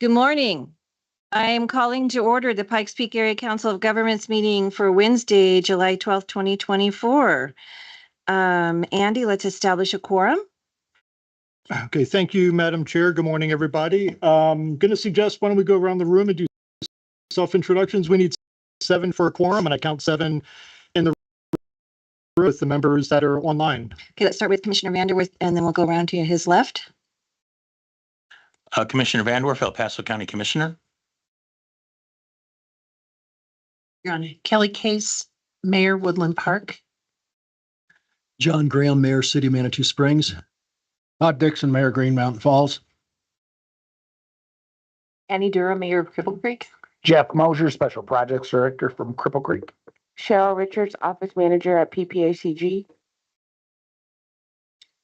Good morning. I am calling to order the Pikes Peak Area Council of Governments meeting for Wednesday, July 12th, 2024. Andy, let's establish a quorum. Okay, thank you, Madam Chair. Good morning, everybody. I'm going to suggest, why don't we go around the room and do self-introductions. We need 7 for a quorum, and I count 7 in the room with the members that are online. Okay, let's start with Commissioner Vanderwerf, and then we'll go around to his left. Commissioner Vanderwerf, El Paso County Commissioner. You're on it. Kelly Case, Mayor, Woodland Park. John Graham, Mayor, City of Manitou Springs. Todd Dixon, Mayor, Green Mountain Falls. Annie Dura, Mayor of Cripple Creek. Jeff Mosier, Special Projects Director from Cripple Creek. Cheryl Richards, Office Manager at PPACG.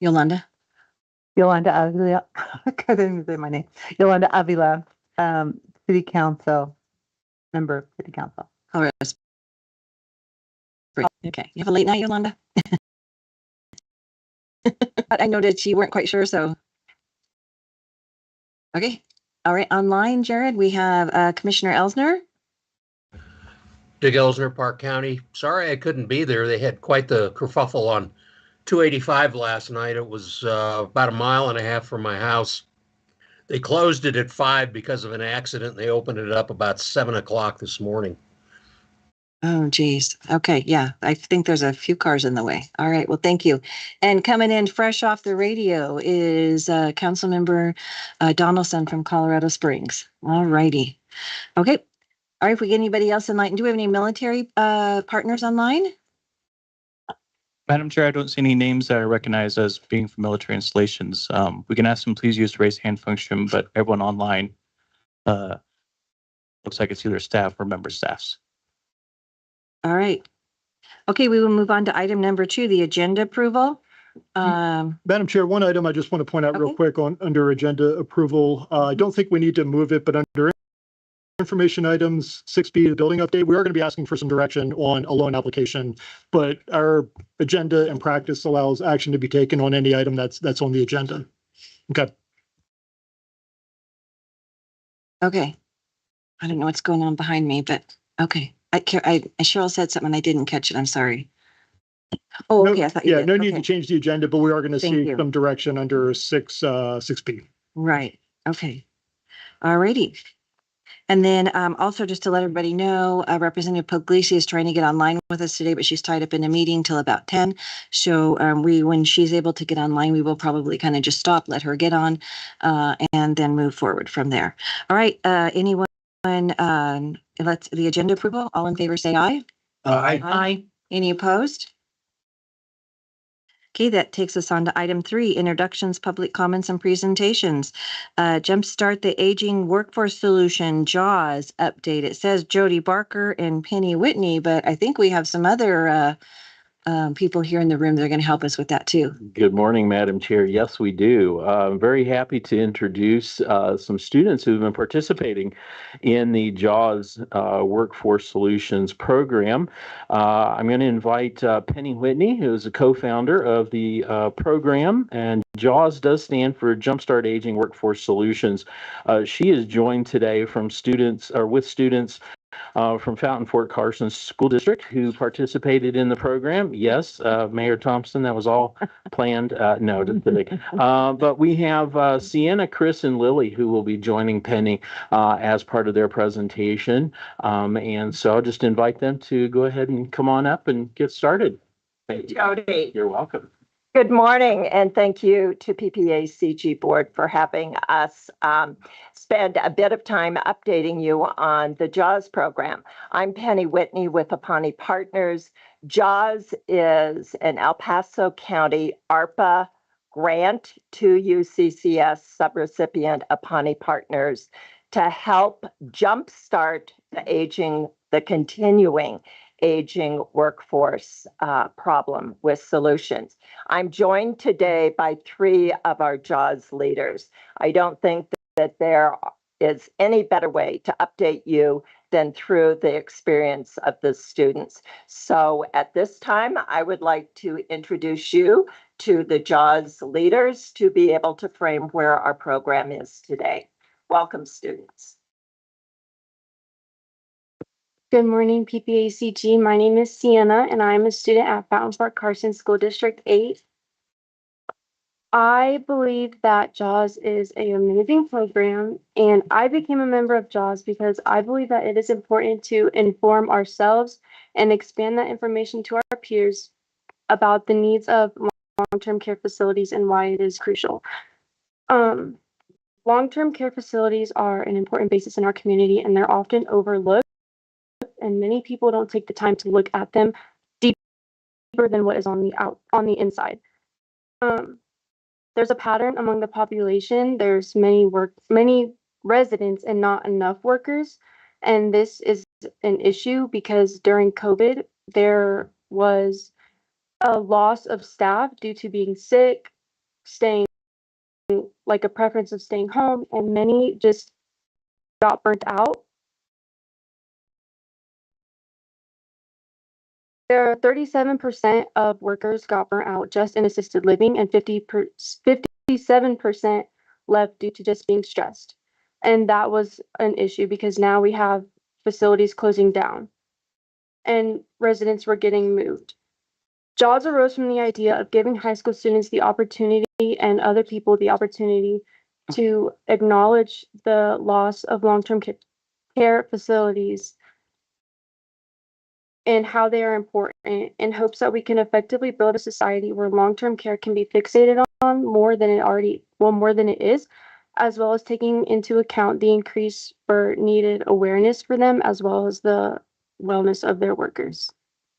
Yolanda. Yolanda Avila, I couldn't even say my name. Yolanda Avila, City Council, member of City Council. Colorado Springs. Okay, you have a late night, Yolanda? I noted you weren't quite sure, so. Okay, all right, online, Jared, we have Commissioner Elsner. Dick Elsner, Park County. Sorry I couldn't be there. They had quite the kerfuffle on 285 last night. It was about a mile and a half from my house. They closed it at 5 because of an accident. They opened it up about 7 o'clock this morning. Oh, geez. Okay, yeah, I think there's a few cars in the way. All right, well, thank you. And coming in fresh off the radio is Councilmember Donaldson from Colorado Springs. All righty. Okay. All right, if we get anybody else in line, do we have any military partners online? Madam Chair, I don't see any names that I recognize as being from military installations. We can ask them, please use the raise hand function, but everyone online looks like it's either staff or member staffs. All right. Okay, we will move on to item number 2, the agenda approval. Madam Chair, one item I just want to point out real quick under agenda approval. I don't think we need to move it, but under information items 6B, the building update, we are going to be asking for some direction on a loan application, but our agenda and practice allows action to be taken on any item that's on the agenda. Okay. Okay. I don't know what's going on behind me, but okay. Cheryl said something and I didn't catch it. I'm sorry. Oh, okay. I thought you did. No need to change the agenda, but we are going to Thank see you. some direction under 6B. Right. Okay. All righty. And then also just to let everybody know, Representative Puglisi is trying to get online with us today, but she's tied up in a meeting till about 10. So when she's able to get online, we will probably kind of just stop, let her get on, and then move forward from there. All right. Anyone, let's the agenda approval. All in favor, say aye. Aye. Any opposed? Okay, that takes us on to item 3, introductions, public comments, and presentations. Jumpstart the Aging Workforce Solution, JAWS update. It says Jody Barker and Penny Whitney, but I think we have some other people here in the room that are going to help us with that too. Good morning, Madam Chair. Yes, we do. I'm very happy to introduce some students who've been participating in the JAWS Workforce Solutions program. I'm going to invite Penny Whitney, who is a co-founder of the program, and JAWS does stand for Jumpstart Aging Workforce Solutions. She is joined today from students from Fountain Fort Carson School District who participated in the program. Yes, Mayor Thompson, that was all planned. No, just kidding. But we have Sienna, Chris, and Lily who will be joining Penny as part of their presentation. And so I'll just invite them to go ahead and come on up and get started. Thank you. Jody. You're welcome. Good morning, and thank you to PPACG Board for having us spend a bit of time updating you on the JAWS program. I'm Penny Whitney with Apani Partners. JAWS is an El Paso County ARPA grant to UCCS subrecipient Apani Partners to help jumpstart the continuing aging workforce problem with solutions. I'm joined today by 3 of our JAWS leaders. I don't think that there is any better way to update you than through the experience of the students. So at this time, I would like to introduce you to the JAWS leaders to be able to frame where our program is today. Welcome, students. Good morning, PPACG. My name is Sienna, and I'm a student at Fountain Park Carson School District 8. I believe that JAWS is an amazing program, and I became a member of JAWS because I believe that it is important to inform ourselves and expand that information to our peers about the needs of long-term care facilities and why it is crucial. Long-term care facilities are an important basis in our community, and they're often overlooked, and many people don't take the time to look at them deeper than what is on the inside. There's a pattern among the population. There's many residents and not enough workers. And this is an issue because during COVID, there was a loss of staff due to being sick, staying like a preference of staying home, and many just got burnt out. There are 37% of workers got burnt out just in assisted living, and 57% left due to just being stressed. And that was an issue because now we have facilities closing down and residents were getting moved. JAWS arose from the idea of giving high school students the opportunity and other people the opportunity to acknowledge the loss of long-term care facilities and how they are important in hopes that we can effectively build a society where long-term care can be fixated on more than it is, as well as taking into account the increase for needed awareness for them, as well as the wellness of their workers.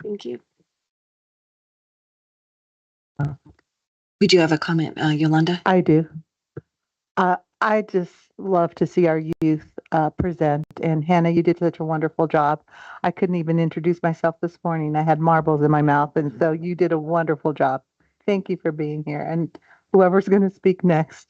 Thank you. We do have a comment, Yolanda. I do. I just love to see our youth present. And Hannah, you did such a wonderful job. I couldn't even introduce myself this morning. I had marbles in my mouth. And so you did a wonderful job. Thank you for being here. And whoever's going to speak next.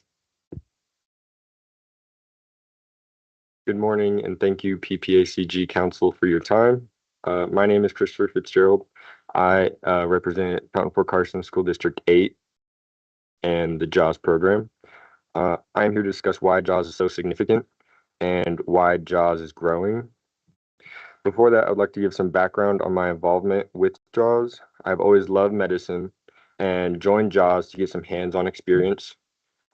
Good morning, and thank you, PPACG Council, for your time. My name is Christopher Fitzgerald. I represent Fountain Fort Carson School District 8 and the JAWS program. I am here to discuss why JAWS is so significant and why JAWS is growing. Before that, I would like to give some background on my involvement with JAWS. I've always loved medicine and joined JAWS to get some hands-on experience.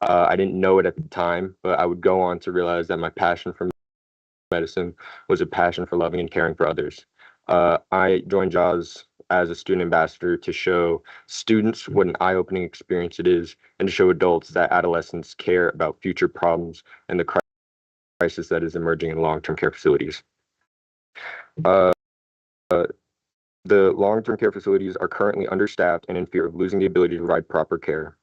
I didn't know it at the time, but I would go on to realize that my passion for medicine was a passion for loving and caring for others. I joined JAWS as a student ambassador to show students what an eye-opening experience it is, and to show adults that adolescents care about future problems and the crisis that is emerging in long-term care facilities. The long-term care facilities are currently understaffed and in fear of losing the ability to provide proper care.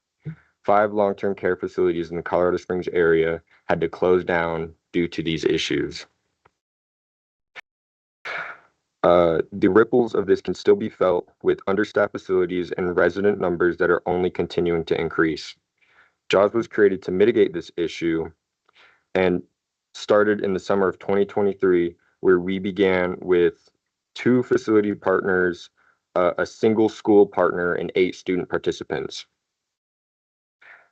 5 long-term care facilities in the Colorado Springs area had to close down due to these issues. The ripples of this can still be felt with understaffed facilities and resident numbers that are only continuing to increase. JAWS was created to mitigate this issue and started in the summer of 2023, where we began with 2 facility partners, a single school partner, and 8 student participants.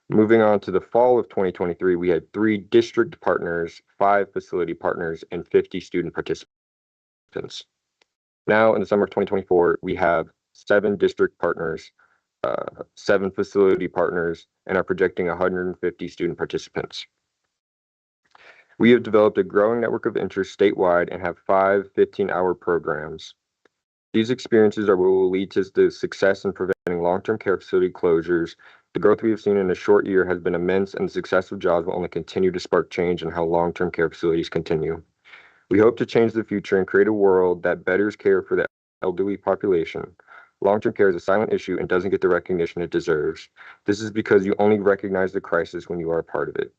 Moving on to the fall of 2023, we had 3 district partners, 5 facility partners, and 50 student participants. Now, in the summer of 2024, we have 7 district partners, 7 facility partners, and are projecting 150 student participants. We have developed a growing network of interest statewide and have 5 15-hour programs. These experiences are what will lead to the success in preventing long-term care facility closures. The growth we have seen in a short year has been immense, and the success of JAWS will only continue to spark change in how long-term care facilities continue. We hope to change the future and create a world that betters care for the elderly population. Long-term care is a silent issue and doesn't get the recognition it deserves. This is because you only recognize the crisis when you are a part of it.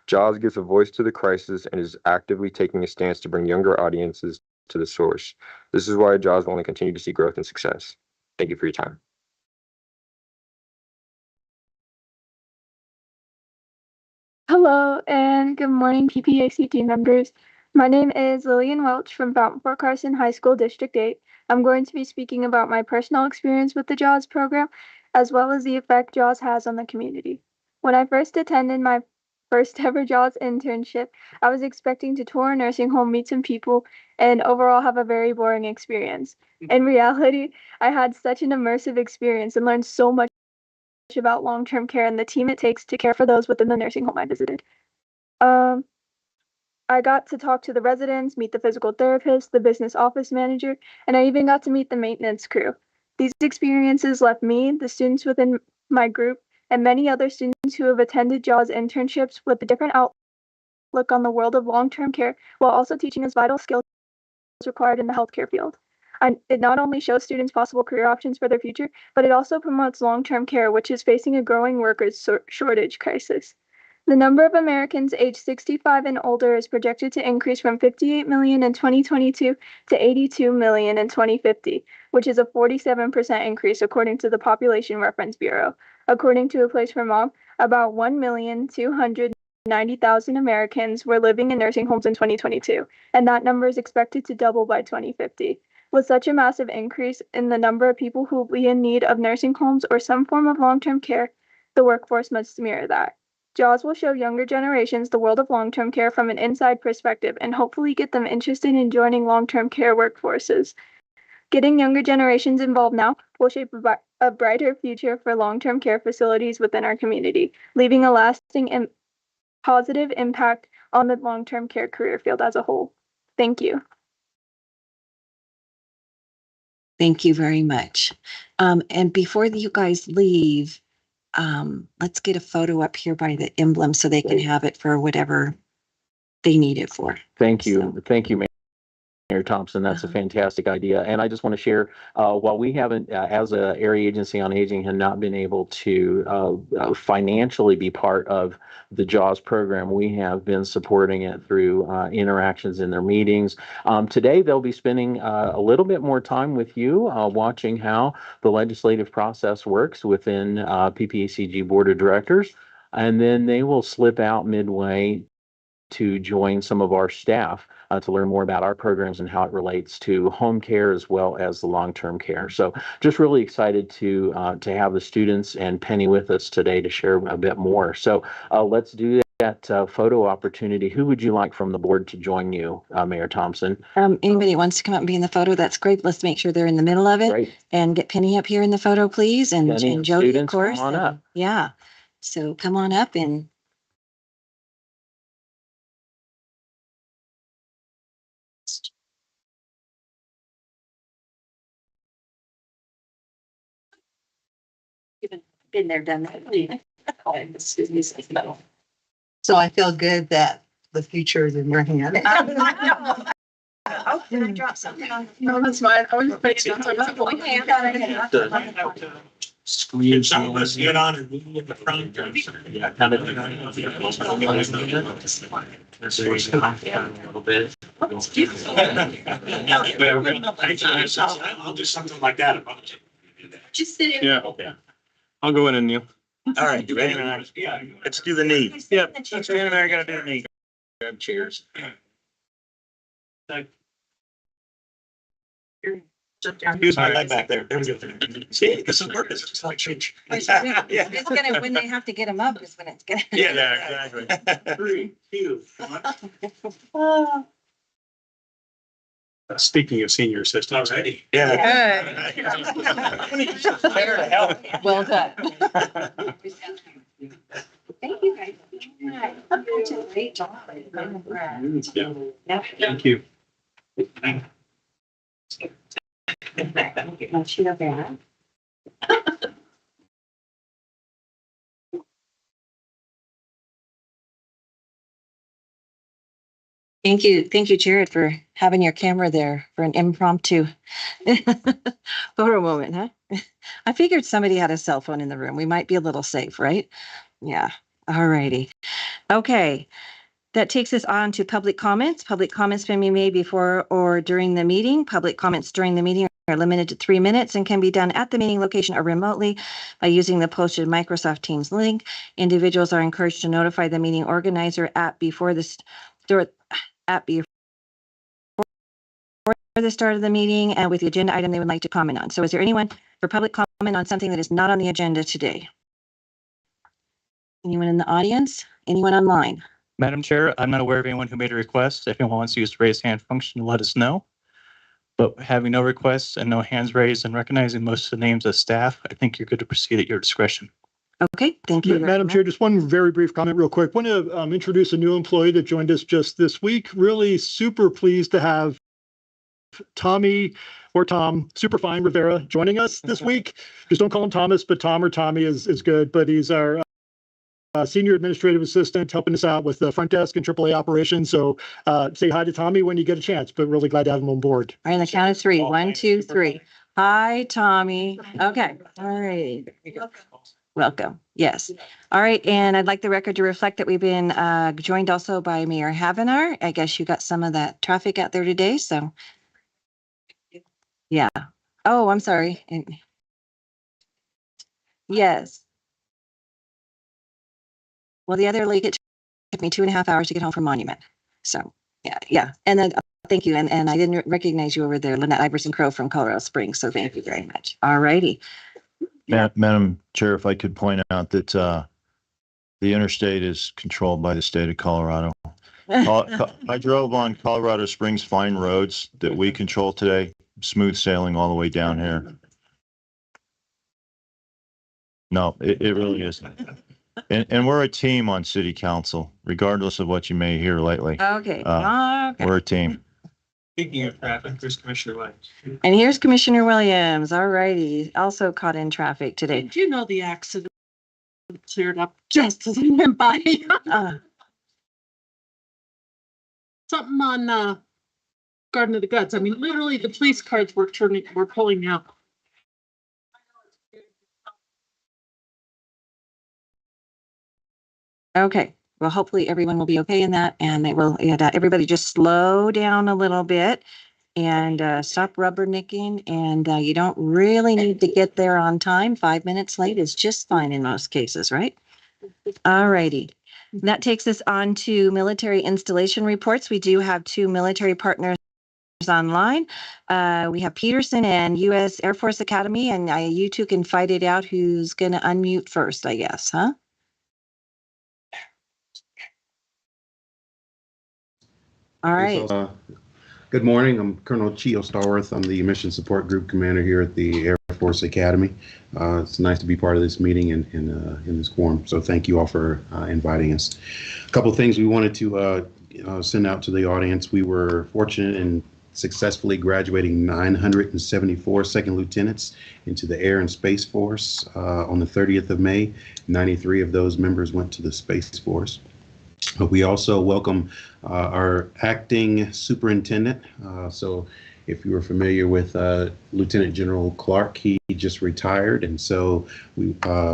JAWS gives a voice to the crisis and is actively taking a stance to bring younger audiences to the source. This is why JAWS will only continue to see growth and success. Thank you for your time. Hello and good morning, PPACG members. My name is Lillian Welch from Fountain Fort Carson High School District 8. I'm going to be speaking about my personal experience with the JAWS program, as well as the effect JAWS has on the community. When I first attended my first ever JAWS internship, I was expecting to tour a nursing home, meet some people, and overall have a very boring experience. In reality, I had such an immersive experience and learned so much about long-term care and the team it takes to care for those within the nursing home I visited. I got to talk to the residents, meet the physical therapist, the business office manager, and I even got to meet the maintenance crew. These experiences left me, the students within my group, and many other students who have attended JAWS internships with a different outlook on the world of long-term care, while also teaching us vital skills required in the healthcare field. It not only shows students possible career options for their future, but it also promotes long-term care, which is facing a growing workers shortage crisis. The number of Americans aged 65 and older is projected to increase from 58 million in 2022 to 82 million in 2050, which is a 47% increase according to the Population Reference Bureau. According to A Place for Mom, about 1,290,000 Americans were living in nursing homes in 2022, and that number is expected to double by 2050. With such a massive increase in the number of people who will be in need of nursing homes or some form of long-term care, the workforce must mirror that. JAWS will show younger generations the world of long-term care from an inside perspective and hopefully get them interested in joining long-term care workforces. Getting younger generations involved now will shape a brighter future for long-term care facilities within our community, leaving a lasting and positive impact on the long-term care career field as a whole. Thank you. Thank you very much. And before you guys leave, let's get a photo up here by the emblem so they can have it for whatever they need it for. Thank you. Thank you, Mayor Thompson. That's a fantastic idea. And I just want to share, while we haven't, as a area agency on aging, have not been able to financially be part of the JAWS program, we have been supporting it through interactions in their meetings. Today, they'll be spending a little bit more time with you, watching how the legislative process works within PPACG Board of Directors. And then they will slip out midway to join some of our staff to learn more about our programs and how it relates to home care as well as the long-term care. So just really excited to have the students and Penny with us today to share a bit more. So let's do that photo opportunity. Who would you like from the board to join you, Mayor Thompson? Anybody wants to come up and be in the photo, that's great. Let's make sure they're in the middle of it. Great. And get Penny up here in the photo, please. And Penny and Jody, of students, course. come on up. Yeah. So come on up and been there, done that. So I feel good that the future is in your hand. Oh, did I drop something on the No, that's fine. I was just putting it on. Okay, I thought I had. Squeeze. Some of us get on and move in the front. Yeah, kind of. A little bit. I'll do something like that. Just sit in. Yeah. Okay. I'll go in and kneel. All right, let's do the knee. Yep. Stand there, gotta do the knee. Grab chairs. Use my leg back there. There we go. See, this is working. It's just like change. It's gonna, when they have to get them up is when it's gonna. Yeah, exactly. 3, 2, 1. Speaking of senior assistants. Alrighty. Yeah. There to help. Well done. Thank you guys. Great job. Thank you. Get my sheet up there. Thank you, Jared, for having your camera there for an impromptu photo moment, huh? I figured somebody had a cell phone in the room. We might be a little safe, right? Yeah. All righty. Okay. That takes us on to public comments. Public comments can be made before or during the meeting. Public comments during the meeting are limited to 3 minutes and can be done at the meeting location or remotely by using the posted Microsoft Teams link. Individuals are encouraged to notify the meeting organizer before the start of the meeting and with the agenda item they would like to comment on. So is there anyone for public comment on something that is not on the agenda today? Anyone in the audience? Anyone online? Madam Chair, I'm not aware of anyone who made a request. If anyone wants to use the raise hand function, let us know. But having no requests and no hands raised and recognizing most of the names of staff, I think you're good to proceed at your discretion. Okay, thank you. Madam Chair, just one very brief comment real quick. Want to introduce a new employee that joined us just this week. Really super pleased to have Tommy or Tom Superfine Rivera joining us this week. Just don't call him Thomas, but Tom or Tommy is good. But he's our senior administrative assistant helping us out with the front desk and AAA operations. So say hi to Tommy when you get a chance, but really glad to have him on board. All right, on the count of three. 1, 2, 3. Hi, Tommy. Okay, all right. Welcome. Yes. All right. And I'd like the record to reflect that we've been joined also by Mayor Havenar. I guess you got some of that traffic out there today. So, yeah. Oh, I'm sorry. Yes. Well, the other lake, it took me 2.5 hours to get home from Monument. So, yeah. And then thank you. And I didn't recognize you over there, Lynette Iverson Crow from Colorado Springs. So thank you very much. All righty. Madam Chair, if I could point out that the interstate is controlled by the state of Colorado. I drove on Colorado Springs fine roads that we control today, smooth sailing all the way down here. No, it really isn't. And we're a team on city council, regardless of what you may hear lately. Okay. We're a team. Speaking of traffic, here's Commissioner Williams. And here's Commissioner Williams. All righty. Also caught in traffic today. Did you know the accident cleared up just as I went by? Something on Garden of the Gods. I mean, literally the police cars were pulling out. Okay. Well, hopefully everyone will be okay in that, and they will. And everybody just slow down a little bit and stop rubbernecking. And you don't really need to get there on time. 5 minutes late is just fine in most cases, right? All righty. That takes us on to military installation reports. We do have 2 military partners online. We have Peterson and U.S. Air Force Academy, and you two can fight it out who's going to unmute first, I guess, huh? All right. Good morning. I'm Colonel Chio Starworth. I'm the Mission Support Group Commander here at the Air Force Academy. It's nice to be part of this meeting in this quorum. So thank you all for inviting us. A couple of things we wanted to send out to the audience. We were fortunate in successfully graduating 974 second lieutenants into the Air and Space Force on the 30th of May. 93 of those members went to the Space Force. We also welcome our acting superintendent. So if you were familiar with Lieutenant General Clark, he just retired. And so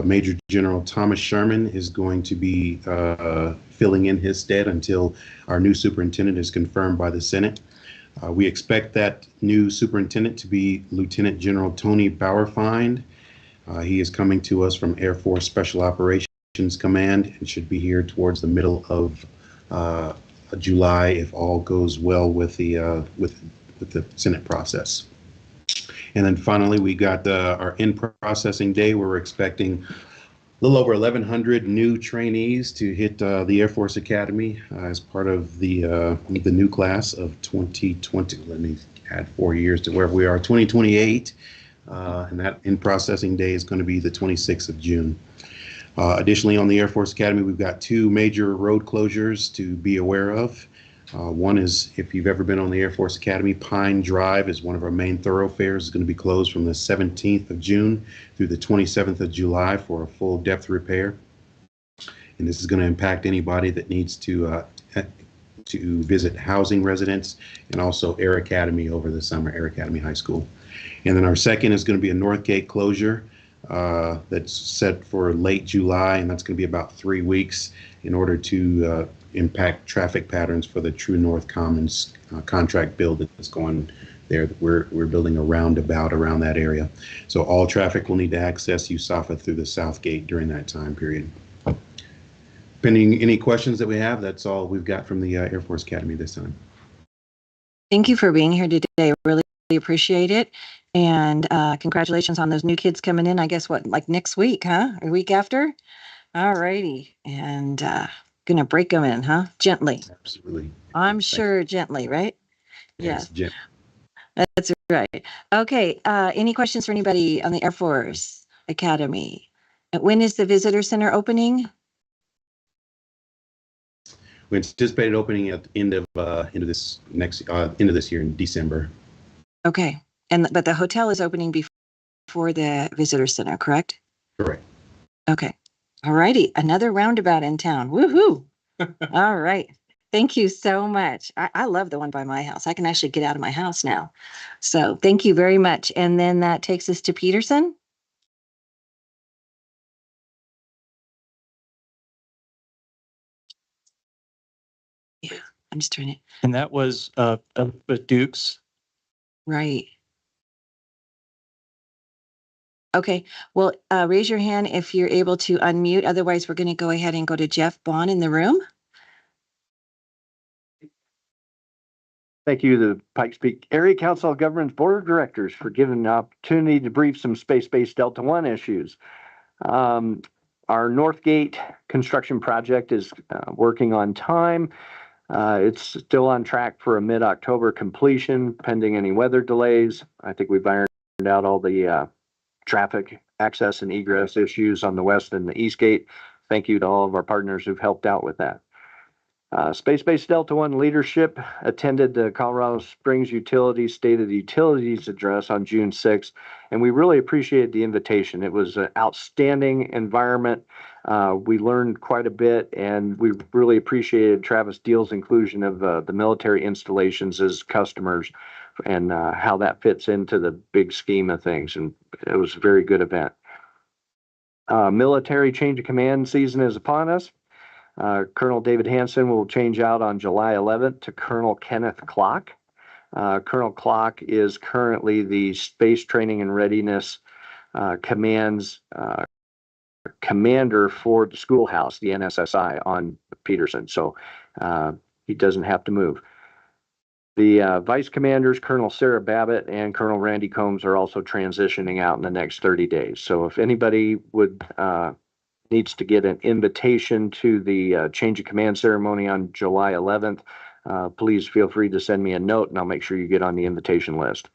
Major General Thomas Sherman is going to be filling in his stead until our new superintendent is confirmed by the Senate. We expect that new superintendent to be Lieutenant General Tony Bauerfeind. He is coming to us from Air Force Special Operations Command and should be here towards the middle of July if all goes well with the Senate process. And then finally, we got our in-processing day where we're expecting a little over 1,100 new trainees to hit the Air Force Academy as part of the new class of 2020. Let me add 4 years to where we are, 2028. And that in-processing day is going to be the 26th of June. Additionally, on the Air Force Academy, we've got 2 major road closures to be aware of. One is, if you've ever been on the Air Force Academy, Pine Drive is one of our main thoroughfares. It's going to be closed from the 17th of June through the 27th of July for a full depth repair. And this is going to impact anybody that needs to visit housing residents and also Air Academy over the summer, Air Academy High School. And then our second is going to be a North Gate closure. That's set for late July, and that's going to be about 3 weeks in order to impact traffic patterns for the True North Commons contract build that's going there. We're building a roundabout around that area. So all traffic will need to access USAFA through the South Gate during that time period. Pending any questions that we have, that's all we've got from the Air Force Academy this time. Thank you for being here today. Really appreciate it. And congratulations on those new kids coming in. I guess what, like next week, huh? Or week after? All righty. And gonna break them in, huh? Gently. Absolutely. I'm sure gently, right? Yes, Jim. that's right. Okay, any questions for anybody on the Air Force Academy? When is the visitor center opening? We anticipate opening at the end of this year in December. Okay, but the hotel is opening before the visitor center, correct? Correct. Okay. All righty. Another roundabout in town. Woohoo. All right. Thank you so much. I love the one by my house. I can actually get out of my house now. So thank you very much. And then that takes us to Peterson. Yeah, I'm just trying to. And that was Duke's. Right. Okay. Well, raise your hand if you're able to unmute. Otherwise, we're going to go ahead and go to Jeff Bond in the room. Thank you, the Pikes Peak Area Council of Governments Board of Directors, for giving the opportunity to brief some space-based Delta One issues. Our Northgate construction project is working on time. It's still on track for a mid-October completion, pending any weather delays. I think we've ironed out all the traffic access and egress issues on the west and the east gate. Thank you to all of our partners who've helped out with that. Space-based Delta One leadership attended the Colorado Springs Utilities State of the Utilities address on June 6th, and we really appreciated the invitation. It was an outstanding environment. We learned quite a bit, and we really appreciated Travis Deal's inclusion of the military installations as customers and how that fits into the big scheme of things, and it was a very good event. Military change of command season is upon us. Colonel David Hansen will change out on July 11th to Colonel Kenneth Clock. Colonel Clock is currently the Space Training and Readiness Command's commander for the schoolhouse, the NSSI on Peterson. So he doesn't have to move. The vice commanders, Colonel Sarah Babbitt and Colonel Randy Combs, are also transitioning out in the next 30 days. So if anybody needs to get an invitation to the change of command ceremony on July 11th, please feel free to send me a note and I'll make sure you get on the invitation list.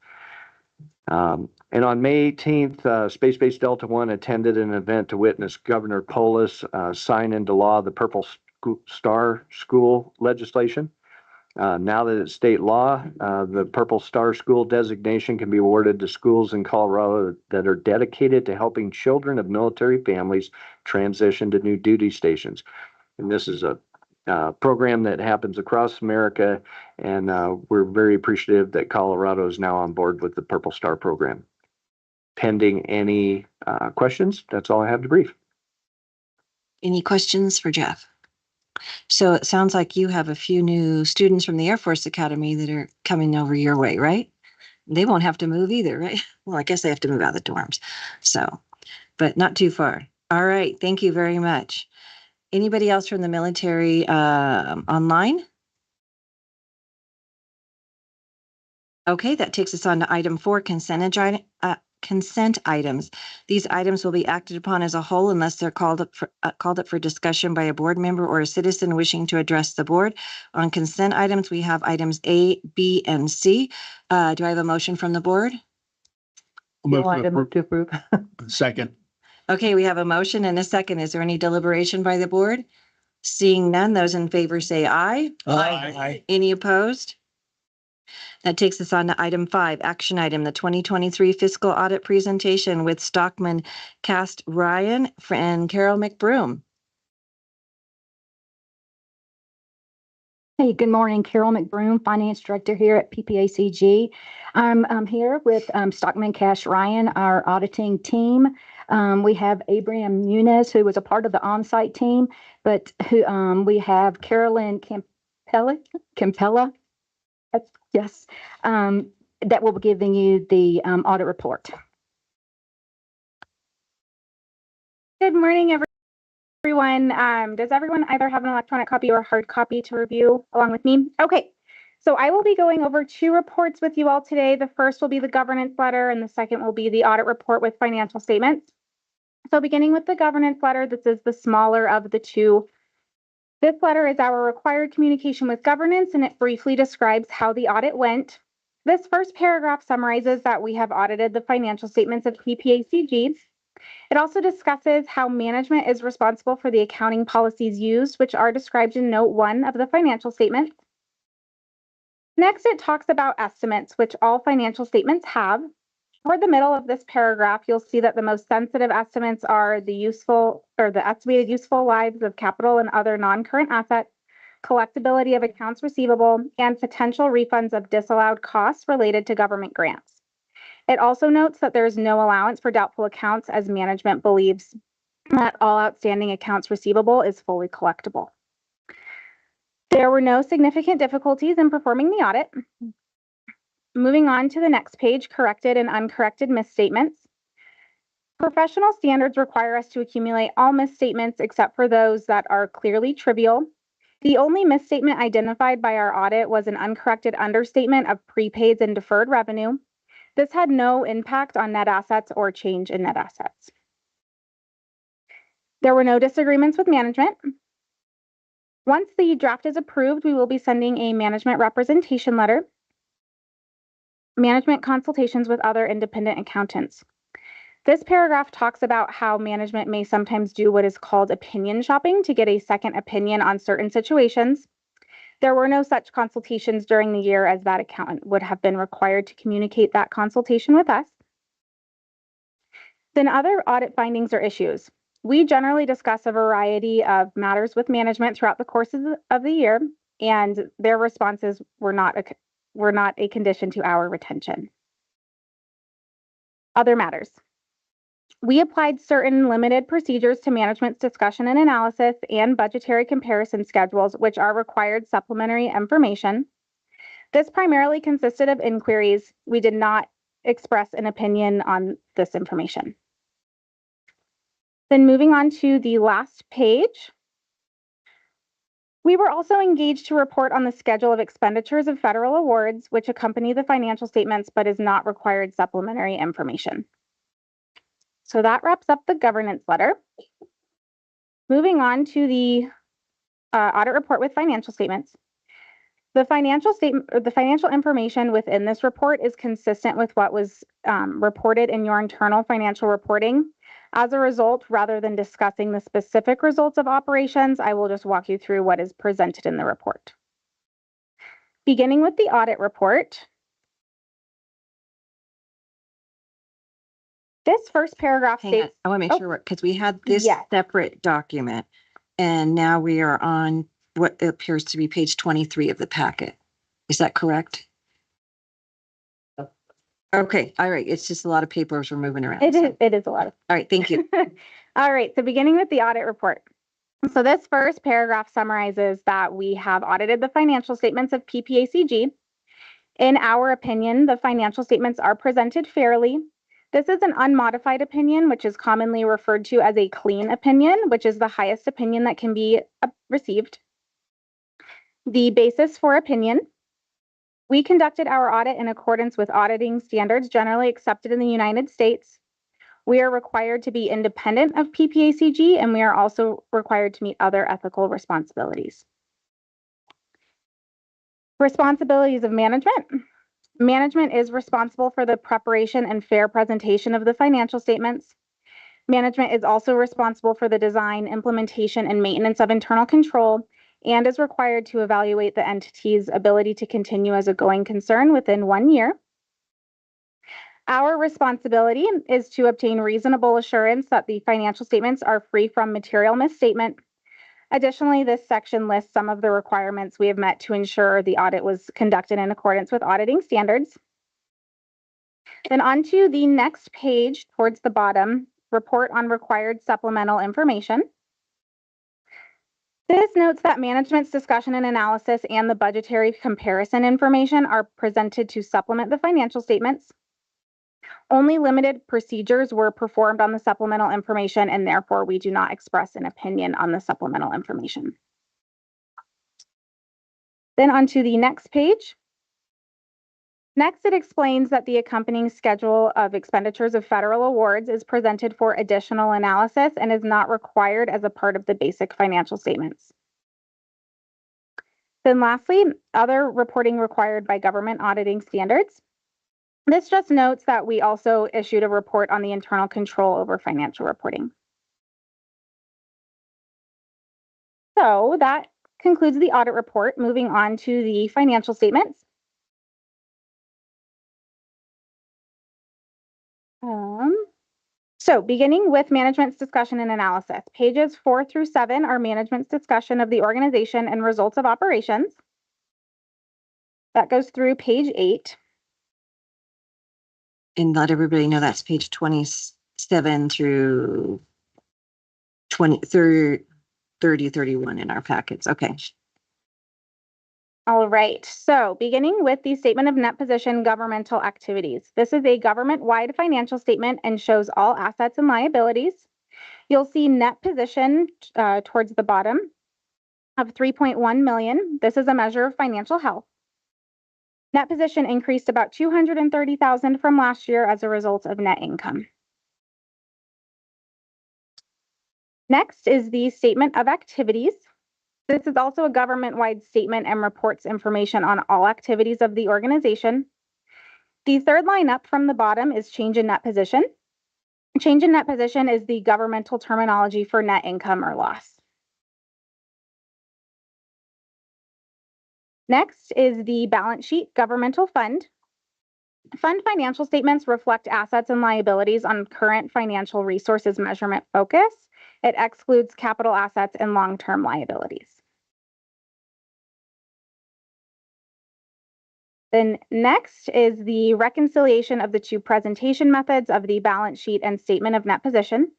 And on May 18th, Space-Based Delta One attended an event to witness Governor Polis sign into law the Purple Star School legislation. Now that it's state law, the Purple Star School designation can be awarded to schools in Colorado that are dedicated to helping children of military families transition to new duty stations. And this is a program that happens across America, and we're very appreciative that Colorado is now on board with the Purple Star program. Pending any questions, that's all I have to brief. Any questions for Jeff? So it sounds like you have a few new students from the Air Force Academy that are coming over your way, right? They won't have to move either, right? Well, I guess they have to move out of the dorms. So, but not too far. All right. Thank you very much. Anybody else from the military online? Okay, that takes us on to item 4, consent items. These items will be acted upon as a whole unless they're called up for discussion by a board member or a citizen wishing to address the board. On consent items, we have items A, B, and C. Do I have a motion from the board? Move to approve. Second. Okay, we have a motion and a second. Is there any deliberation by the board? Seeing none, those in favor say aye. Aye. Any opposed? That takes us on to item 5, action item, the 2023 fiscal audit presentation with Stockman Cast Ryan and Carol McBroom. Hey, good morning. Carol McBroom, Finance Director here at PPACG. I'm here with Stockman Cash Ryan, our auditing team. We have Abraham Muniz, who was a part of the on-site team, but we have Carolyn Campella, yes, that will be giving you the audit report. Good morning, everyone. Does everyone either have an electronic copy or a hard copy to review along with me? Okay, so I will be going over 2 reports with you all today. The first will be the governance letter, and the second will be the audit report with financial statements. So beginning with the governance letter, this is the smaller of the 2 This letter is our required communication with governance, and it briefly describes how the audit went. This first paragraph summarizes that we have audited the financial statements of PPACG. It also discusses how management is responsible for the accounting policies used, which are described in Note 1 of the financial statements. Next, it talks about estimates, which all financial statements have. Toward the middle of this paragraph, you'll see that the most sensitive estimates are the estimated useful lives of capital and other non-current assets, collectability of accounts receivable, and potential refunds of disallowed costs related to government grants. It also notes that there is no allowance for doubtful accounts, as management believes that all outstanding accounts receivable is fully collectible. There were no significant difficulties in performing the audit. Moving on to the next page, corrected and uncorrected misstatements. Professional standards require us to accumulate all misstatements except for those that are clearly trivial. The only misstatement identified by our audit was an uncorrected understatement of prepaids and deferred revenue. This had no impact on net assets or change in net assets. There were no disagreements with management. Once the draft is approved, we will be sending a management representation letter. Management consultations with other independent accountants. This paragraph talks about how management may sometimes do what is called opinion shopping to get a second opinion on certain situations. There were no such consultations during the year, as that accountant would have been required to communicate that consultation with us. Then other audit findings or issues. We generally discuss a variety of matters with management throughout the course of the year, and their responses were not a condition to our retention. Other matters. We applied certain limited procedures to management's discussion and analysis and budgetary comparison schedules, which are required supplementary information. This primarily consisted of inquiries. We did not express an opinion on this information. Then moving on to the last page. We were also engaged to report on the schedule of expenditures of federal awards, which accompany the financial statements, but is not required supplementary information. So that wraps up the governance letter. Moving on to the audit report with financial statements. The financial information within this report is consistent with what was reported in your internal financial reporting. As a result, rather than discussing the specific results of operations, I will just walk you through what is presented in the report. Beginning with the audit report. This first paragraph states— I want to make sure, because we had this separate document, and now we are on what appears to be page 23 of the packet. Is that correct? Okay, all right. It's just a lot of papers we're moving around. It is a lot. All right, thank you. All right, so beginning with the audit report. So this first paragraph summarizes that we have audited the financial statements of PPACG. In our opinion, the financial statements are presented fairly. This is an unmodified opinion, which is commonly referred to as a clean opinion, which is the highest opinion that can be received. The basis for opinion. We conducted our audit in accordance with auditing standards generally accepted in the United States. We are required to be independent of PPACG, and we are also required to meet other ethical responsibilities. Responsibilities of management. Management is responsible for the preparation and fair presentation of the financial statements. Management is also responsible for the design, implementation, and maintenance of internal control, and is required to evaluate the entity's ability to continue as a going concern within 1 year. Our responsibility is to obtain reasonable assurance that the financial statements are free from material misstatement. Additionally, this section lists some of the requirements we have met to ensure the audit was conducted in accordance with auditing standards. Then on to the next page towards the bottom, report on required supplemental information. This notes that management's discussion and analysis and the budgetary comparison information are presented to supplement the financial statements. Only limited procedures were performed on the supplemental information, and therefore we do not express an opinion on the supplemental information. Then on to the next page. Next, it explains that the accompanying schedule of expenditures of federal awards is presented for additional analysis and is not required as a part of the basic financial statements. Then lastly, other reporting required by government auditing standards. This just notes that we also issued a report on the internal control over financial reporting. So that concludes the audit report. Moving on to the financial statements. So beginning with management's discussion and analysis, pages 4 through 7 are management's discussion of the organization and results of operations. That goes through page 8. And let everybody know that's page 27 through 30, 31 in our packets. Okay. All right, so beginning with the statement of net position governmental activities. This is a government-wide financial statement and shows all assets and liabilities. You'll see net position towards the bottom of 3.1 million. This is a measure of financial health. Net position increased about 230,000 from last year as a result of net income. Next is the statement of activities. This is also a government-wide statement and reports information on all activities of the organization. The third line up from the bottom is change in net position. Change in net position is the governmental terminology for net income or loss. Next is the balance sheet governmental fund. Fund financial statements reflect assets and liabilities on current financial resources measurement focus. It excludes capital assets and long-term liabilities. Then next is the reconciliation of the two presentation methods of the balance sheet and statement of net position.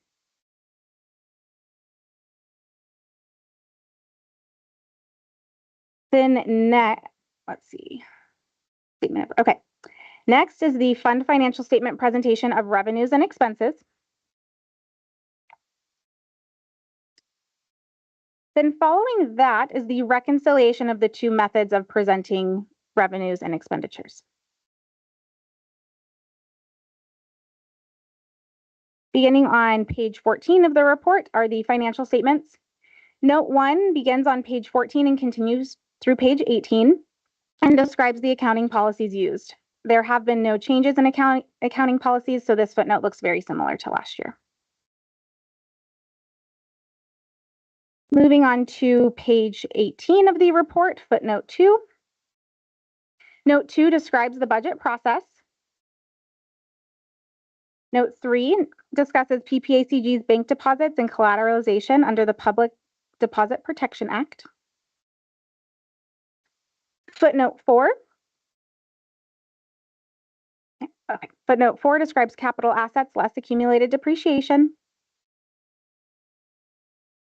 Then let's see. Okay. Next is the fund financial statement presentation of revenues and expenses. Then following that is the reconciliation of the two methods of presenting revenues and expenditures. Beginning on page 14 of the report are the financial statements. Note 1 begins on page 14 and continues through page 18 and describes the accounting policies used. There have been no changes in accounting policies, so this footnote looks very similar to last year. Moving on to page 18 of the report, footnote 2. Note 2 describes the budget process. Note 3 discusses PPACG's bank deposits and collateralization under the Public Deposit Protection Act. Footnote 4. Okay. Footnote 4 describes capital assets less accumulated depreciation.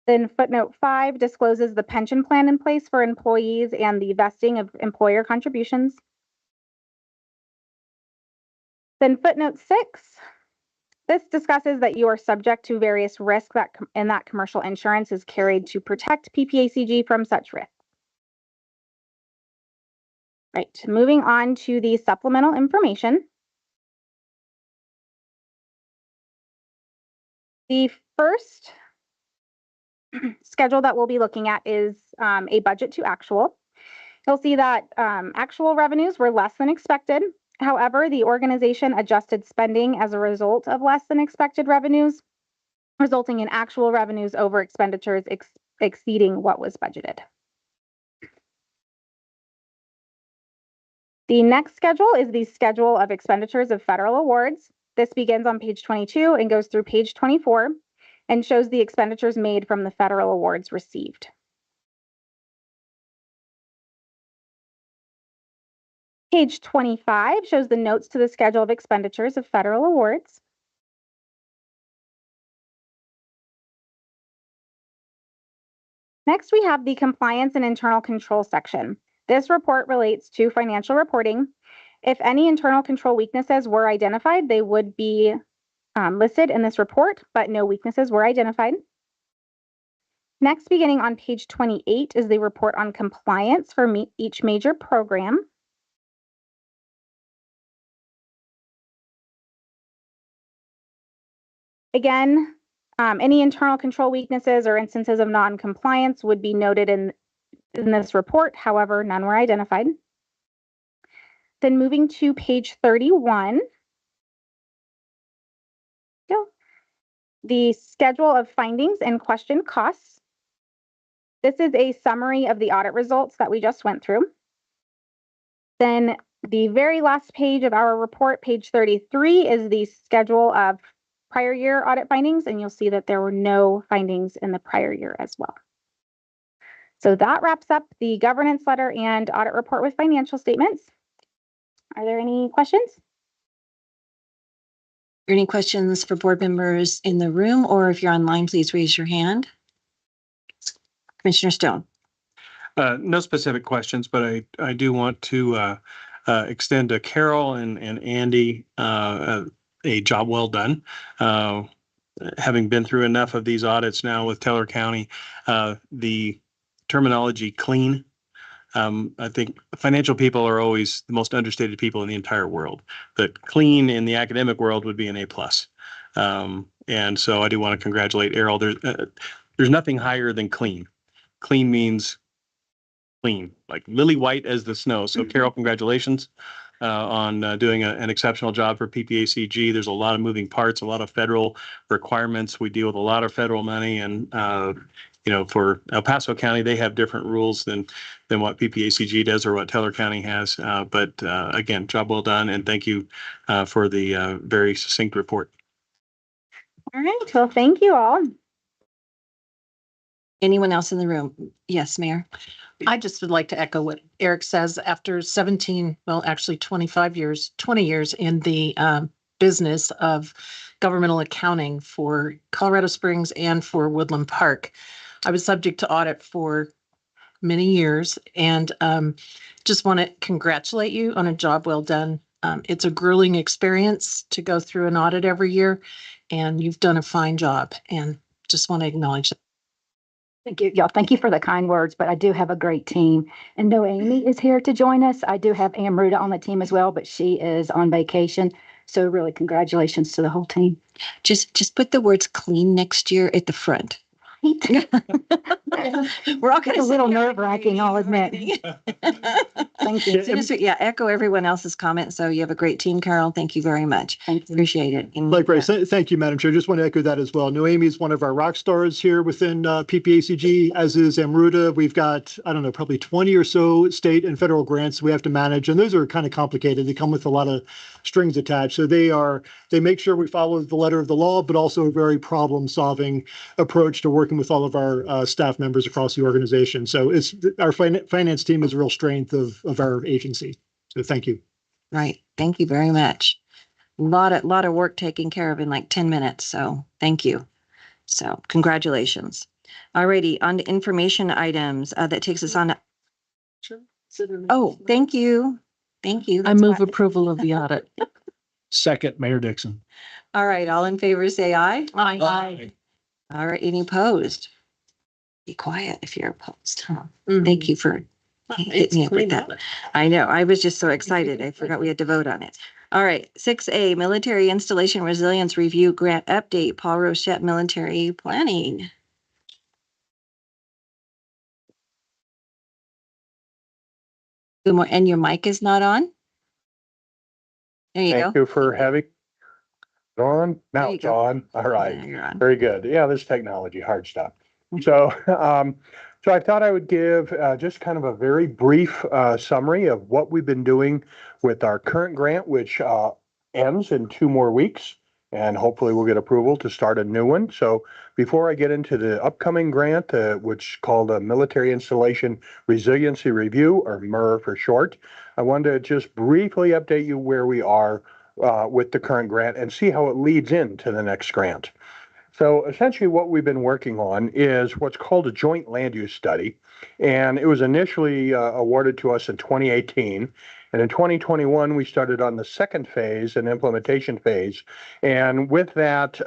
Then footnote 5 discloses the pension plan in place for employees and the vesting of employer contributions. Then footnote 6, this discusses that you are subject to various risks and that commercial insurance is carried to protect PPACG from such risks. Right, moving on to the supplemental information. The first schedule that we'll be looking at is a budget to actual. You'll see that actual revenues were less than expected. However, the organization adjusted spending as a result of less than expected revenues, resulting in actual revenues over expenditures exceeding what was budgeted. The next schedule is the schedule of expenditures of federal awards. This begins on page 22 and goes through page 24 and shows the expenditures made from the federal awards received. Page 25 shows the notes to the schedule of expenditures of federal awards. Next, we have the compliance and internal control section. This report relates to financial reporting. If any internal control weaknesses were identified, they would be listed in this report, but no weaknesses were identified. Next, beginning on page 28 is the report on compliance for each major program. Again, any internal control weaknesses or instances of non-compliance would be noted in in this report. However, none were identified. Then moving to page 31, go. The schedule of findings and question costs. This is a summary of the audit results that we just went through. Then the very last page of our report, page 33, is the schedule of prior year audit findings, and you'll see that there were no findings in the prior year as well. So that wraps up the governance letter and audit report with financial statements. Are there any questions? Any questions for board members in the room, or if you're online, please raise your hand. Commissioner Stone. No specific questions, but I do want to extend to Carol and Andy a job well done. Having been through enough of these audits now with Teller County, the terminology clean. I think financial people are always the most understated people in the entire world. But clean in the academic world would be an A+. And so I do want to congratulate Errol. There's nothing higher than clean. Clean means clean, like lily white as the snow. So Carol, congratulations on doing an exceptional job for PPACG. There's a lot of moving parts, a lot of federal requirements. We deal with a lot of federal money, and for El Paso County, they have different rules than what PPACG does or what Teller County has. But again, job well done, and thank you for the very succinct report. All right, well, thank you all. Anyone else in the room? Yes, Mayor. I just would like to echo what Eric says. After 17, well, actually 20 years in the business of governmental accounting for Colorado Springs and for Woodland Park, I was subject to audit for many years, and just want to congratulate you on a job well done. It's a grueling experience to go through an audit every year, and you've done a fine job, and just want to acknowledge that. Thank you, y'all. Thank you for the kind words, but I do have a great team. And no, Amy is here to join us. I do have Amruta on the team as well, but she is on vacation. So really, congratulations to the whole team. Just put the words clean next year at the front. Right? We're all kind It's a of little nerve-wracking, I'll admit. Thank you. Yeah, echo everyone else's comments. So you have a great team, Carol. Thank you very much. Thank you. Appreciate it. And, Likewise, thank you, Madam Chair. Just want to echo that as well. Noemi is one of our rock stars here within PPACG, as is Amruta. We've got, I don't know, probably 20 or so state and federal grants we have to manage, and those are kind of complicated. They come with a lot of strings attached. So they make sure we follow the letter of the law, but also a very problem-solving approach to working with all of our staff members across the organization. So it's our finance team is a real strength of our agency. So thank you. right. Thank you very much. Lot of work taken care of in like 10 minutes. So thank you. So congratulations. Alrighty, on to information items. That takes us on. Oh, thank you. Thank you. I move approval of the audit. Second, Mayor Dixon. All right, all in favor, say aye. Aye. All right, any opposed? Be quiet if you're opposed. Huh? Thank you for hitting me up with that. I know, I was just so excited. I forgot we had to vote on it. All right, 6A, Military Installation Resilience Review Grant Update, Paul Rochette, Military Planning. Good morning, and your mic is not on? There you go. Thank you for having on. There Now you it's go. on. All right. Yeah, you're on. Very good. Yeah, this technology, hard stuff. So, so I thought I would give just kind of a very brief summary of what we've been doing with our current grant, which ends in 2 more weeks, and hopefully we'll get approval to start a new one. So before I get into the upcoming grant, which is called a Military Installation Resiliency Review, or MER for short, I wanted to just briefly update you where we are with the current grant and see how it leads into the next grant. So essentially what we've been working on is what's called a joint land use study. And it was initially awarded to us in 2018. And in 2021, we started on the second phase, an implementation phase. And with that,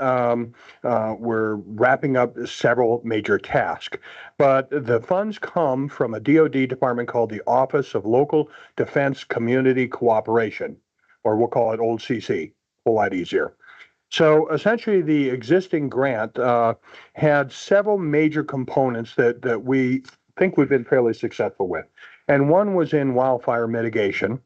we're wrapping up several major tasks. But the funds come from a DoD department called the Office of Local Defense Community Cooperation, or we'll call it Old CC, a whole lot easier. So essentially, the existing grant had several major components that we think we've been fairly successful with. And one was in wildfire mitigation.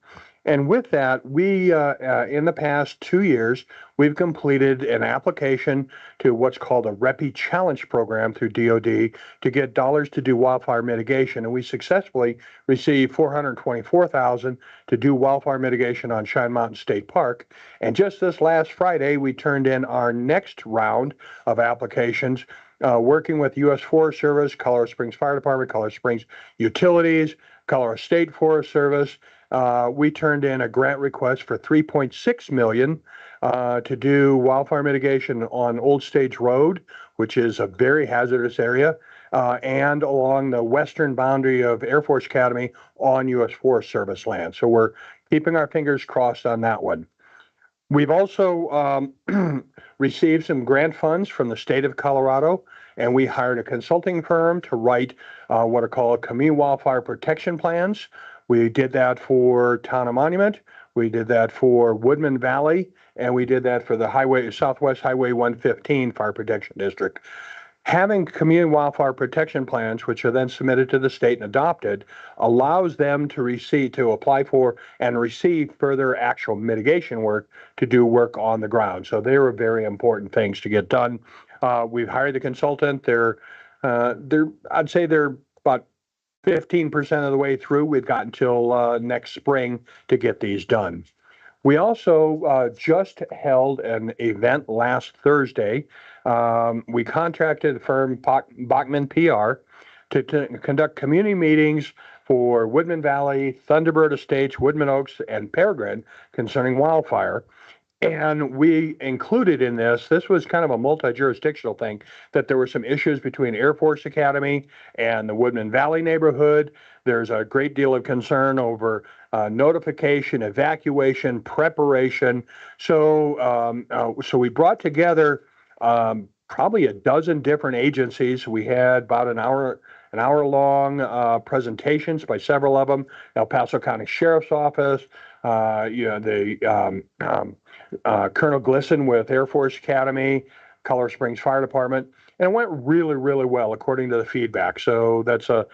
And with that, we, in the past 2 years, we've completed an application to what's called a REPI Challenge program through DOD to get dollars to do wildfire mitigation. And we successfully received $424,000 to do wildfire mitigation on Cheyenne Mountain State Park. And just this last Friday, we turned in our next round of applications, working with U.S. Forest Service, Colorado Springs Fire Department, Colorado Springs Utilities, Colorado State Forest Service. We turned in a grant request for $3.6 million to do wildfire mitigation on Old Stage Road, which is a very hazardous area, and along the western boundary of Air Force Academy on U.S. Forest Service land. So we're keeping our fingers crossed on that one. We've also received some grant funds from the state of Colorado, and we hired a consulting firm to write what are called community wildfire protection plans. We did that for Town of Monument, we did that for Woodman Valley, and we did that for the Southwest Highway 115 Fire Protection District. Having community wildfire protection plans, which are then submitted to the state and adopted, allows them to apply for and receive further actual mitigation work to do work on the ground. So they were very important things to get done. We've hired the consultant. I'd say they're about 15% of the way through. We've got until next spring to get these done. We also just held an event last Thursday. We contracted the firm Bachman PR to conduct community meetings for Woodman Valley, Thunderbird Estates, Woodman Oaks, and Peregrine concerning wildfire. And we included in this was kind of a multi-jurisdictional thing, that there were some issues between Air Force Academy and the Woodman Valley neighborhood. There's a great deal of concern over notification, evacuation, preparation. So we brought together probably a dozen different agencies. We had about an hour long presentations by several of them. El Paso County Sheriff's Office, Colonel Glisson with Air Force Academy, Colorado Springs Fire Department, and it went really, really well according to the feedback. So that's a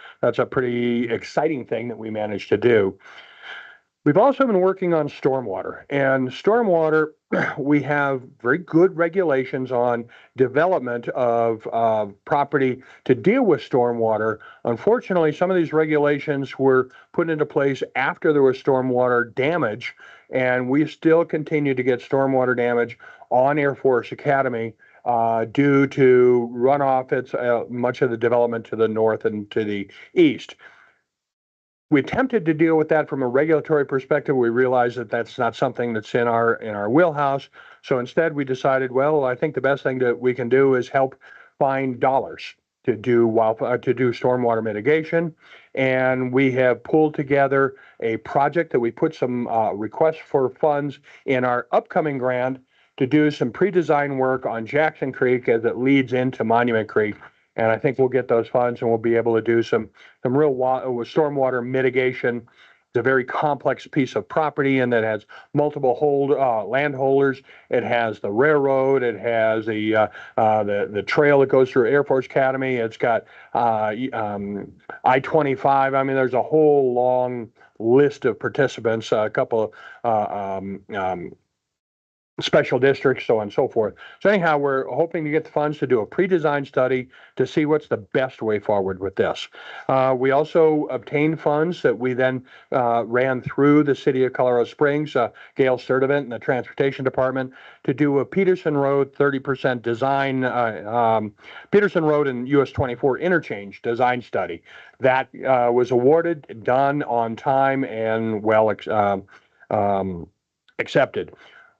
pretty exciting thing that we managed to do. We've also been working on stormwater, and stormwater, we have very good regulations on development of property to deal with stormwater. Unfortunately, some of these regulations were put into place after there was stormwater damage, and we still continue to get stormwater damage on Air Force Academy due to runoff. It's much of the development to the north and to the east. We attempted to deal with that from a regulatory perspective. We realized that that's not something that's in our wheelhouse. So instead, we decided, well, I think the best thing that we can do is help find dollars to do stormwater mitigation. And we have pulled together a project that we put some requests for funds in our upcoming grant to do some pre-design work on Jackson Creek as it leads into Monument Creek. And I think we'll get those funds and we'll be able to do some real stormwater mitigation. It's a very complex piece of property, and that has multiple landholders. It has the railroad. It has the trail that goes through Air Force Academy. It's got I-25. I mean, there's a whole long list of participants, a couple special districts, so on and so forth. So anyhow, we're hoping to get the funds to do a pre-design study to see what's the best way forward with this. We also obtained funds that we then ran through the city of Colorado Springs, Gail Sturdivant and the Transportation Department, to do a Peterson Road 30% design, Peterson Road and US 24 interchange design study. That was awarded, done on time, and well accepted.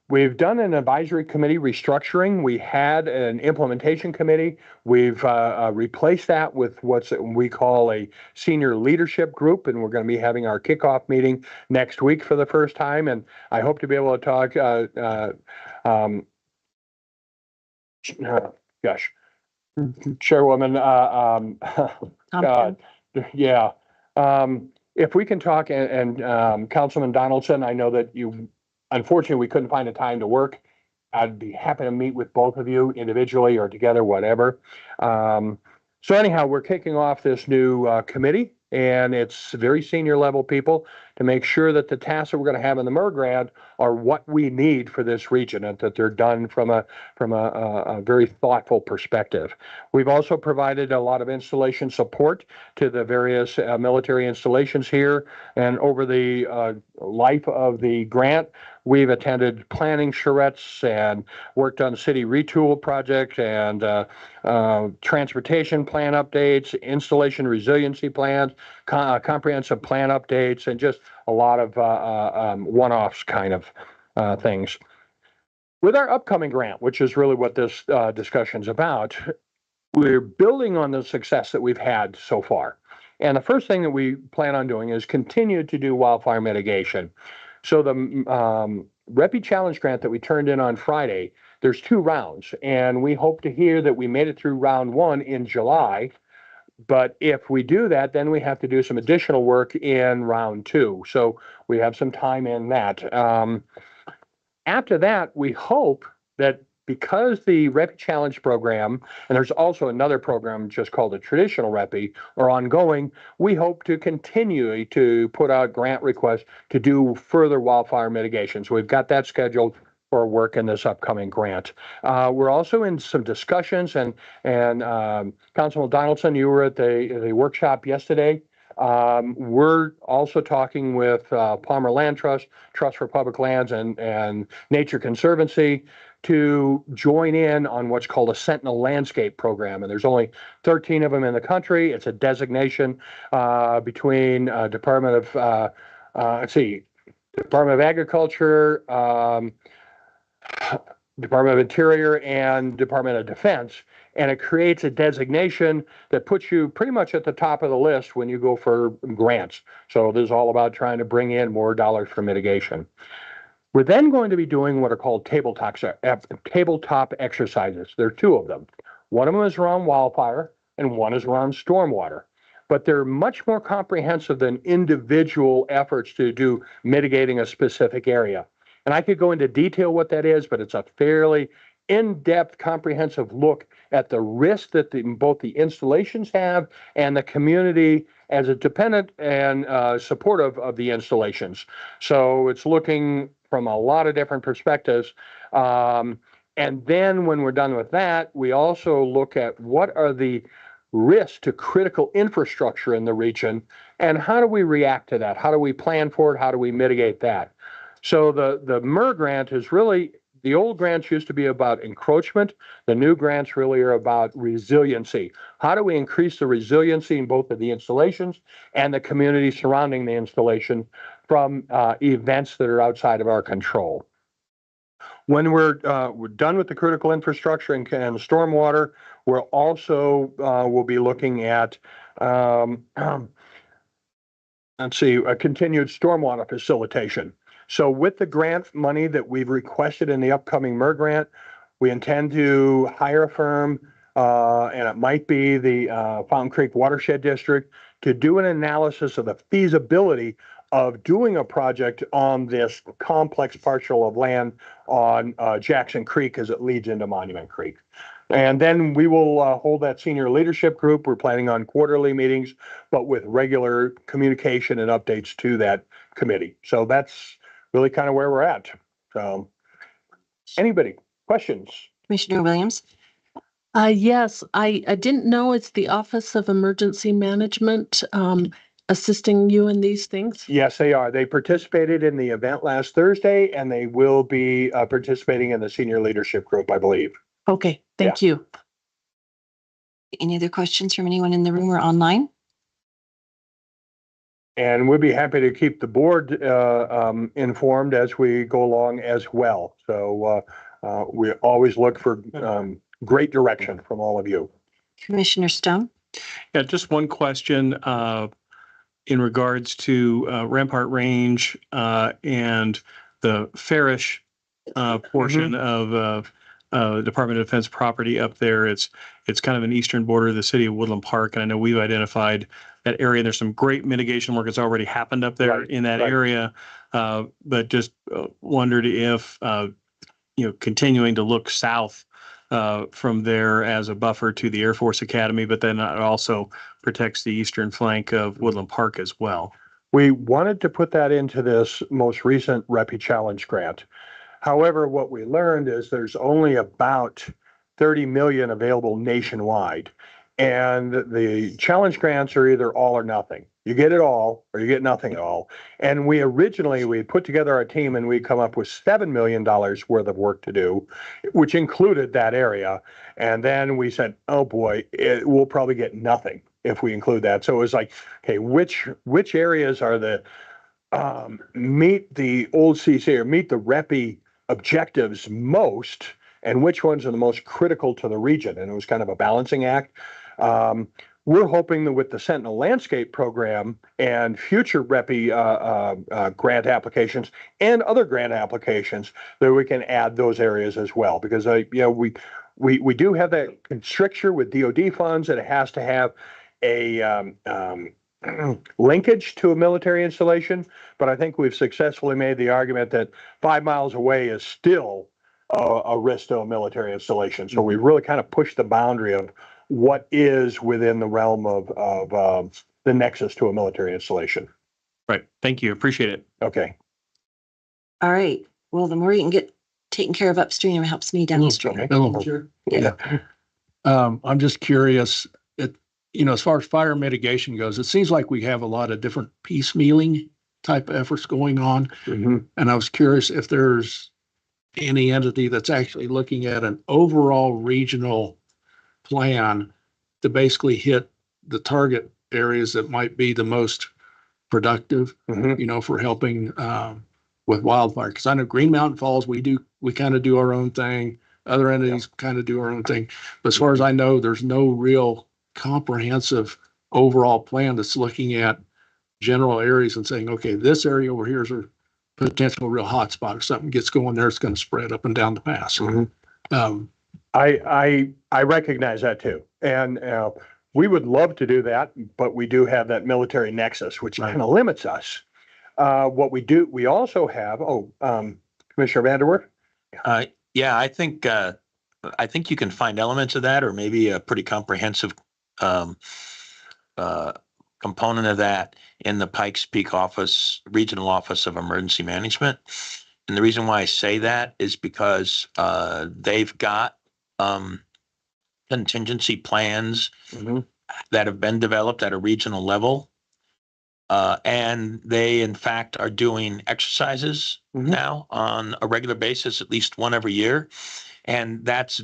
We've done an advisory committee restructuring. We had an implementation committee. We've replaced that with what we call a senior leadership group, and we're going to be having our kickoff meeting next week for the first time. And I hope to be able to talk, Chairwoman, yeah. If we can talk, and Councilman Donaldson, I know that unfortunately, we couldn't find a time to work. I'd be happy to meet with both of you individually or together, whatever. So anyhow, we're kicking off this new committee, and it's very senior level people to make sure that the tasks that we're going to have in the MER grant are what we need for this region, and that they're done from a very thoughtful perspective. We've also provided a lot of installation support to the various military installations here, and over the life of the grant, we've attended planning charrettes and worked on city retool project and transportation plan updates, installation resiliency plans, comprehensive plan updates, and just a lot of one-offs kind of things. With our upcoming grant, which is really what this discussion is about, we're building on the success that we've had so far. And the first thing that we plan on doing is continue to do wildfire mitigation. So the REPI Challenge grant that we turned in on Friday, there's 2 rounds, and we hope to hear that we made it through round 1 in July. But if we do that, then we have to do some additional work in round 2. So we have some time in that. After that, we hope that because the REPI Challenge program, and there's also another program just called the traditional REPI, are ongoing, we hope to continue to put out grant requests to do further wildfire mitigation. So we've got that scheduled for work in this upcoming grant. We're also in some discussions, and Councilman Donaldson, you were at the workshop yesterday. We're also talking with Palmer Land Trust, Trust for Public Lands, and Nature Conservancy to join in on what's called a Sentinel Landscape Program. And there's only 13 of them in the country. It's a designation between Department of Agriculture, Department of Interior, and Department of Defense. And it creates a designation that puts you pretty much at the top of the list when you go for grants. So this is all about trying to bring in more dollars for mitigation. We're then going to be doing what are called tabletop exercises. There are 2 of them. One of them is around wildfire, and one is around stormwater. But they're much more comprehensive than individual efforts to do mitigating a specific area. And I could go into detail what that is, but it's a fairly in-depth, comprehensive look at the risk that both the installations have and the community as a dependent and supportive of the installations. So it's looking from a lot of different perspectives. And then when we're done with that, we also look at what are the risks to critical infrastructure in the region, and how do we react to that? How do we plan for it? How do we mitigate that? So the MER grant is really, the old grants used to be about encroachment. The new grants really are about resiliency. How do we increase the resiliency in both of the installations and the community surrounding the installation from events that are outside of our control? When we're done with the critical infrastructure and stormwater, we're also we'll be looking at a continued stormwater facilitation. So with the grant money that we've requested in the upcoming MER grant, we intend to hire a firm, and it might be the Fountain Creek Watershed District, to do an analysis of the feasibility of doing a project on this complex parcel of land on Jackson Creek as it leads into Monument Creek. And then we will hold that senior leadership group. We're planning on quarterly meetings, but with regular communication and updates to that committee. So that's really kind of where we're at. So anybody, questions? Commissioner Williams? Yes, I didn't know it's the Office of Emergency Management assisting you in these things. Yes, they are. They participated in the event last Thursday, and they will be participating in the senior leadership group, I believe. Okay, thank you. Any other questions from anyone in the room or online? And we'll be happy to keep the board informed as we go along as well. So we always look for great direction from all of you. Commissioner Stone? Yeah, just one question in regards to Rampart Range and the Farish portion of Department of Defense property up there. It's kind of an eastern border of the city of Woodland Park, and I know we've identified that area. There's some great mitigation work that's already happened up there in that area, but just wondered if continuing to look south from there as a buffer to the Air Force Academy, but then it also protects the eastern flank of Woodland Park as well. We wanted to put that into this most recent REPI Challenge grant. However, what we learned is there's only about 30 million available nationwide. And the challenge grants are either all or nothing. You get it all or you get nothing at all. And we put together our team and we come up with $7 million worth of work to do, which included that area. And then we said, oh boy, we'll probably get nothing if we include that. So it was like, okay, which areas are the meet the old CC or meet the REPI objectives most, and which ones are the most critical to the region? And it was kind of a balancing act. We're hoping that with the Sentinel Landscape Program and future REPI grant applications and other grant applications, that we can add those areas as well. Because we do have that stricture with DoD funds that it has to have a linkage to a military installation. But I think we've successfully made the argument that 5 miles away is still a risk to a military installation. So we really kind of pushed the boundary of what is within the realm of the nexus to a military installation. Right. Thank you. Appreciate it. Okay. All right. Well, the more you can get taken care of upstream helps me downstream. Hello, Chair. Yeah. I'm just curious, as far as fire mitigation goes, it seems like we have a lot of different piecemealing type of efforts going on. Mm-hmm. And I was curious if there's any entity that's actually looking at an overall regional plan to basically hit the target areas that might be the most productive, for helping with wildfire. Because I know Green Mountain Falls, we kind of do our own thing. Other entities kind of do our own thing. But as far as I know, there's no real comprehensive overall plan that's looking at general areas and saying, okay, this area over here is a potential real hot spot. If something gets going there, it's going to spread up and down the pass. I recognize that too. And we would love to do that, but we do have that military nexus, which kind of limits us. What we do, we also have, Commissioner Vanderwerf? Yeah, I think you can find elements of that, or maybe a pretty comprehensive component of that in the Pikes Peak Regional Office of Emergency Management. And the reason why I say that is because they've got contingency plans that have been developed at a regional level. And they, in fact, are doing exercises now on a regular basis, at least one every year. And that's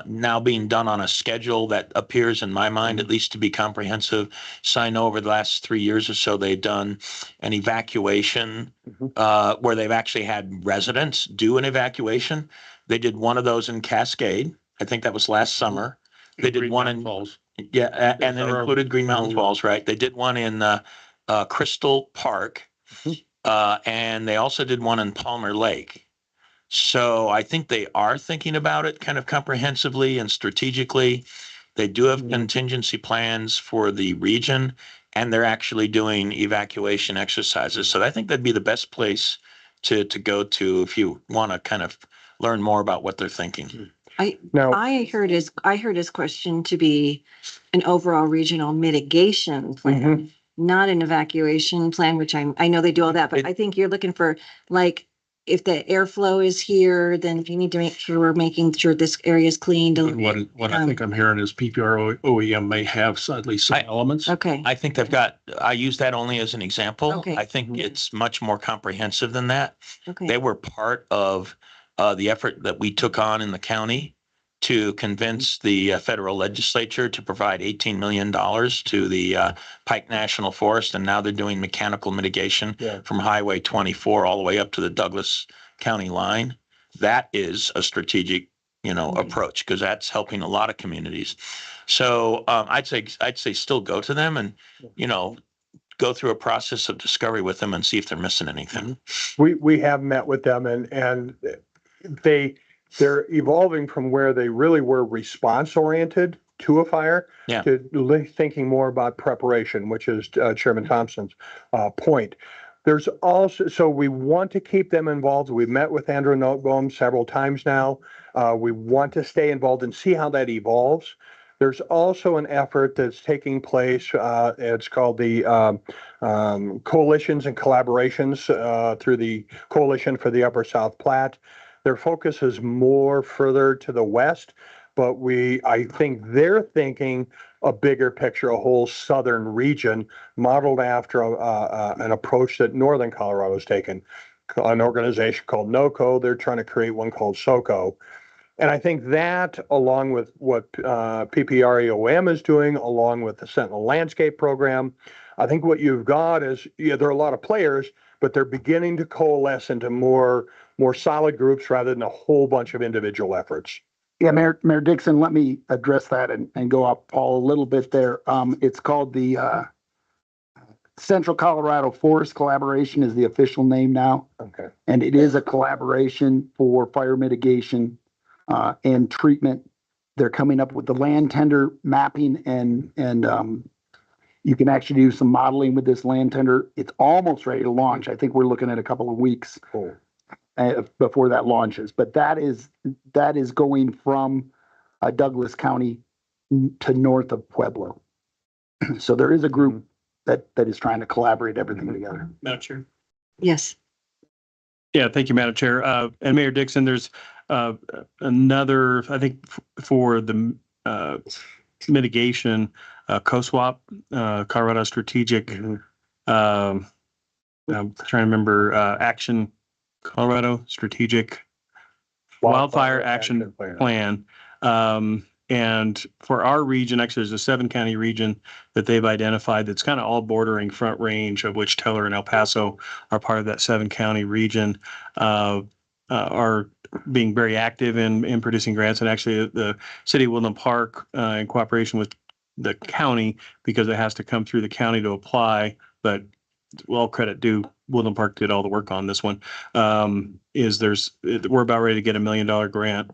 now being done on a schedule that appears in my mind, at least to be comprehensive. So I know over the last 3 years or so, they've done an evacuation where they've actually had residents do an evacuation. They did one of those in Cascade. I think that was last summer. They did one in Falls. Yeah, and it included Green Mountain Falls, right? They did one in Crystal Park, and they also did one in Palmer Lake. So I think they are thinking about it kind of comprehensively and strategically. They do have contingency plans for the region, and they're actually doing evacuation exercises. So I think that'd be the best place to go to if you want to kind of learn more about what they're thinking. I heard his question to be an overall regional mitigation plan, not an evacuation plan, which I know they do all that, but I think you're looking for, like, if the airflow is here, then if you need to make sure we're making sure this area is cleaned. What I think I'm hearing is PPR OEM may have at least some elements. Okay. I think I use that only as an example. Okay. I think it's much more comprehensive than that. Okay. They were part of the effort that we took on in the county to convince the federal legislature to provide $18 million to the Pike National Forest. And now they're doing mechanical mitigation from Highway 24 all the way up to the Douglas County line. That is a strategic, approach, because that's helping a lot of communities. So I'd say still go to them and, go through a process of discovery with them and see if they're missing anything. We have met with them and they're evolving from where they really were response oriented to a fire to thinking more about preparation, which is Chairman Thompson's point. There's also, so we want to keep them involved. We've met with Andrew Noteboom several times now. We want to stay involved and see how that evolves. There's also an effort that's taking place. It's called the Coalitions and Collaborations through the Coalition for the Upper South Platte. Their focus is more further to the west, but I think they're thinking a bigger picture, a whole southern region modeled after an approach that Northern Colorado has taken. An organization called NOCO, they're trying to create one called SOCO. And I think that, along with what PPREOM is doing, along with the Sentinel Landscape Program, I think what you've got is, there are a lot of players, but they're beginning to coalesce into more solid groups rather than a whole bunch of individual efforts. Yeah, Mayor Dixon, let me address that and go up, Paul, a little bit there. It's called the Central Colorado Forest Collaboration is the official name now. Okay. And it is a collaboration for fire mitigation and treatment. They're coming up with the land tender mapping and you can actually do some modeling with this land tender. It's almost ready to launch. I think we're looking at a couple of weeks. Cool. Before that launches, but that is going from Douglas County to north of Pueblo. So there is a group that is trying to collaborate everything together. Madam Chair. Yes. Yeah, thank you, Madam Chair. And Mayor Dixon, there's another, I think, for the mitigation, COSWAP, Colorado Strategic. I'm trying to remember Action Colorado Strategic Wildfire Action Plan. And for our region, actually, there's a 7-county region that they've identified that's kind of all bordering Front Range, of which Teller and El Paso are part of that 7-county region, are being very active in producing grants. And actually, the city of Woodland Park, in cooperation with the county, because it has to come through the county to apply, but well, credit due, Woodland Park did all the work on this one. We're about ready to get $1 million grant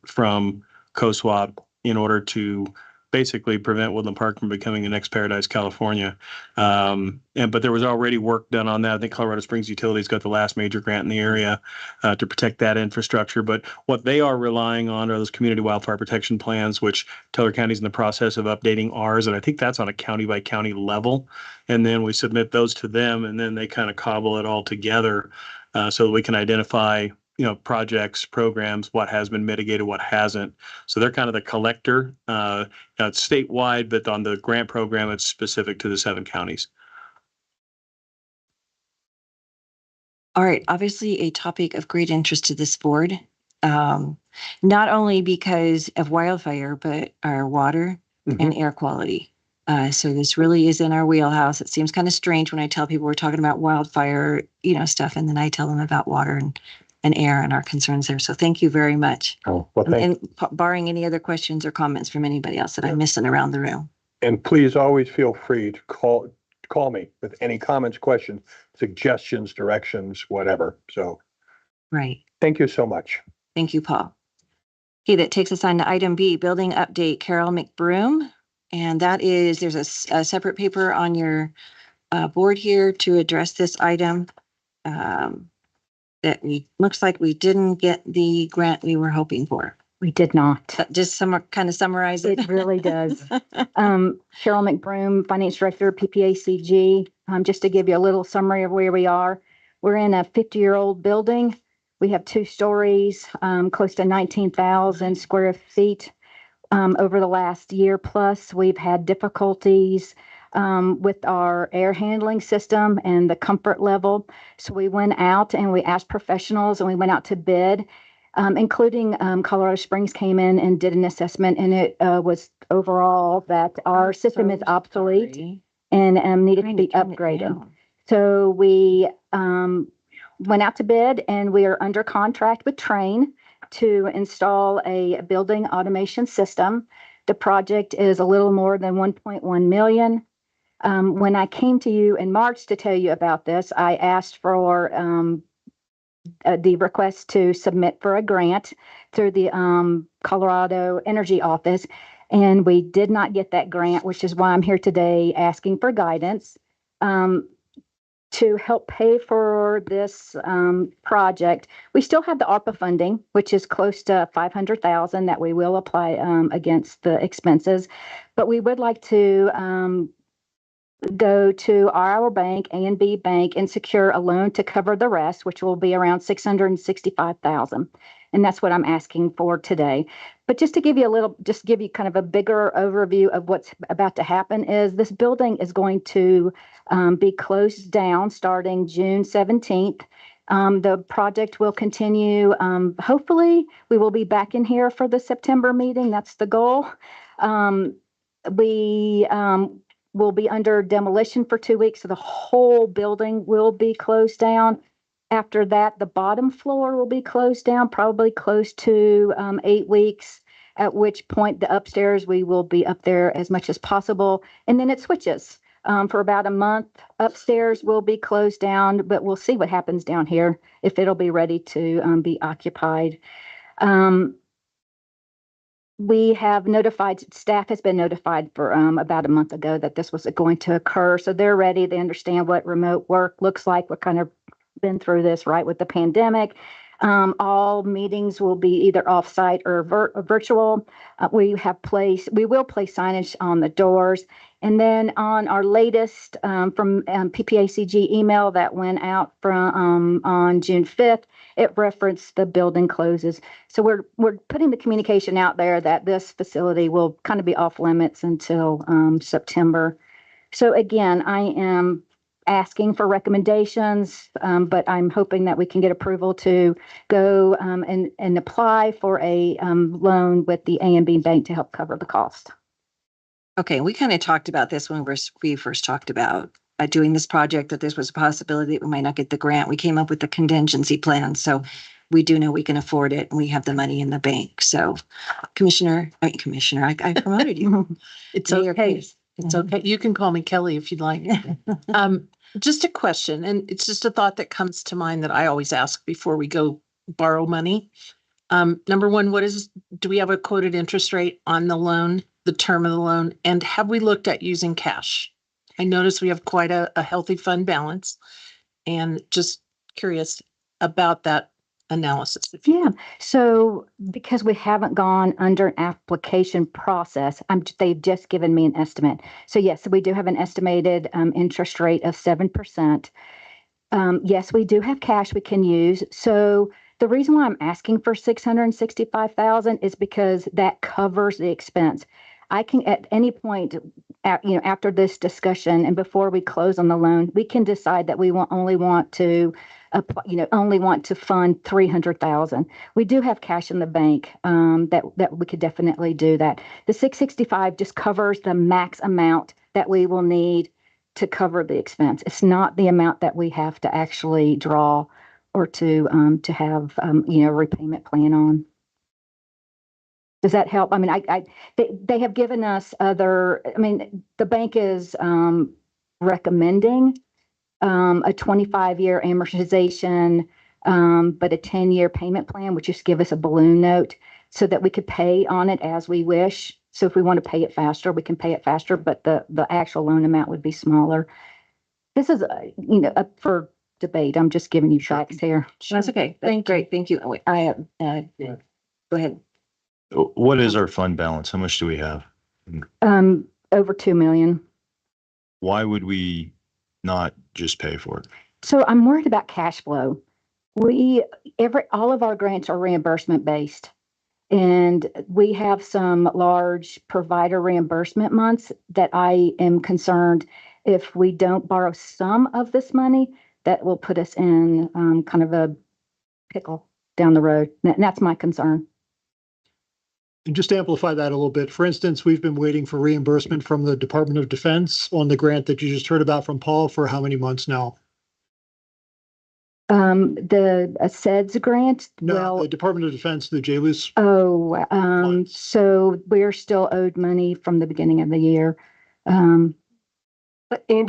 from COSWAP in order to basically prevent Woodland Park from becoming the next Paradise, California. But there was already work done on that. I think Colorado Springs Utilities got the last major grant in the area to protect that infrastructure. But what they are relying on are those community wildfire protection plans, which Teller County is in the process of updating ours. And I think that's on a county by county level. And then we submit those to them, and then they kind of cobble it all together so that we can identify, projects, programs, what has been mitigated, what hasn't. So they're kind of the collector. It's statewide, but on the grant program, it's specific to the 7 counties. All right. Obviously, a topic of great interest to this board, not only because of wildfire, but our water and air quality. So this really is in our wheelhouse. It seems kind of strange when I tell people we're talking about wildfire, stuff, and then I tell them about water and air and our concerns there. So thank you very much. Oh, well, and barring any other questions or comments from anybody else that I'm missing around the room. And please always feel free to call me with any comments, questions, suggestions, directions, whatever. So, right. Thank you so much. Thank you, Paul. Okay, that takes us on to item B, building update, Carol McBroom. And that is, there's a separate paper on your board here to address this item. That looks like we didn't get the grant we were hoping for. We did not. Just kind of summarize it. It really does. Cheryl McBroom, Finance Director, PPACG. Just to give you a little summary of where we are. We're in a 50-year-old building. We have 2 stories, close to 19,000 square feet. Over the last year plus, we've had difficulties with our air handling system and the comfort level. So we went out and we asked professionals and we went out to bid, including Colorado Springs came in and did an assessment, and it was overall that our system is obsolete and needed to be upgraded. So we went out to bid, and we are under contract with Train to install a building automation system. The project is a little more than 1.1 million. When I came to you in March to tell you about this, I asked for the request to submit for a grant through the Colorado Energy Office, and we did not get that grant, which is why I'm here today asking for guidance. to help pay for this project. We still have the ARPA funding, which is close to 500,000 that we will apply against the expenses. But we would like to go to our bank, A&B Bank, and secure a loan to cover the rest, which will be around 665,000. And that's what I'm asking for today. But just to give you kind of a bigger overview of what's about to happen is this building is going to be closed down starting June 17th. The project will continue. Hopefully, we will be back in here for the September meeting. That's the goal. We will be under demolition for 2 weeks, so the whole building will be closed down. After that, the bottom floor will be closed down, probably close to 8 weeks, at which point the upstairs, we will be up there as much as possible. And then it switches for about a month. Upstairs will be closed down, but we'll see what happens down here, if it'll be ready to be occupied. We have notified, staff has been notified for about a month ago that this was going to occur. So they're ready. They understand what remote work looks like. We're kind of been through this, right, with the pandemic. All meetings will be either off-site or virtual. We will place signage on the doors. And then on our latest from PPACG email that went out from on June 5th, it referenced the building closes. So we're putting the communication out there that this facility will kind of be off limits until September. So again, I am asking for recommendations, but I'm hoping that we can get approval to go and apply for a loan with the A&B Bank to help cover the cost. Okay, we kind of talked about this when we first talked about doing this project, that this was a possibility that we might not get the grant. We came up with the contingency plan, so we do know we can afford it, and we have the money in the bank. So, Commissioner, I promoted you. It's Mayor okay. Case. It's okay. You can call me Kelly if you'd like. Just a question, and it's just a thought that comes to mind that I always ask before we go borrow money. Number one, do we have a quoted interest rate on the loan, the term of the loan, and have we looked at using cash? I notice we have quite a healthy fund balance, and just curious about that analysis. Yeah. So because we haven't gone under an application process, they've just given me an estimate. So yes, we do have an estimated interest rate of 7%. Yes, we do have cash we can use. So the reason why I'm asking for 665,000 is because that covers the expense. I can, at any point, after this discussion and before we close on the loan, we can decide that we only want to fund 300,000. We do have cash in the bank that we could definitely do that. The 665 just covers the max amount that we will need to cover the expense. It's not the amount that we have to actually draw or to have a repayment plan on. Does that help? I mean, they have given us the bank is recommending a 25-year amortization, but a 10-year payment plan, which just give us a balloon note so that we could pay on it as we wish. So if we want to pay it faster, we can pay it faster, but the actual loan amount would be smaller. This is, up for debate. I'm just giving you facts here. That's okay. That's great. Thank you. Go ahead. What is our fund balance? How much do we have? Over 2 million. Why would we not just pay for it? So I'm worried about cash flow. All of our grants are reimbursement based, and we have some large provider reimbursement months that I am concerned if we don't borrow some of this money, that will put us in kind of a pickle down the road. And that's my concern. And just to amplify that a little bit, for instance, we've been waiting for reimbursement from the Department of Defense on the grant that you just heard about from Paul for how many months now? The SEDS grant? No, the Department of Defense, the JLUS. Oh, so we're still owed money from the beginning of the year. Andy,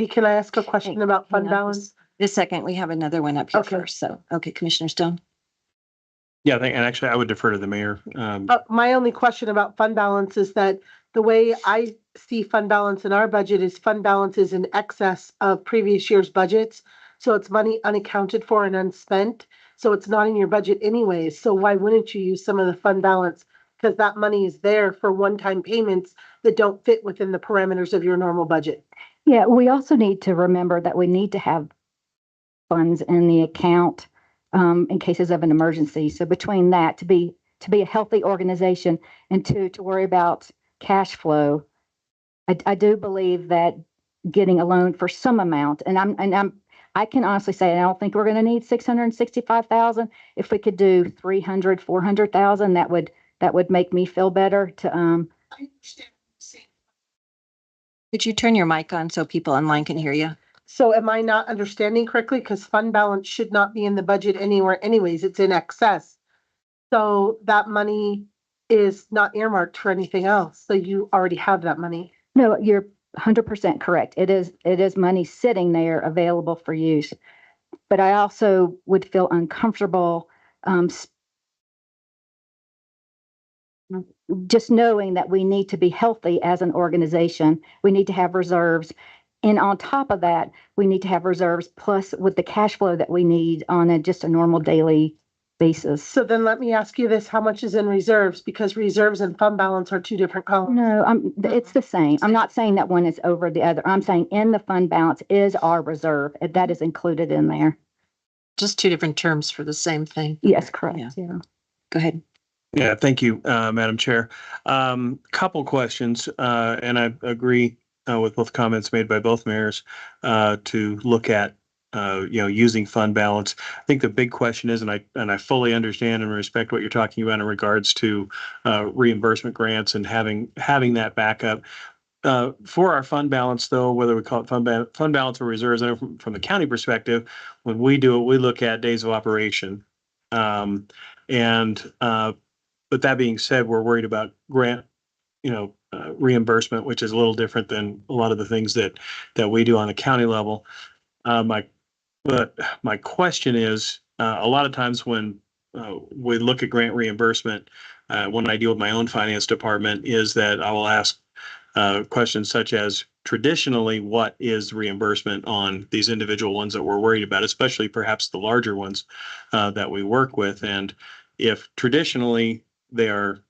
can I ask a question about fund balance? This second, we have another one up here first. So, okay, Commissioner Stone. Yeah, and actually I would defer to the mayor. My only question about fund balance is that the way I see fund balance in our budget is fund balance is in excess of previous year's budgets. So it's money unaccounted for and unspent. So it's not in your budget anyways. So why wouldn't you use some of the fund balance? Because that money is there for one-time payments that don't fit within the parameters of your normal budget. Yeah, we also need to remember that we need to have funds in the account in cases of an emergency. So between that, to be a healthy organization and to worry about cash flow, I do believe that getting a loan for some amount, I can honestly say I don't think we're going to need 665,000. If we could do 300, 400,000, that would make me feel better. Could you turn your mic on so people online can hear you? So am I not understanding correctly? Because fund balance should not be in the budget anywhere anyways. It's in excess. So that money is not earmarked for anything else. So you already have that money. No, you're 100% correct. It is money sitting there available for use. But I also would feel uncomfortable just knowing that we need to be healthy as an organization. We need to have reserves. And on top of that, we need to have reserves plus with the cash flow that we need on just a normal daily basis. So then let me ask you this, how much is in reserves? Because reserves and fund balance are two different columns. No, it's the same. I'm not saying that one is over the other. I'm saying in the fund balance is our reserve. That is included in there. Just two different terms for the same thing. Yes, correct. Yeah. Go ahead. Yeah, thank you, Madam Chair. Couple questions, and I agree with both comments made by both mayors to look at using fund balance. I think the big question is, and I fully understand and respect what you're talking about in regards to reimbursement grants and having that backup. For our fund balance, though, whether we call it fund balance or reserves, I know from the county perspective, when we do it, we look at days of operation. But that being said, we're worried about grant, reimbursement, which is a little different than a lot of the things that we do on a county level. But my question is, a lot of times when we look at grant reimbursement, when I deal with my own finance department, is that I will ask questions such as, traditionally, what is reimbursement on these individual ones that we're worried about, especially perhaps the larger ones that we work with, and if traditionally they are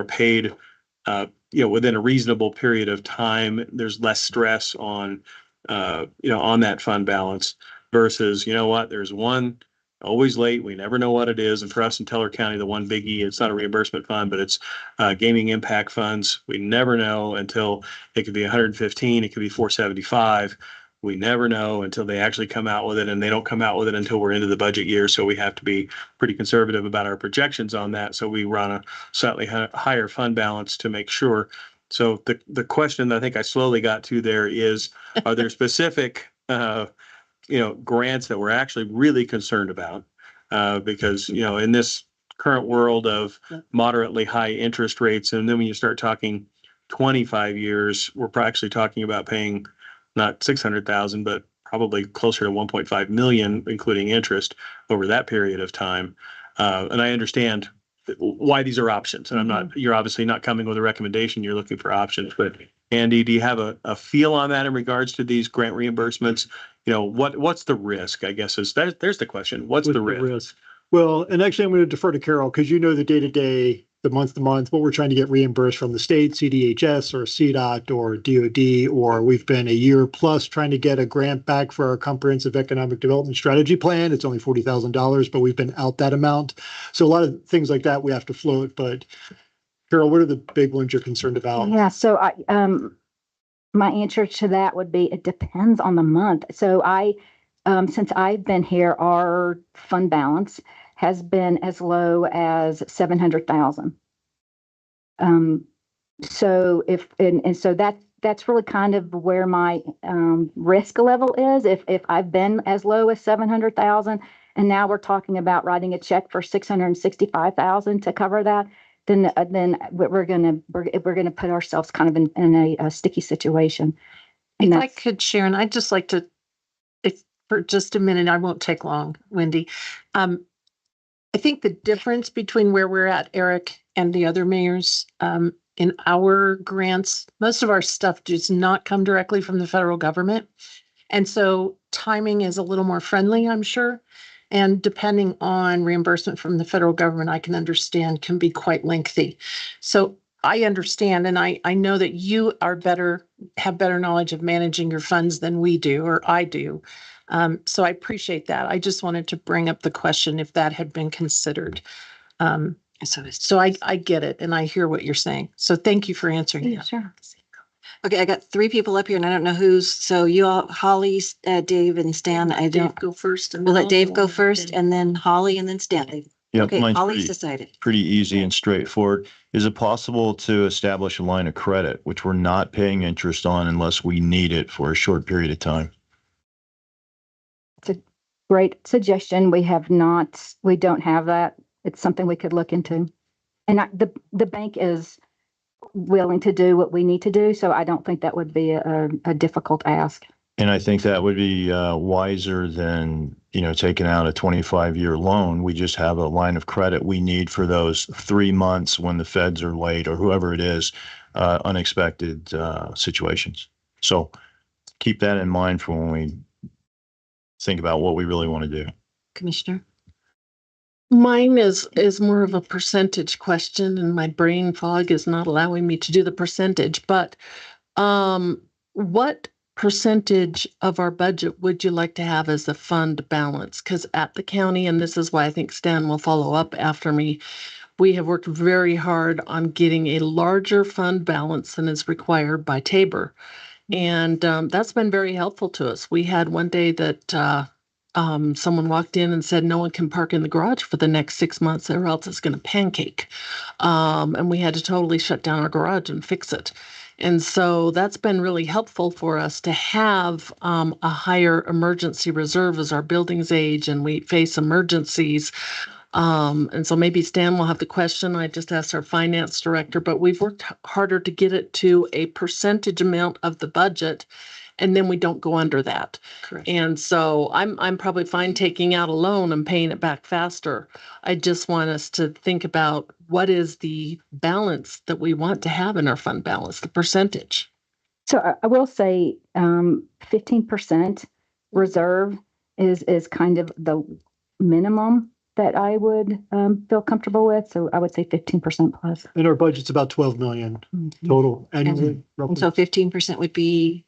paid, within a reasonable period of time, there's less stress on, on that fund balance versus, there's one always late. We never know what it is. And for us in Teller County, the one biggie, it's not a reimbursement fund, but it's gaming impact funds. We never know until it could be 115, it could be 475. We never know until they actually come out with it, and they don't come out with it until we're into the budget year. So we have to be pretty conservative about our projections on that. So we run a slightly higher fund balance to make sure. So the question that I think I slowly got to there is, are there specific grants that we're actually really concerned about? Because, in this current world of moderately high interest rates, and then when you start talking 25 years, we're actually talking about paying not 600,000, but probably closer to 1.5 million, including interest over that period of time. And I understand why these are options. And you're obviously not coming with a recommendation, you're looking for options. But Andy, do you have a feel on that in regards to these grant reimbursements? What's the risk, I guess, there's the question. What's the risk? Well, and actually I'm going to defer to Carol because the day-to-day, the month-to-month, what we're trying to get reimbursed from the state, CDHS or CDOT or DOD, or we've been a year plus trying to get a grant back for our comprehensive economic development strategy plan. It's only $40,000, but we've been out that amount. So a lot of things like that we have to float. But Carol, what are the big ones you're concerned about? Yeah, so my answer to that would be, it depends on the month. So since I've been here, our fund balance has been as low as 700,000. So that's really kind of where my risk level is. If I've been as low as 700,000, and now we're talking about writing a check for 665,000 to cover that, then we're gonna put ourselves kind of in a sticky situation. If I could, Sharon, I'd just like to, for just a minute, I won't take long, Wendy. I think the difference between where we're at, Eric, and the other mayors, in our grants, most of our stuff does not come directly from the federal government. And so timing is a little more friendly, I'm sure. And depending on reimbursement from the federal government, I can understand can be quite lengthy. So I understand, and I know that you are have better knowledge of managing your funds than we do, or I do. So I appreciate that. I just wanted to bring up the question if that had been considered. So I get it, and I hear what you're saying. So thank you for answering Yeah, that. sure. Okay, I got 3 people up here and I don't know who's, so you all, Holly, Dave and Stan, I don't. Go first. And We'll then let Dave I'll go go first then. and then Holly and then Stan. Yep, Okay, mine's Holly's pretty- decided. Pretty easy and straightforward. Is it possible to establish a line of credit, which we're not paying interest on unless we need it for a short period of time? It's a great suggestion. We don't have that. It's something we could look into. And the bank is willing to do what we need to do, so I don't think that would be a difficult ask. And I think that would be wiser than, taking out a 25-year loan. We just have a line of credit we need for those 3 months when the feds are late or whoever it is, unexpected situations. So keep that in mind for when we think about what we really want to do. Commissioner? Mine is more of a percentage question, and my brain fog is not allowing me to do the percentage, but what percentage of our budget would you like to have as a fund balance? Because at the county, and this is why I think Stan will follow up after me, we have worked very hard on getting a larger fund balance than is required by Tabor. And that's been very helpful to us. We had one day that someone walked in and said, no one can park in the garage for the next 6 months or else it's going to pancake. And we had to totally shut down our garage and fix it. And so that's been really helpful for us to have a higher emergency reserve as our buildings age and we face emergencies. And so maybe Stan will have the question. I just asked our finance director, but we've worked harder to get it to a percentage amount of the budget, and then we don't go under that. Correct. And so I'm probably fine taking out a loan and paying it back faster. I just want us to think about what is the balance that we want to have in our fund balance, the percentage. So I will say 15% reserve is kind of the minimum that I would feel comfortable with. So I would say 15% plus. And our budget's about 12 million total annually. And roughly. so 15% would be,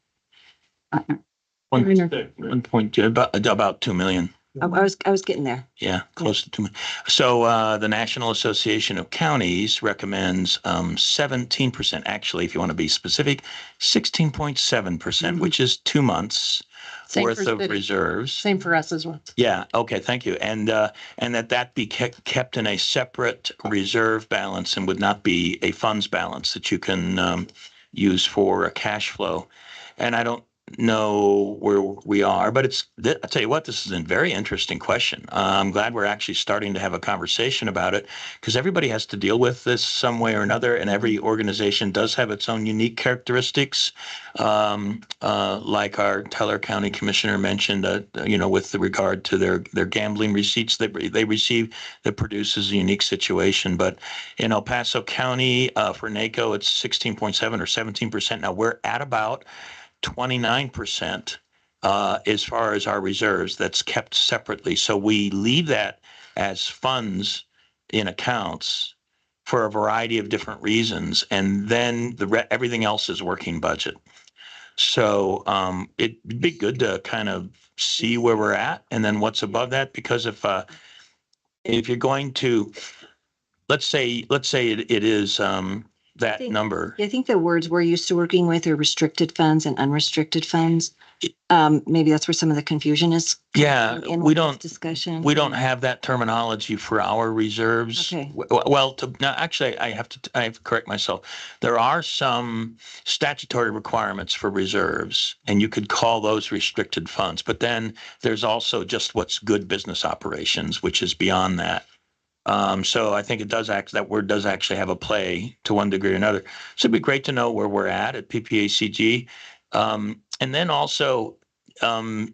1.2, about 2 million. I was getting there. Yeah, close to 2 million. So the National Association of Counties recommends 17%. Actually, if you want to be specific, 16.7%, which is 2 months Same worth for of city. reserves. Same for us as well. Yeah. Okay. Thank you. And that be kept in a separate reserve balance and would not be a funds balance that you can use for a cash flow. And I don't know where we are, but I'll tell you what, this is a very interesting question. I'm glad we're actually starting to have a conversation about it because everybody has to deal with this some way or another, and every organization does have its own unique characteristics. Like our Teller County Commissioner mentioned, with regard to their gambling receipts that they receive, that produces a unique situation. But in El Paso County, for NACO, it's 16.7 or 17%. Now we're at about 29% as far as our reserves that's kept separately. So we leave that as funds in accounts for a variety of different reasons. And then everything else is working budget. So it'd be good to kind of see where we're at and then what's above that, because if you're going to, let's say it is that number. I think the words we're used to working with are restricted funds and unrestricted funds. Maybe that's where some of the confusion is. Yeah, in we this don't discussion. We don't have that terminology for our reserves. Okay. Well, actually, I have to correct myself. There are some statutory requirements for reserves, and you could call those restricted funds. But then there's also just what's good business operations, which is beyond that. So I think that word does actually have a play to one degree or another. So it'd be great to know where we're at PPACG. And then also,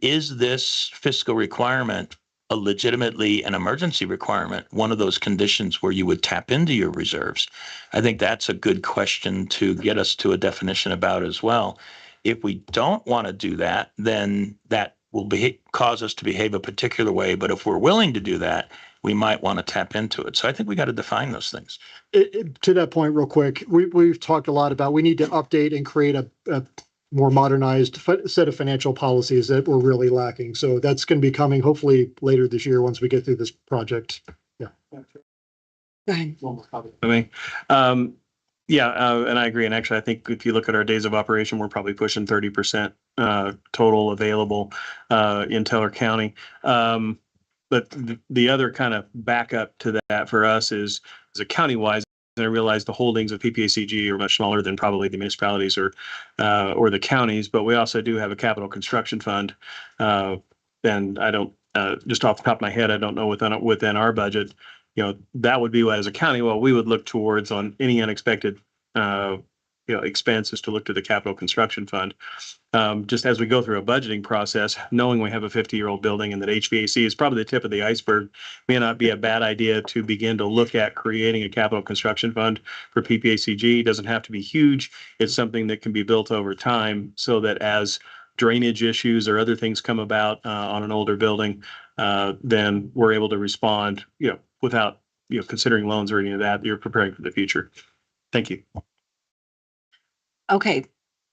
is this fiscal requirement legitimately an emergency requirement, one of those conditions where you would tap into your reserves? I think that's a good question to get us to a definition about as well. If we don't want to do that, then that will cause us to behave a particular way. But if we're willing to do that, we might want to tap into it. So I think we got to define those things. To that point, real quick, we've talked a lot about, we need to update and create a more modernized set of financial policies that we're really lacking. So that's going to be coming hopefully later this year once we get through this project. Yeah. Go ahead. I mean, and I agree. And actually, I think if you look at our days of operation, we're probably pushing 30% total available in Teller County. But the other kind of backup to that for us is a county-wise, and I realize the holdings of PPACG are much smaller than probably the municipalities or the counties, but we also do have a capital construction fund. And I don't, just off the top of my head, I don't know within our budget, that would be what, as a county, well, we would look towards on any unexpected, expenses to look to the capital construction fund. Just as we go through a budgeting process, knowing we have a 50-year-old building and that HVAC is probably the tip of the iceberg, may not be a bad idea to begin to look at creating a capital construction fund for PPACG. It doesn't have to be huge. It's something that can be built over time so that as drainage issues or other things come about on an older building, then we're able to respond, without, considering loans or any of that. You're preparing for the future. Thank you. Okay.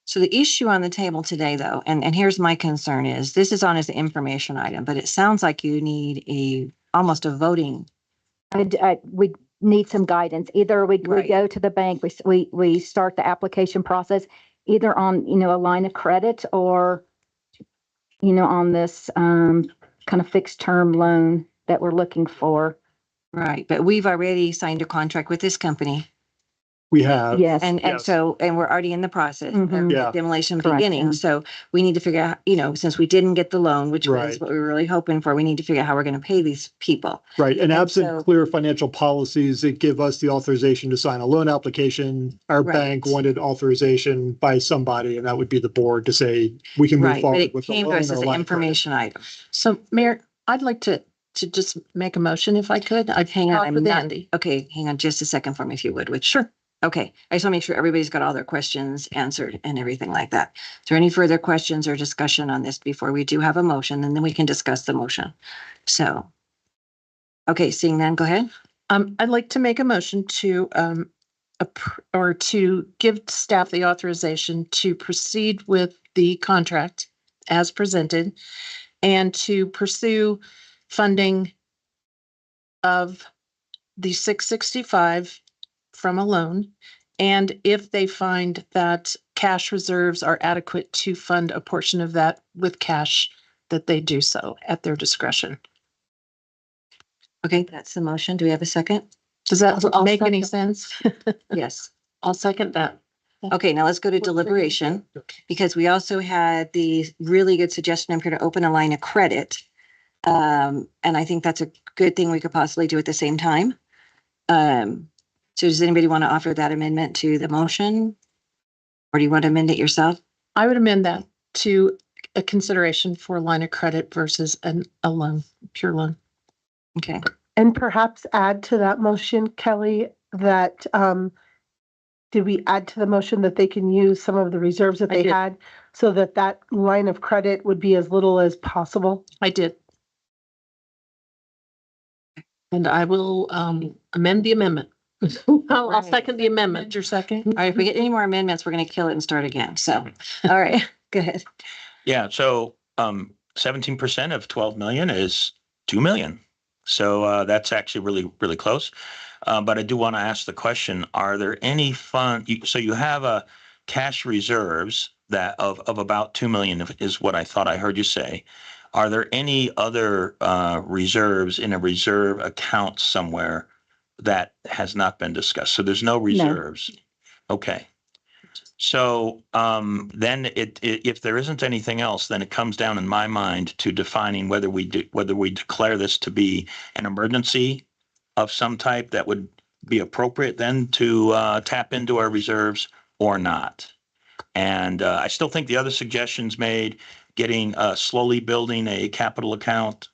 So the issue on the table today, though, and here's my concern is this is on as an information item, but it sounds like you need almost a voting. We need some guidance. Either we Right. go to the bank, we start the application process either on, a line of credit or, on this kind of fixed term loan that we're looking for. Right. But we've already signed a contract with this company. We have. Yes. And Yes. so we're already in the process Mhm. of Yeah. demolition Correct, beginning. yeah. So we need to figure out, since we didn't get the loan, which was Right. what we were really hoping for, we need to figure out how we're going to pay these people. Right. And And absent so- clear financial policies that give us the authorization to sign a loan application, our Right. bank wanted authorization by somebody, and that would be the board to say, we can move Right. But forward it with the came to loan us or as a an line of credit. information item. So Mayor, I'd like to just make a motion if I could. I'd Hang on, talk I'm with not, Andy. okay, hang on just a second for me if you would, which. Sure. Okay, I just want to make sure everybody's got all their questions answered and everything like that. Is there any further questions or discussion on this before we do have a motion, and then we can discuss the motion? So. Okay, seeing none, go ahead. I'd like to make a motion to to give staff the authorization to proceed with the contract as presented and to pursue funding of the 665 from a loan. And if they find that cash reserves are adequate to fund a portion of that with cash, that they do so at their discretion. Okay, that's the motion. Do we have a second? Does that I'll make any second. sense? Yes. I'll second that. Okay, now let's go to deliberation, because we also had the really good suggestion up here to open a line of credit. And I think that's a good thing we could possibly do at the same time. So does anybody want to offer that amendment to the motion? Or do you want to amend it yourself? I would amend that to a consideration for a line of credit versus a loan, pure loan. Okay. And perhaps add to that motion, Kelly, that, did we add to the motion that they can use some of the reserves that I they did. had so that that line of credit would be as little as possible? I did. And I will amend the amendment. I'll second the amendment. Your second? All right, if we get any more amendments, we're going to kill it and start again. So, all right, go ahead. Yeah, so 17% of 12 million is 2 million. So that's actually really, really close. But I do want to ask the question, are there any so you have a cash reserves that of about 2 million is what I thought I heard you say. Are there any other reserves in a reserve account somewhere that has not been discussed? So there's no reserves. Okay. So then if there isn't anything else, then it comes down in my mind to defining whether we declare this to be an emergency of some type that would be appropriate then to tap into our reserves or not. And I still think the other suggestions made, getting slowly building a capital account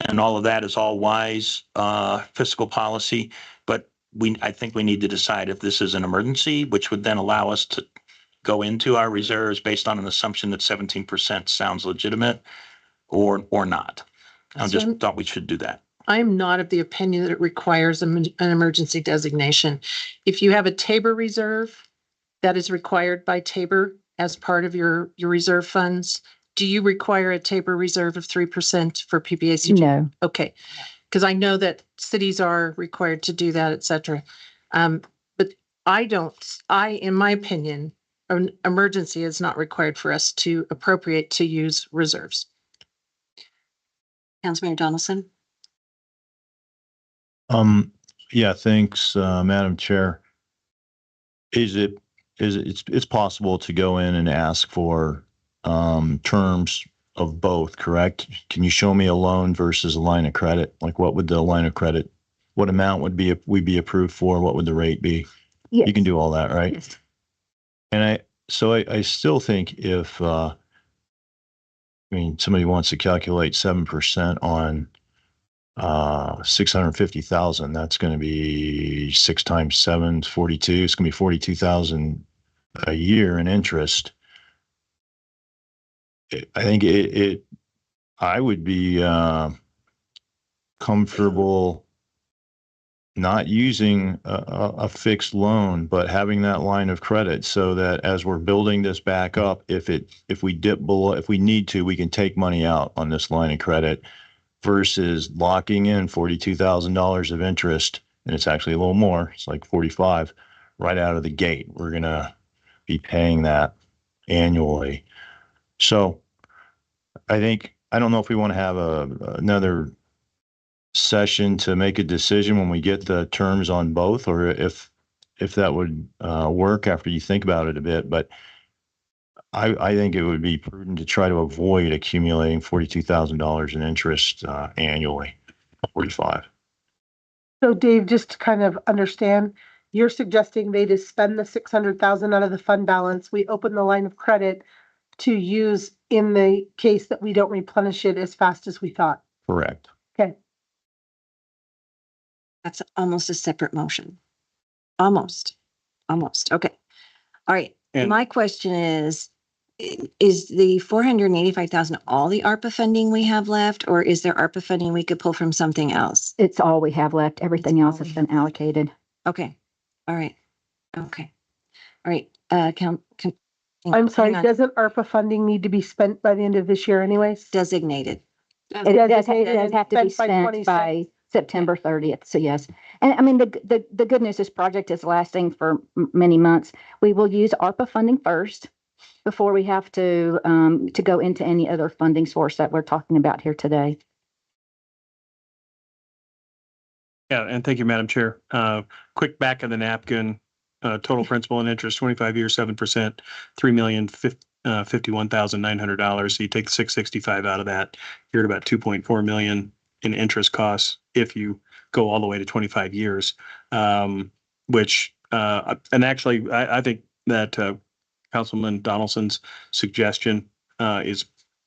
and all of that is all wise fiscal policy. But I think we need to decide if this is an emergency, which would then allow us go into our reserves based on an assumption that 17% sounds legitimate or not. I just So- thought we should do that. I am not of the opinion that it requires an emergency designation. If you have a Tabor reserve that is required by Tabor as part of your reserve funds, do you require a Tabor reserve of 3% for PPACG? No. Okay, because I know that cities are required to do that, et cetera. But in my opinion, an emergency is not required for us to appropriate to use reserves. Councilmember Donaldson? Yeah, thanks, Madam Chair. It's possible to go in and ask for, terms of both, correct? Can you show me a loan versus a line of credit? Like what would the line of credit, what amount would we be approved for? What would the rate be? Yes. You can do all that, right? Yes. And I still think if, I mean, somebody wants to calculate 7% on 650,000, that's going to be 6 times 7 is 42. It's going to be 42,000 a year in interest. I think I would be comfortable not using a fixed loan, but having that line of credit so that as we're building this back up, if we dip below, if we need to, we can take money out on this line of credit versus locking in $42,000 of interest. And it's actually a little more. It's like 45 right out of the gate. We're going to be paying that annually. So I don't know if we want to have another session to make a decision when we get the terms on both, or if that would work after you think about it a bit. But I think it would be prudent to try to avoid accumulating $42,000 in interest annually. 45. So Dave, just to kind of understand, you're suggesting they just spend the 600,000 out of the fund balance. We open the line of credit to use in the case that we don't replenish it as fast as we thought. Correct. Okay. That's almost a separate motion. Almost. Okay. All right. And- My question is the 485,000 all the ARPA funding we have left, or is there ARPA funding we could pull from something else? It's all we have left. Everything else has been allocated. Okay. All right. Okay. All right. I'm sorry, hang on. doesn't ARPA funding need to be spent by the end of this year anyways? Designated. It does Designated have to be and spent by spent 26. by September 30th. So yes. And I mean, the good news, this project is lasting for many months. We will use ARPA funding first before we have to go into any other funding source that we're talking about here today. Yeah, and thank you, Madam Chair. Quick back of the napkin, total principal and interest, 25 years, 7%, $3,051,900. So you take the 665 out of that, you're at about 2.4 million in interest costs if you go all the way to 25 years. Which and actually, I think that Councilman Donaldson's suggestion is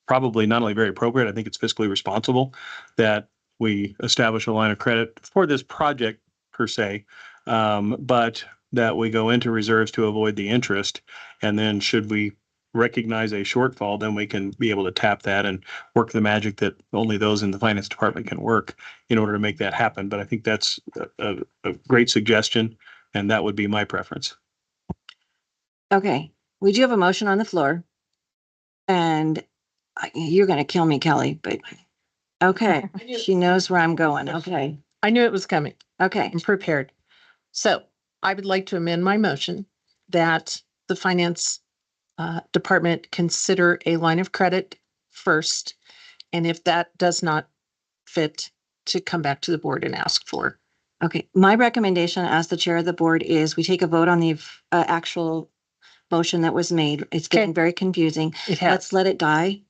probably not only very appropriate, I think it's fiscally responsible that we establish a line of credit for this project per se, but that we go into reserves to avoid the interest. And then should we recognize a shortfall, then we can be able to tap that and work the magic that only those in the finance department can work in order to make that happen. But I think that's a great suggestion, and that would be my preference. Okay. We do have a motion on the floor. And you're going to kill me, Kelly, but okay. She knows where I'm going. Okay. I knew it was coming. Okay. I'm prepared. So I would like to amend my motion that the finance department consider a line of credit first. And if that does not fit, to come back to the board and ask for. Okay. My recommendation as the chair of the board is we take a vote on the actual motion that was made. It's getting very confusing. It has. Let's let it die.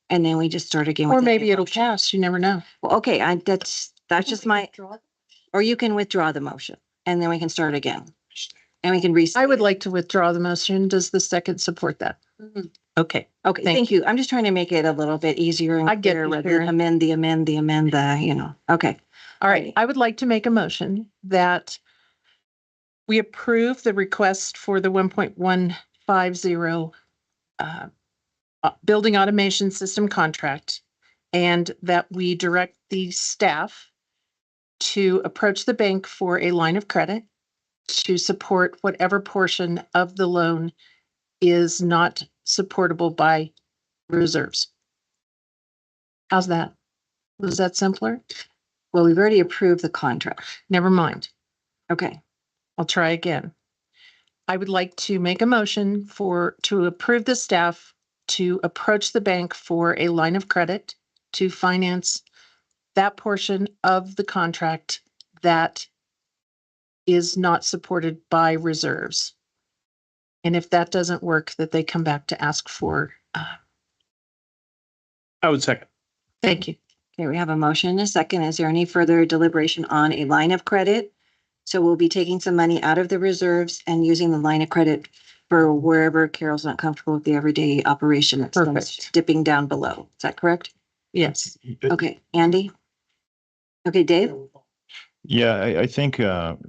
And then we just start again. Or with the maybe new it'll motion. pass. You never know. Well, okay. That's just my, or you can withdraw the motion and then we can start again. And we can I would like to withdraw the motion. Does the second support that? Okay. Okay, thank you. I'm just trying to make it a little bit easier and I get clearer you, rather Sharon. than amend the, okay. All right. I would like to make a motion that we approve the request for the 1.15 650 building automation system contract, and that we direct the staff to approach the bank for a line of credit to support whatever portion of the loan is not supportable by reserves. How's that? Was that simpler? Well, we've already approved the contract. Never mind. Okay. I'll try again. I would like to make a motion to approve the staff to approach the bank for a line of credit to finance that portion of the contract that is not supported by reserves. And if that doesn't work, that they come back to ask for. I would second. Thank you. Okay, we have a motion and a second. Is there any further deliberation on a line of credit? So we'll be taking some money out of the reserves and using the line of credit for wherever Carol's not comfortable with the everyday operation. That's Perfect. dipping down below. Is that correct? Yes. Okay, Andy? Okay, Dave? Yeah, I think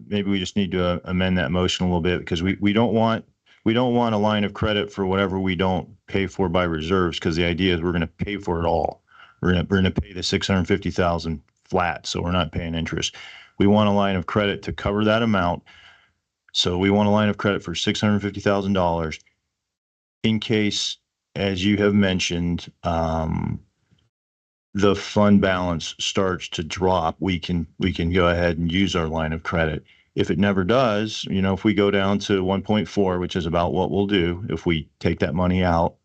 maybe we just need to amend that motion a little bit because we don't want a line of credit for whatever we don't pay for by reserves, because the idea is we're going to pay for it all. We're going to pay the 650,000 flat, so we're not paying interest. We want a line of credit to cover that amount. So we want a line of credit for $650,000 in case, as you have mentioned, the fund balance starts to drop. We can go ahead and use our line of credit. If it never does, if we go down to 1.4, which is about what we'll do if we take that money out,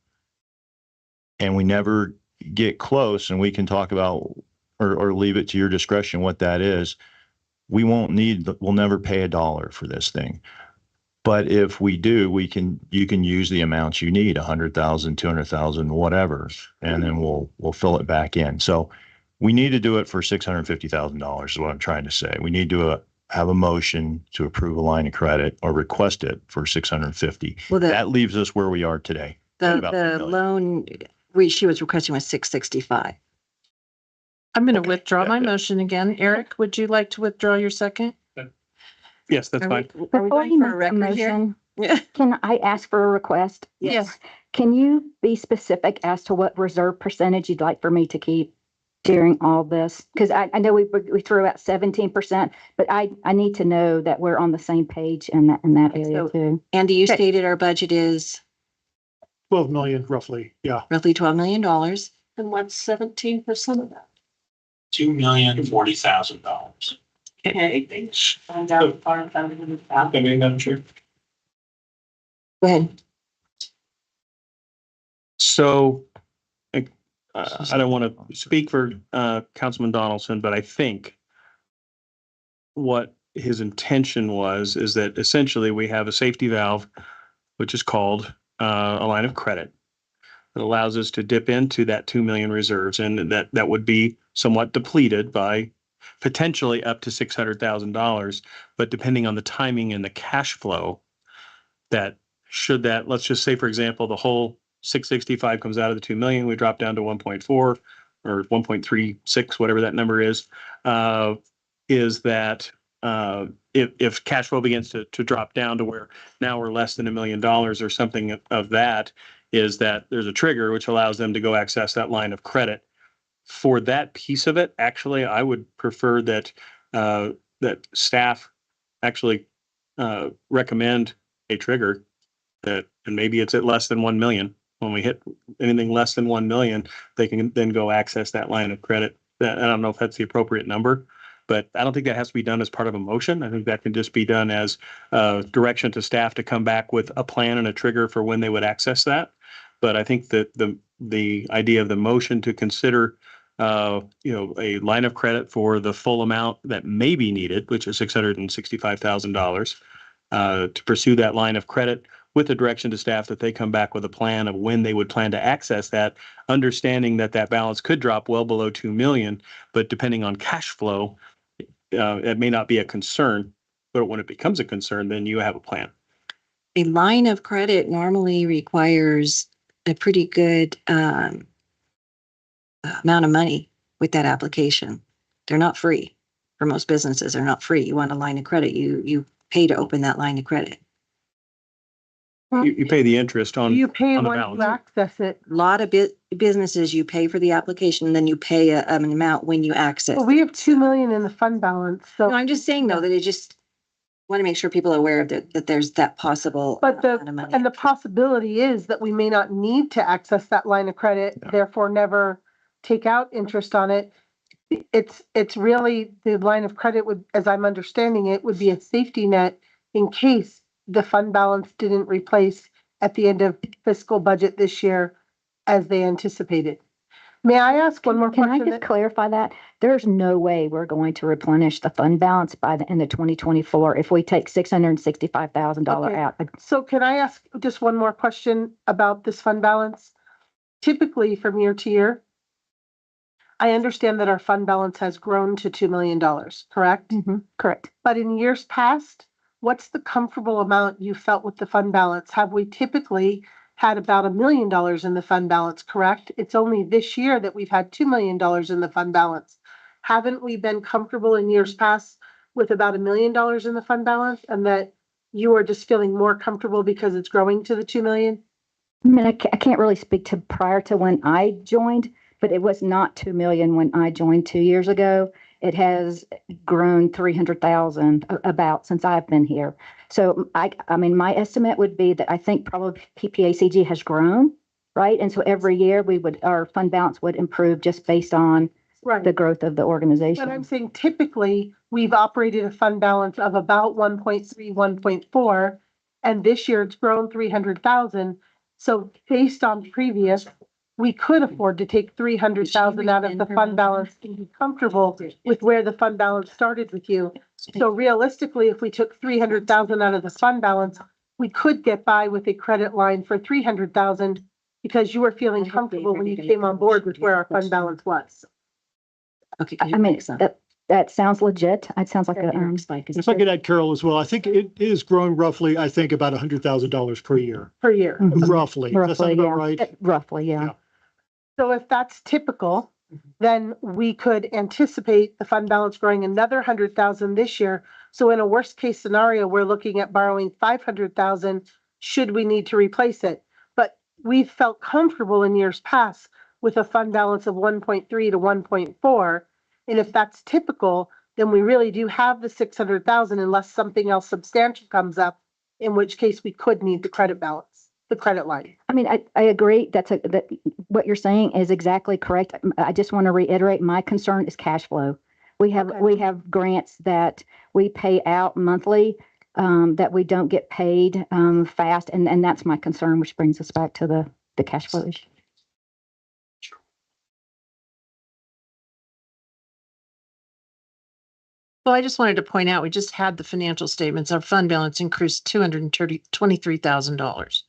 and we never get close, and we can talk about or leave it to your discretion what that is, we'll never pay $1 for this thing. But if we do, you can use the amounts you need, 100,000, 200,000, whatever, and then we'll fill it back in. So we need to do it for $650,000 is what I'm trying to say. We need to have a motion to approve a line of credit or request it for 650. Well, that leaves us where we are today. at about $2 The million. loan she was requesting was 665. I'm going to withdraw my motion again. Eric, would you like to withdraw your second? Yes, that's fine. Are we Before going you for a make a record here? motion, Yeah. can I ask for a request? Yes. Can you be specific as to what reserve percentage you'd like for me to keep during all this? Because I know we threw out 17%, but I need to know that we're on the same page in that area So, too. Andy, you Okay. stated our budget is 12 million roughly. Yeah. roughly $12 million. And what's 17% of that? $2,040,000. Okay. Find out part of that. Madam Chair. Go ahead. So I don't want to speak for Councilman Donaldson, but I think what his intention is that essentially we have a safety valve, which is called a line of credit that allows us to dip into that 2 million reserves, and that would be somewhat depleted by potentially up to $600,000, but depending on the timing and the cash flow, let's just say, for example, the whole 665 comes out of the 2 million, we drop down to 1.4 or 1.36, whatever that number is that if cash flow begins to drop down to where now we're less than $1 million or something of that, is that there's a trigger which allows them to go access that line of credit. For that piece of it, actually, I would prefer that that staff actually recommend a trigger and maybe it's at less than 1 million. When we hit anything less than 1 million, they can then go access that line of credit. I don't know if that's the appropriate number, but I don't think that has to be done as part of a motion. I think that can just be done as direction to staff to come back with a plan and a trigger for when they would access that. But I think that the idea of the motion to consider a line of credit for the full amount that may be needed, which is $665,000, to pursue that line of credit with the direction to staff that they come back with a plan of when they would plan to access that, understanding that balance could drop well below 2 million, but depending on cash flow, it may not be a concern, but when it becomes a concern, then you have a plan. A line of credit normally requires a pretty good amount of money with that application. They're not free. For most businesses, they're not free. You want a line of credit, you pay to open that line of credit. You pay the interest on. You pay on the once balance. you access it. Lot of businesses, you pay for the application, then you pay an amount when you access. Well, we have 2 million in the fund balance, so. No, I'm just saying though, that it just want to make sure people are aware of that there's that possible But amount of money. and the possibility is that we may not need to access that line of credit, therefore never take out interest on it. It's really, the line of credit would, as I'm understanding it, would be a safety net in case the fund balance didn't replace at the end of fiscal budget this year as they anticipated. May I ask one more Can I question? just clarify that? There's no way we're going to replenish the fund balance by the end of 2024 if we take $665,000 Okay. out. So can I ask just one more question about this fund balance? Typically from year to year, I understand that our fund balance has grown to $2 million, correct? Correct. But in years past, what's the comfortable amount you felt with the fund balance? Have we typically had about $1 million in the fund balance, correct? It's only this year that we've had $2 million in the fund balance. Haven't we been comfortable in years past with about $1 million in the fund balance, and that you are just feeling more comfortable because it's growing to the 2 million? I mean, I can't really speak to prior to when I joined, but it was not 2 million when I joined 2 years ago. It has grown 300,000 about since I've been here. So I mean, my estimate would be that I think probably PPACG has grown, right? And so every year our fund balance would improve just based on the growth of the organization. But I'm saying typically we've operated a fund balance of about 1.3, 1.4, and this year it's grown 300,000. So based on previous, we could afford to take 300,000 out of the fund balance and be comfortable with where the fund balance started with you. So realistically, if we took 300,000 out of the fund balance, we could get by with a credit line for 300,000 because you were feeling comfortable when you came on board with where our fund balance was. Okay. I mean, that sounds legit. It sounds like a, If I could add Carol as well, I think it is growing roughly, I think about $100,000 per year. Per year. Roughly. Does that sound about right? Roughly, yeah. So if that's typical, then we could anticipate the fund balance growing another 100,000 this year. So in a worst case scenario, we're looking at borrowing 500,000 should we need to replace it. But we've felt comfortable in years past with a fund balance of 1.3 to 1.4. And if that's typical, then we really do have the 600,000 unless something else substantial comes up, in which case we could need the credit balance, the credit line. I mean, I agree. That what you're saying is exactly correct. I just want to reiterate, my concern is cash flow. We have grants that we pay out monthly, that we don't get paid fast, and that's my concern, which brings us back to the cash flow issue. Well, I just wanted to point out, we just had the financial statements. Our fund balance increased $223,000.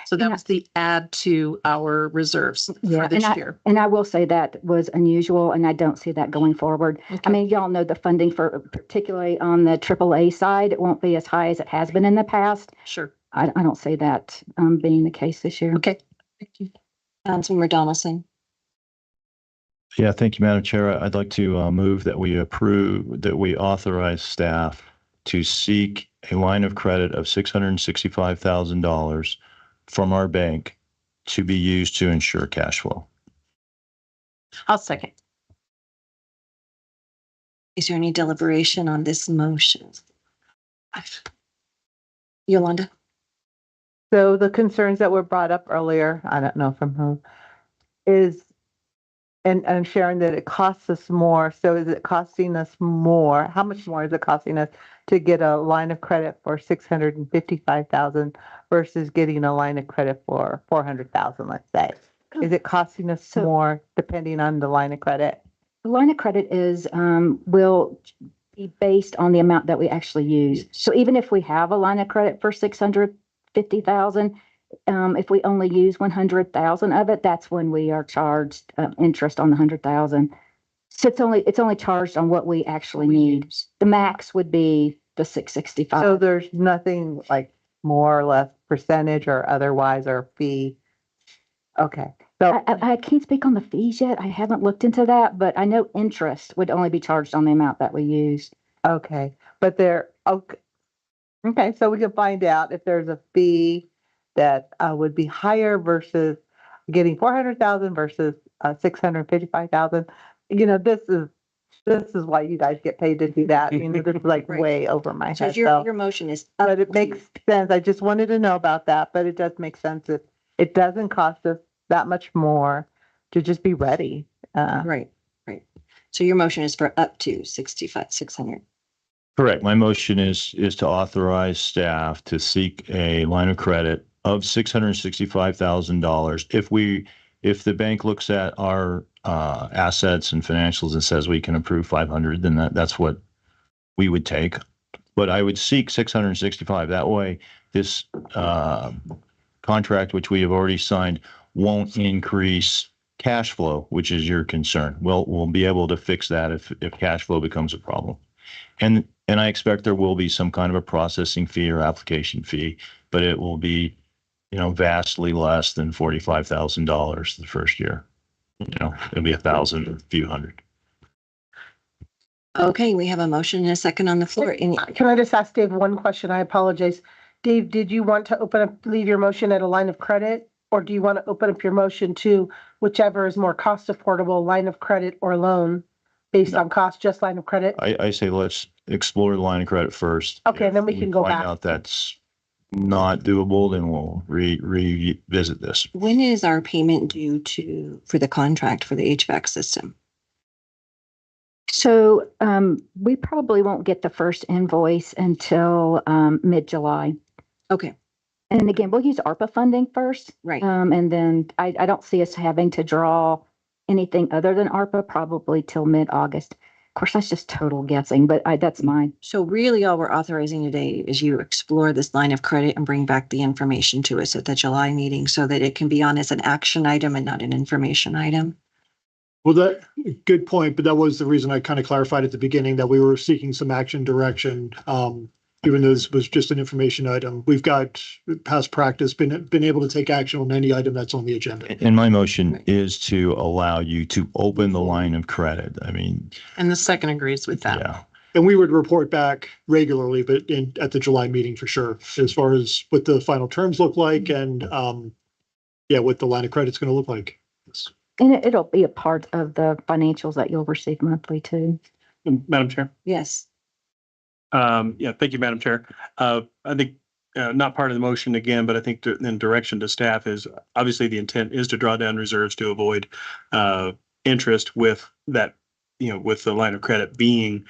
So that was the add to our reserves for this year. And I will say that was unusual, and I don't see that going forward. Okay. I mean, y'all know the funding for, particularly on the AAA side, it won't be as high as it has been in the past. Sure. I don't see that being the case this year. Okay. Thank you. Councilmember Donaldson. Yeah, thank you, Madam Chair. I'd like to move that we authorize staff to seek a line of credit of $665,000 from our bank to be used to ensure cash flow. I'll second. Is there any deliberation on this motion? Yolanda? So the concerns that were brought up earlier, I don't know from whom, is, and I'm sharing that it costs us more. So is it costing us more? How much more is it costing us to get a line of credit for $655,000 versus getting a line of credit for $400,000, let's say? Is it costing us more depending on the line of credit? The line of credit is will be based on the amount that we actually use. So even if we have a line of credit for $650,000, if we only use 100,000 of it, that's when we are charged interest on the 100,000. So it's only charged on what we actually need. The max would be the 665. So there's nothing like more or less percentage or otherwise or fee. Okay. So I can't speak on the fees yet. I haven't looked into that, but I know interest would only be charged on the amount that we use. Okay. But okay. So we can find out if there's a fee that would be higher versus getting 400,000 versus 655,000. You know, this is why you guys get paid to do that. You know, this is like Right. way over my So head. your motion is up But it to- makes sense. I just wanted to know about that, but it does make sense that it doesn't cost us that much more to just be ready. Right, right. So your motion is for up to 600. Correct. My motion is to authorize staff to seek a line of credit of $665,000. If the bank looks at our assets and financials and says we can approve 500, then that's what we would take. But I would seek 665. That way, this contract, which we have already signed, won't increase cash flow, which is your concern. We'll be able to fix that if cash flow becomes a problem. And I expect there will be some kind of a processing fee or application fee, but it will be, vastly less than $45,000 the first year. It'll be 1,000 or a few hundred. Okay, we have a motion and a second on the floor. Can I just ask Dave one question? I apologize. Dave, did you want to leave your motion at a line of credit? Or do you want to open up your motion to whichever is more cost affordable, line of credit or loan based on cost, just line of credit? I say let's explore the line of credit first. Okay, and then we If can go find back. out that's not doable, then we'll revisit this. When is our payment due for the contract for the HVAC system? So we probably won't get the first invoice until mid-July. Okay. And again, we'll use ARPA funding first. Right. And then I don't see us having to draw anything other than ARPA probably till mid-August. Of course, that's just total guessing, but that's mine. So really all we're authorizing today is you explore this line of credit and bring back the information to us at the July meeting so that it can be on as an action item and not an information item. Well, good point, but that was the reason I kind of clarified at the beginning that we were seeking some action direction. Even though this was just an information item, we've got past practice, been able to take action on any item that's on the agenda. And my motion is to allow you to open the line of credit. I mean, And the second agrees with that. yeah. And we would report back regularly, but at the July meeting for sure, as far as what the final terms look like and, what the line of credit's going to look like. And it'll be a part of the financials that you'll receive monthly too. Madam Chair. Yes. Thank you, Madam Chair. I think not part of the motion again, but I think then direction to staff is obviously the intent is to draw down reserves to avoid interest with that, with the line of credit being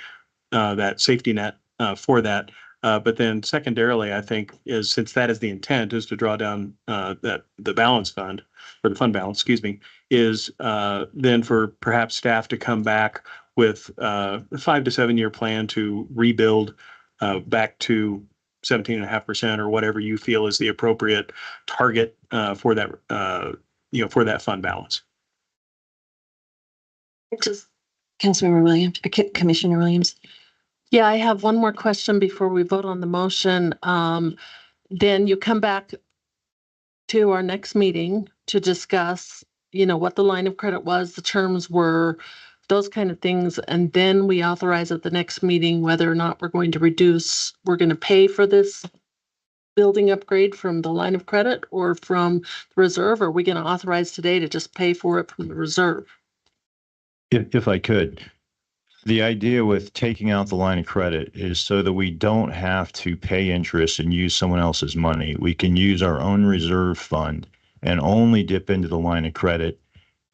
that safety net for that. But then secondarily, I think is since that is the intent is to draw down the balance fund or the fund balance, excuse me, is then for perhaps staff to come back with a 5 to 7 year plan to rebuild back to 17.5% or whatever you feel is the appropriate target for that, for that fund balance. Councilmember Williams, Commissioner Williams. Yeah, I have one more question before we vote on the motion. Then you come back to our next meeting to discuss, what the line of credit was, the terms were, those kind of things. And then we authorize at the next meeting whether or not we're going to pay for this building upgrade from the line of credit or from the reserve. Or are we going to authorize today to just pay for it from the reserve? If I could, the idea with taking out the line of credit is so that we don't have to pay interest and use someone else's money. We can use our own reserve fund and only dip into the line of credit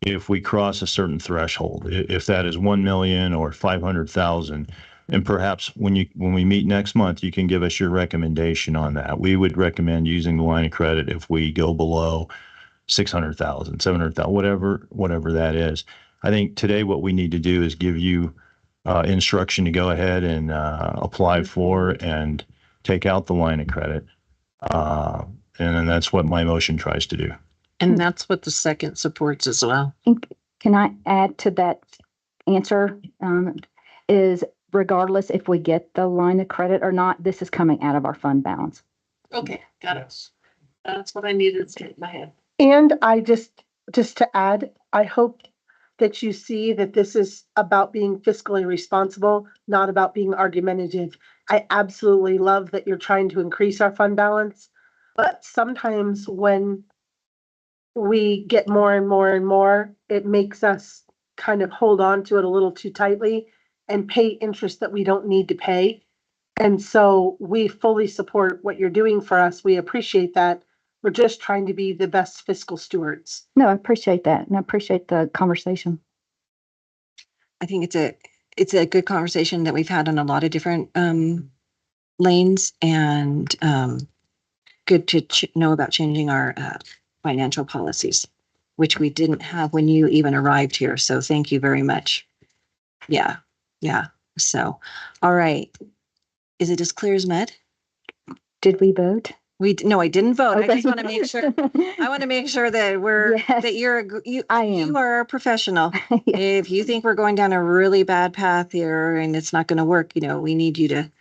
if we cross a certain threshold, if that is 1 million or 500,000. And perhaps when we meet next month, you can give us your recommendation on that. We would recommend using the line of credit if we go below 600,000, 700,000, whatever that is. I think today what we need to do is give you instruction to go ahead and apply for and take out the line of credit. And then that's what my motion tries to do. And that's what the second supports as well. Can I add to that answer? Is regardless if we get the line of credit or not, this is coming out of our fund balance. Okay, got it. That's what I needed to get in my head. And I just to add, I hope that you see that this is about being fiscally responsible, not about being argumentative. I absolutely love that you're trying to increase our fund balance, But sometimes when we get more and more and more, it makes us kind of hold on to it a little too tightly and pay interest that we don't need to pay. And so we fully support what you're doing for us. We appreciate that. We're just trying to be the best fiscal stewards. No, I appreciate that, and I appreciate the conversation. I think it's a good conversation that we've had on a lot of different lanes, and good to know about changing our financial policies, which we didn't have when you even arrived here. So thank you very much. Yeah. So, all right. Is it as clear as mud? Did we vote? No, I didn't vote. I Okay. just want to make sure. I want to make sure that Yes. that you am. are a professional. Yes. If you think we're going down a really bad path here and it's not going to work, we need you to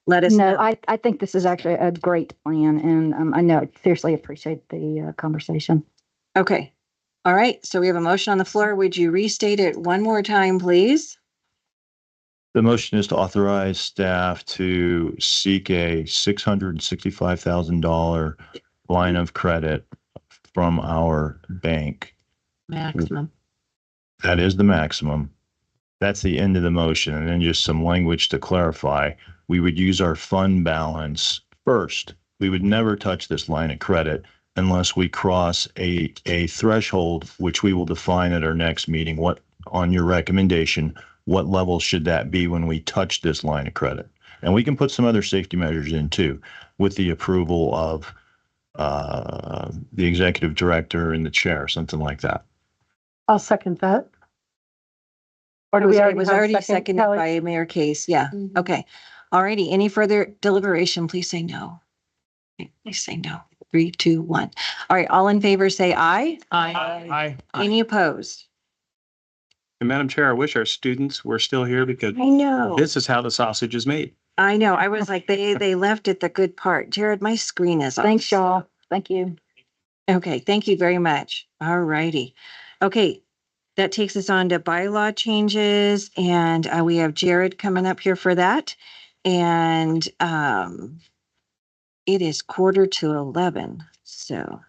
let us No, know. I think this is actually a great plan, and I know I seriously appreciate the conversation. Okay. All right. So we have a motion on the floor. Would you restate it one more time, please? The motion is to authorize staff to seek a $665,000 line of credit from our bank. Maximum. That is the maximum. That's the end of the motion. And then just some language to clarify. We would use our fund balance first. We would never touch this line of credit unless we cross a threshold, which we will define at our next meeting. What, on your recommendation, what level should that be when we touch this line of credit? And we can put some other safety measures in too, with the approval of the executive director and the chair, something like that. I'll second that. Or do we It already was have a already second, seconded Kelly? by Mayor Case. Yeah. Mhm. Okay. All righty. Any further deliberation? Please say no. Please say no. 3, 2, 1. All right. All in favor, say aye. Aye. Any opposed? And Madam Chair, I wish our students were still here because I know. this is how the sausage is made. I know. I was like, they left at the good part. Jared, my screen is off. Thanks, y'all. Thank you. Okay. Thank you very much. All righty. Okay. That takes us on to bylaw changes, and we have Jared coming up here for that. And it is 10:45. So,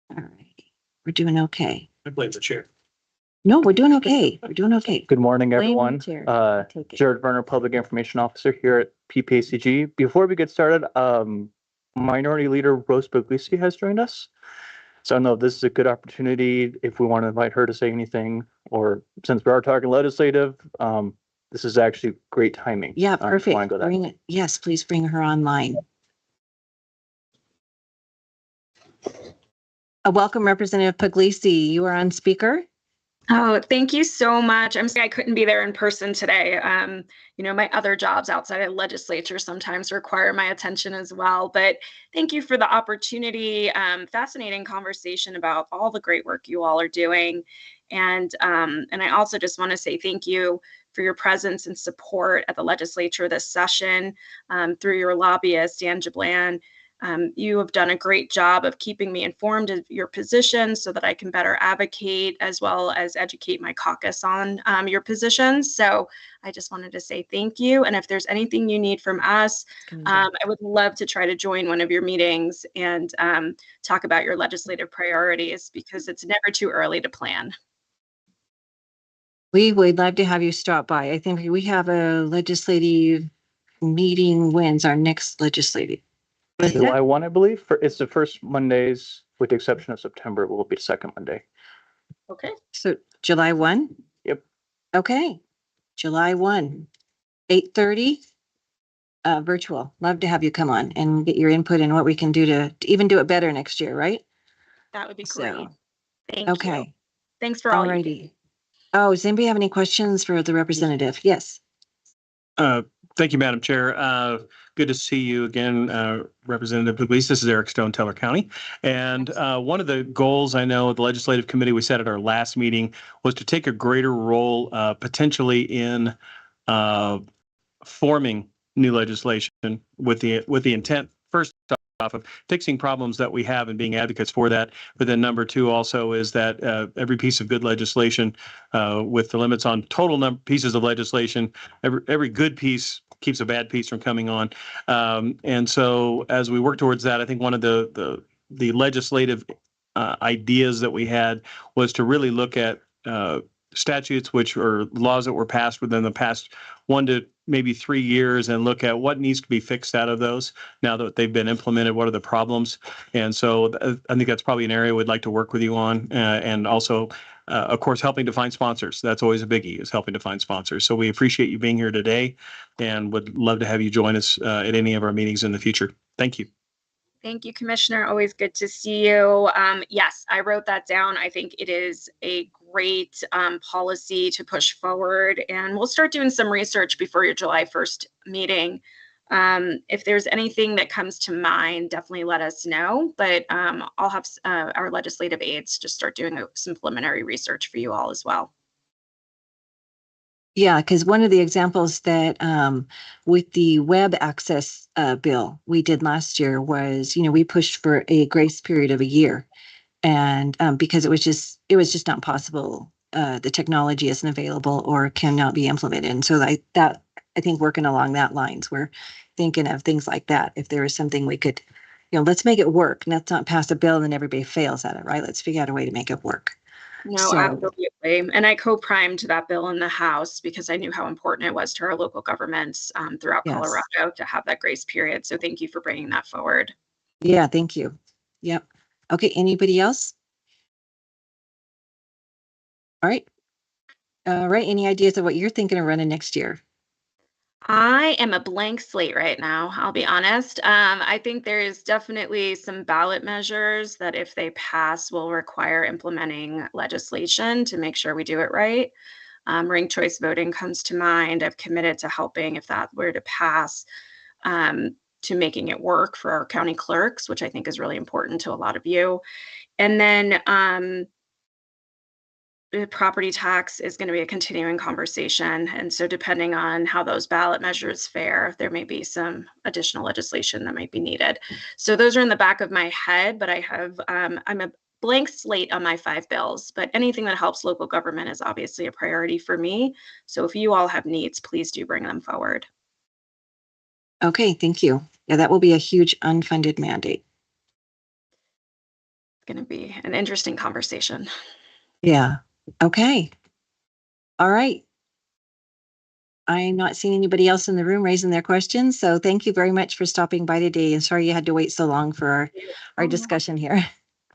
all right, we're doing okay. I blame the chair. No, we're doing okay. We're doing okay. Good morning, Blame the everyone. chair. Take it. Jared Verner, Public Information Officer here at PPACG. Before we get started, Minority Leader Rose Puglisi has joined us. So I don't know if this is a good opportunity, if we want to invite her to say anything, or since we are talking legislative, this is actually great timing. Yeah, I just wanna perfect. go that. Yes, please bring her online. Welcome, Representative Puglisi. You are on speaker. Oh, thank you so much. I'm sorry I couldn't be there in person today. My other jobs outside of legislature sometimes require my attention as well. But thank you for the opportunity. Fascinating conversation about all the great work you all are doing. And I also just want to say thank you for your presence and support at the legislature this session through your lobbyist, Dan Jablan. You have done a great job of keeping me informed of your position so that I can better advocate as well as educate my caucus on your positions. So I just wanted to say thank you. And if there's anything you need from us, I would love to try to join one of your meetings and talk about your legislative priorities because it's never too early to plan. We would love to have you stop by. I think we have a legislative meeting. When's our next legislative? July 1, I believe. It's the first Mondays, with the exception of September, it will be the second Monday. Okay. So July 1? Yep. Okay. July 1, 8:30, virtual. Love to have you come on and get your input and what we can do to even do it better next year, right? That would be So, great. Thank okay. you. Thanks for all you do. Alrighty. Oh, does anybody have any questions for the representative? Yes. Thank you, Madam Chair. Good to see you again, Representative Puglisi. This is Eric Stone, Teller County. And one of the goals I know of the Legislative Committee we set at our last meeting was to take a greater role potentially in forming new legislation with the intent, first off, of fixing problems that we have and being advocates for that. But then number two also is that every piece of good legislation with the limits on total pieces of legislation, every good piece keeps a bad piece from coming on. And so as we work towards that, I think one of the legislative ideas that we had was to really look at statutes which are laws that were passed within the past 1 to maybe 3 years and look at what needs to be fixed out of those now that they've been implemented. What are the problems? And so I think that's probably an area we'd like to work with you on, and also of course, helping to find sponsors. That's always a biggie, is helping to find sponsors. So we appreciate you being here today and would love to have you join us at any of our meetings in the future. Thank you. Thank you, Commissioner. Always good to see you. Yes, I wrote that down. I think it is a great policy to push forward, and we'll start doing some research before your July 1st meeting. If there's anything that comes to mind, definitely let us know, but I'll have our legislative aides just start doing some preliminary research for you all as well. Yeah, because one of the examples that with the web access bill we did last year was, we pushed for a grace period of a year, and because it was just not possible. The technology isn't available or cannot be implemented, and so I think working along that lines, we're thinking of things like that. If there is something we could, let's make it work. Let's not pass a bill and then everybody fails at it, right? Let's figure out a way to make it work. No, So- absolutely. And I co-primed that bill in the House because I knew how important it was to our local governments throughout Yes. Colorado to have that grace period. So thank you for bringing that forward. Yeah, thank you. Yep. Okay, anybody else? All right. All right, any ideas of what you're thinking of running next year? I am a blank slate right now, I'll be honest. I think there is definitely some ballot measures that if they pass will require implementing legislation to make sure we do it right. Ranked choice voting comes to mind. I've committed to helping if that were to pass, to making it work for our county clerks, which I think is really important to a lot of you. And then the property tax is going to be a continuing conversation. And so depending on how those ballot measures fare, there may be some additional legislation that might be needed. So those are in the back of my head, but I have, I'm a blank slate on my 5 bills, but anything that helps local government is obviously a priority for me. So if you all have needs, please do bring them forward. Okay, thank you. Yeah, that will be a huge unfunded mandate. It's going to be an interesting conversation. Yeah. Okay. All right. I'm not seeing anybody else in the room raising their questions. So thank you very much for stopping by today. And sorry you had to wait so long for our discussion here.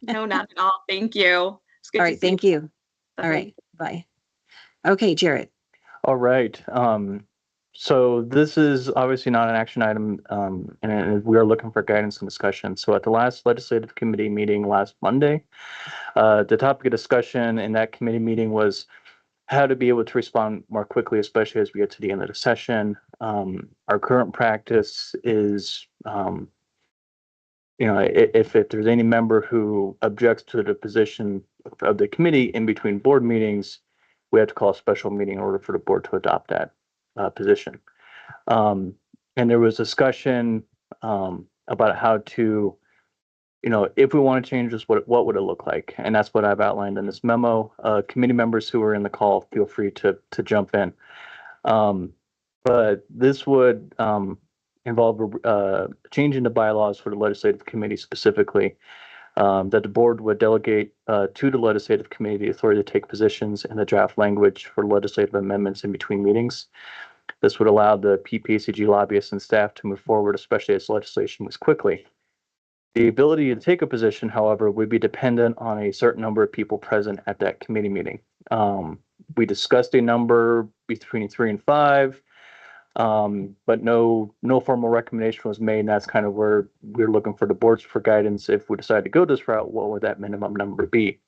No, not at all. Thank you. It's good All to right. see Thank you. Bye. All right. Bye. Okay, Jared. All right. So this is obviously not an action item, and we are looking for guidance and discussion. So at the last legislative committee meeting last Monday, the topic of discussion in that committee meeting was how to be able to respond more quickly, especially as we get to the end of the session. Our current practice is, if there's any member who objects to the position of the committee in between board meetings, we have to call a special meeting in order for the board to adopt that position. And there was discussion about how to, if we want to change this, what would it look like? And that's what I've outlined in this memo. Committee members who are in the call, feel free to jump in. But this would involve changing the bylaws for the legislative committee specifically, that the board would delegate to the legislative committee the authority to take positions in the draft language for legislative amendments in between meetings. This would allow the PPACG lobbyists and staff to move forward, especially as legislation moves quickly. The ability to take a position, however, would be dependent on a certain number of people present at that committee meeting. We discussed a number between 3 and 5, but no formal recommendation was made, and that's kind of where we're looking for the boards for guidance. If we decide to go this route, what would that minimum number be?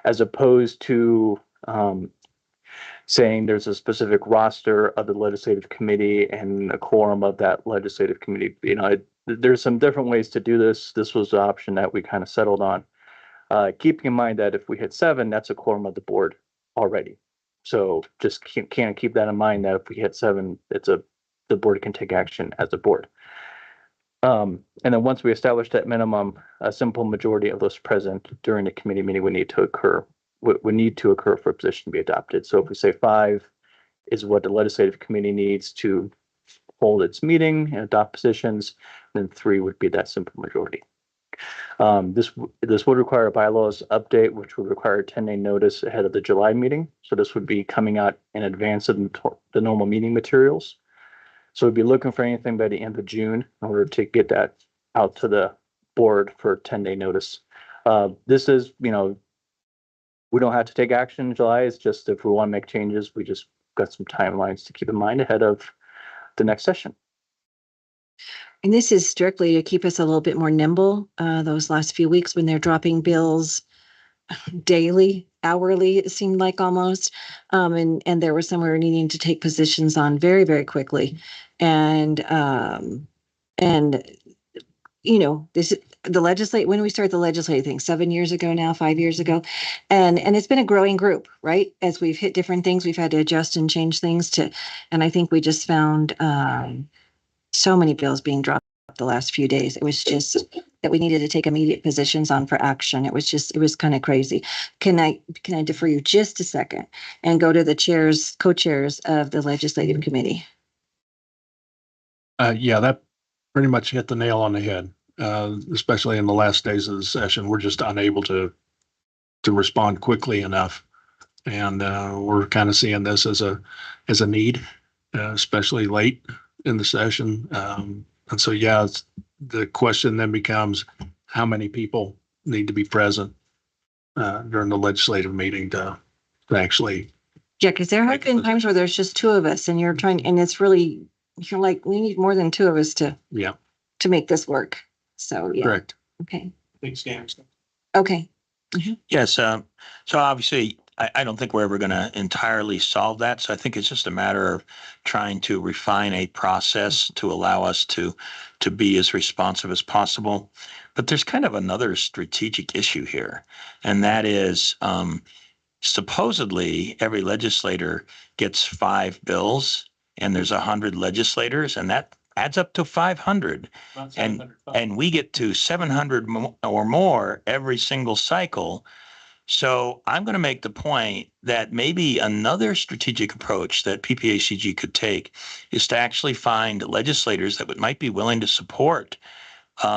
As opposed to saying there's a specific roster of the legislative committee and a quorum of that legislative committee. There's some different ways to do this. This was the option that we kind of settled on. Keeping in mind that if we hit 7, that's a quorum of the board already. So just can't keep that in mind that if we hit 7, the board can take action as a board. And then once we establish that minimum, a simple majority of those present during the committee meeting would need to occur for a position to be adopted. So if we say 5 is what the legislative committee needs to hold its meeting and adopt positions. Then 3 would be that simple majority. This would require a bylaws update, which would require a 10-day notice ahead of the July meeting. So this would be coming out in advance of the normal meeting materials. So we'd be looking for anything by the end of June in order to get that out to the board for 10-day notice. This is, we don't have to take action in July. It's just if we want to make changes, we just got some timelines to keep in mind ahead of the next session. And this is strictly to keep us a little bit more nimble, those last few weeks when they're dropping bills daily, hourly, it seemed like almost. And there were some we were needing to take positions on very, very quickly. And this when we started the legislative thing, 7 years ago now, 5 years ago. And it's been a growing group, right? As we've hit different things, we've had to adjust and change things and I think we just found so many bills being dropped the last few days. It was just that we needed to take immediate positions on for action. It was kind of crazy. Can I defer you just a second and go to the co-chairs of the legislative committee? Yeah, that pretty much hit the nail on the head, especially in the last days of the session. We're just unable to respond quickly enough. And we're kind of seeing this as a need, especially late in the session. And so, yeah, the question then becomes how many people need to be present during the legislative meeting to actually. Yeah, because there have been times where there's just 2 of us and and it's really, you're like, we need more than 2 of us to make this work. So, yeah. Correct. Okay. Thanks, Dan. Okay. Yes. So obviously, I don't think we're ever going to entirely solve that. So I think it's just a matter of trying to refine a process to allow us to be as responsive as possible. But there's kind of another strategic issue here, and that is supposedly every legislator gets 5 bills, and there's 100 legislators, and that adds up to 500. And we get to 700 or more every single cycle. So I'm going to make the point that maybe another strategic approach that PPACG could take is to actually find legislators that might be willing to support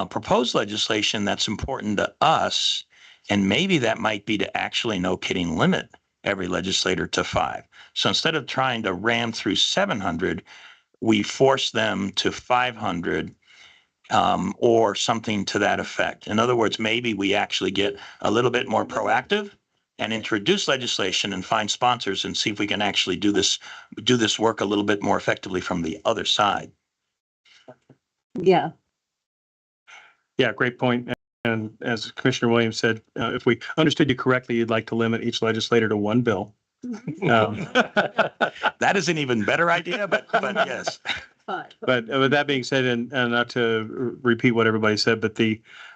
proposed legislation that's important to us. And maybe that might be to actually, no kidding, limit every legislator to 5. So instead of trying to ram through 700, we force them to 500 or something to that effect. In other words, maybe we actually get a little bit more proactive and introduce legislation and find sponsors and see if we can actually do this work a little bit more effectively from the other side. Yeah. Yeah, great point. And as Commissioner Williams said, if we understood you correctly, you'd like to limit each legislator to 1 bill. That is an even better idea, but yes. But with that being said, and not to repeat what everybody said, but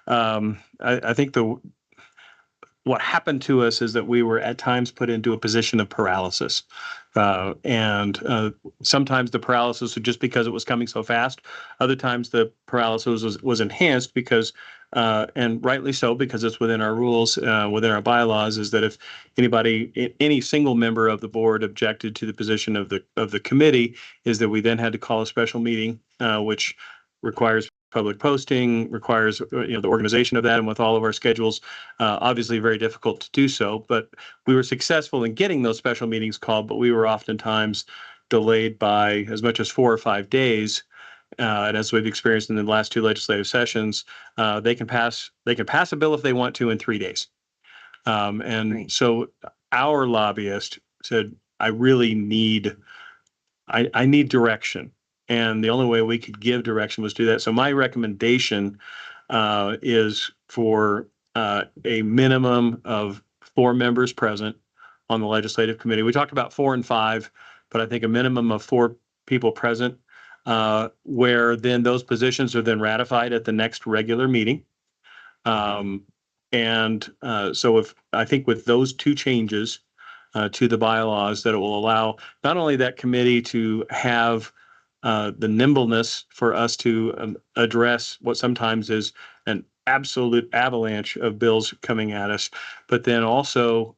I think what happened to us is that we were at times put into a position of paralysis. And sometimes the paralysis was just because it was coming so fast. Other times the paralysis was enhanced because, and rightly so, because it's within our rules, within our bylaws, is that if any single member of the board objected to the position of the committee, is that we then had to call a special meeting, which requires public posting, requires the organization of that, and with all of our schedules, obviously very difficult to do so. But we were successful in getting those special meetings called, but we were oftentimes delayed by as much as 4 or 5 days. And as we've experienced in the last 2 legislative sessions, they can pass a bill if they want to in 3 days. So our lobbyist said, I need direction. And the only way we could give direction was to do that. So my recommendation is for a minimum of 4 members present on the legislative committee. We talked about 4 and 5, but I think a minimum of 4 people present, where then those positions are then ratified at the next regular meeting. So I think with those 2 changes to the bylaws, that it will allow not only that committee to have the nimbleness for us to address what sometimes is an absolute avalanche of bills coming at us, but then also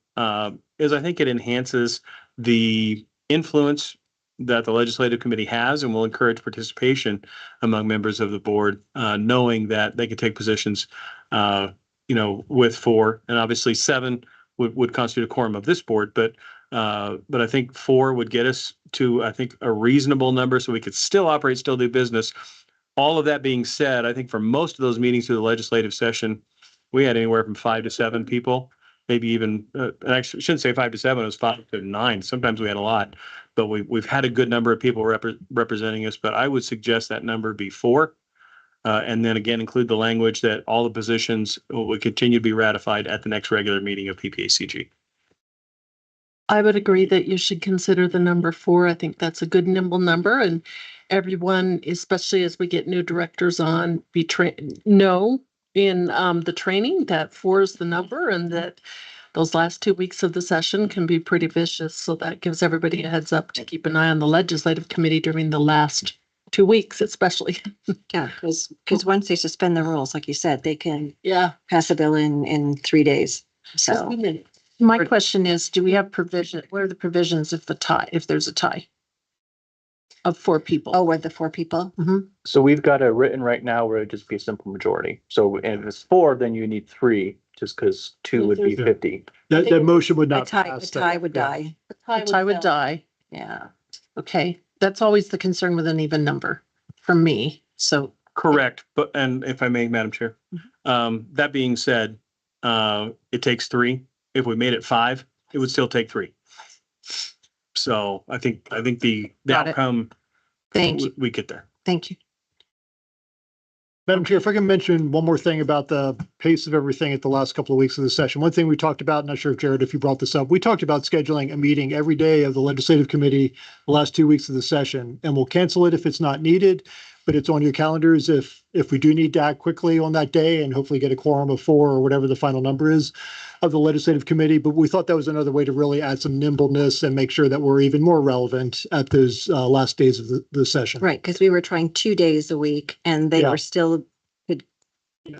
is I think it enhances the influence that the legislative committee has, and will encourage participation among members of the board, knowing that they can take positions, with 4, and obviously 7 would constitute a quorum of this board, but I think 4 would get us to, I think, a reasonable number so we could still operate, still do business. All of that being said, I think for most of those meetings through the legislative session, we had anywhere from 5 to 7 people, maybe even, actually, I shouldn't say 5 to 7, it was 5 to 9. Sometimes we had a lot, but we've had a good number of people representing us, but I would suggest that number be 4. And then again, include the language that all the positions will continue to be ratified at the next regular meeting of PPACG. I would agree that you should consider the number 4. I think that's a good nimble number, and everyone, especially as we get new directors on, know in the training that 4 is the number, and that those last 2 weeks of the session can be pretty vicious. So that gives everybody a heads up to keep an eye on the legislative committee during the last 2 weeks, especially. Yeah, because once they suspend the rules, like you said, they can Yeah. pass a bill in 3 days. So My question is, do we have provision, what are the provisions if there's a tie of 4 people? oh, with the 4 people. So we've got it written right now where it'd just be a simple majority. So if it's 4, then you need 3, just because 2 would be 50. That motion would A not tie, pass. a tie would die. A tie would die. Yeah. Okay, that's always the concern with an even number for me. So Correct, but, and if I may, Madam Chair, that being said, it takes 3. If we made it 5, it would still take 3. So I think the Got it. outcome, thank you. we get there. Thank you. Madam Chair, if I can mention one more thing about the pace of everything at the last couple of weeks of the session. One thing we talked about, not sure if Jared, if you brought this up, we talked about scheduling a meeting every day of the legislative committee the last 2 weeks of the session, and we'll cancel it if it's not needed, but it's on your calendars if we do need to act quickly on that day and hopefully get a quorum of 4 or whatever the final number is of the legislative committee. But we thought that was another way to really add some nimbleness and make sure that we're even more relevant at those last days of the session. Right, because we were trying 2 days a week and they Yeah. were still could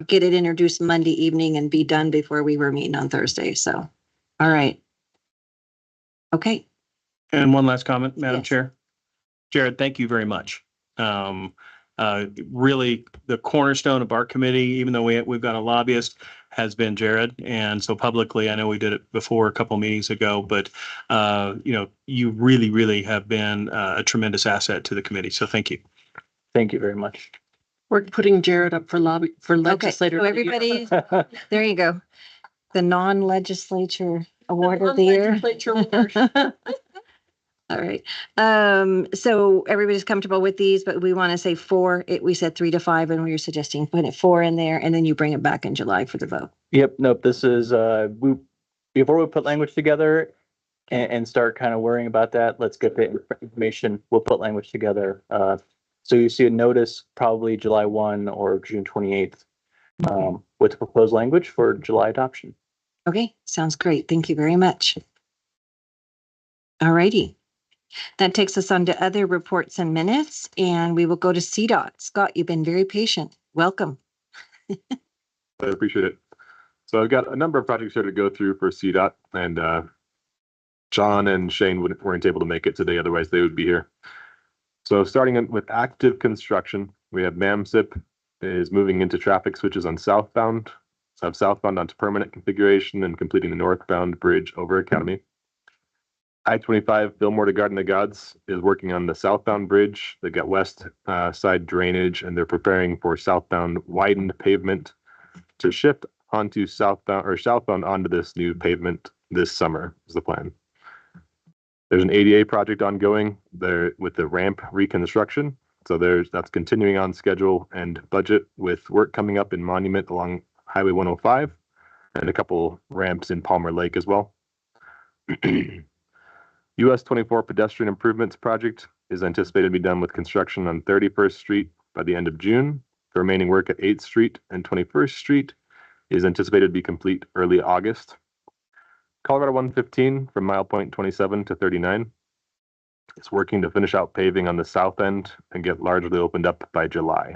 get it introduced Monday evening and be done before we were meeting on Thursday. So, all right. Okay. And one last comment, Madam Yes. Chair. Jared, thank you very much. Really, the cornerstone of our committee, even though we've got a lobbyist, has been Jared. And so publicly, I know we did it before a couple meetings ago, but you really, really have been a tremendous asset to the committee. So thank you. Thank you very much. We're putting Jared up for Okay, legislator. so of the year. everybody, there you go. The non-legislature award of the year. Non-legislature award. All right. So everybody's comfortable with these, but we want to say 4. We said 3 to 5, and we were suggesting putting it 4 in there, and then you bring it back in July for the vote. Yep, nope, this is, before we put language together and start kind of worrying about that, let's get the information, we'll put language together. So you see a notice probably July 1 or June 28th, with the proposed language for July adoption. Okay, sounds great. Thank you very much. All righty. That takes us on to other reports and minutes, and we will go to CDOT. Scott, you've been very patient. Welcome. I appreciate it. So I've got a number of projects here to go through for CDOT, and John and Shane weren't able to make it today, otherwise they would be here. So starting with active construction, we have MAMSIP is moving into traffic switches on southbound onto permanent configuration and completing the northbound bridge over Academy. I-25 Fillmore to Garden of Gods is working on the southbound bridge. They've got west side drainage, and they're preparing for southbound widened pavement to shift onto southbound onto this new pavement this summer is the plan. There's an ADA project ongoing there with the ramp reconstruction. So that's continuing on schedule and budget, with work coming up in Monument along Highway 105 and a couple ramps in Palmer Lake as well. US 24 pedestrian improvements project is anticipated to be done with construction on 31st Street by the end of June. The remaining work at 8th Street and 21st Street is anticipated to be complete early August. Colorado 115 from mile point 27 to 39 is working to finish out paving on the south end and get largely opened up by July.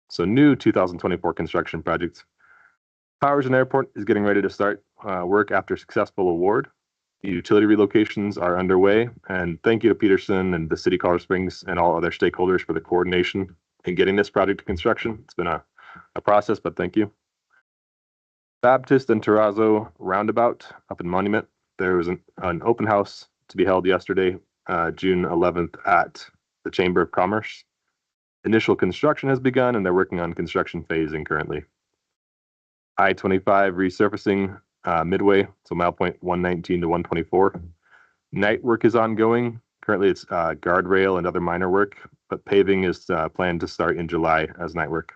So new 2024 construction projects. Powers and Airport is getting ready to start work after successful award. utility relocations are underway. And thank you to Peterson and the city of Colorado Springs and all other stakeholders for the coordination in getting this project to construction. It's been a process, but thank you. Baptist and Terrazzo roundabout up in Monument. There was an open house to be held yesterday, June 11th at the Chamber of Commerce. Initial construction has begun and they're working on construction phasing currently. I-25 resurfacing midway, so mile point 119 to 124. Night work is ongoing. Currently it's guardrail and other minor work, but paving is planned to start in July as night work.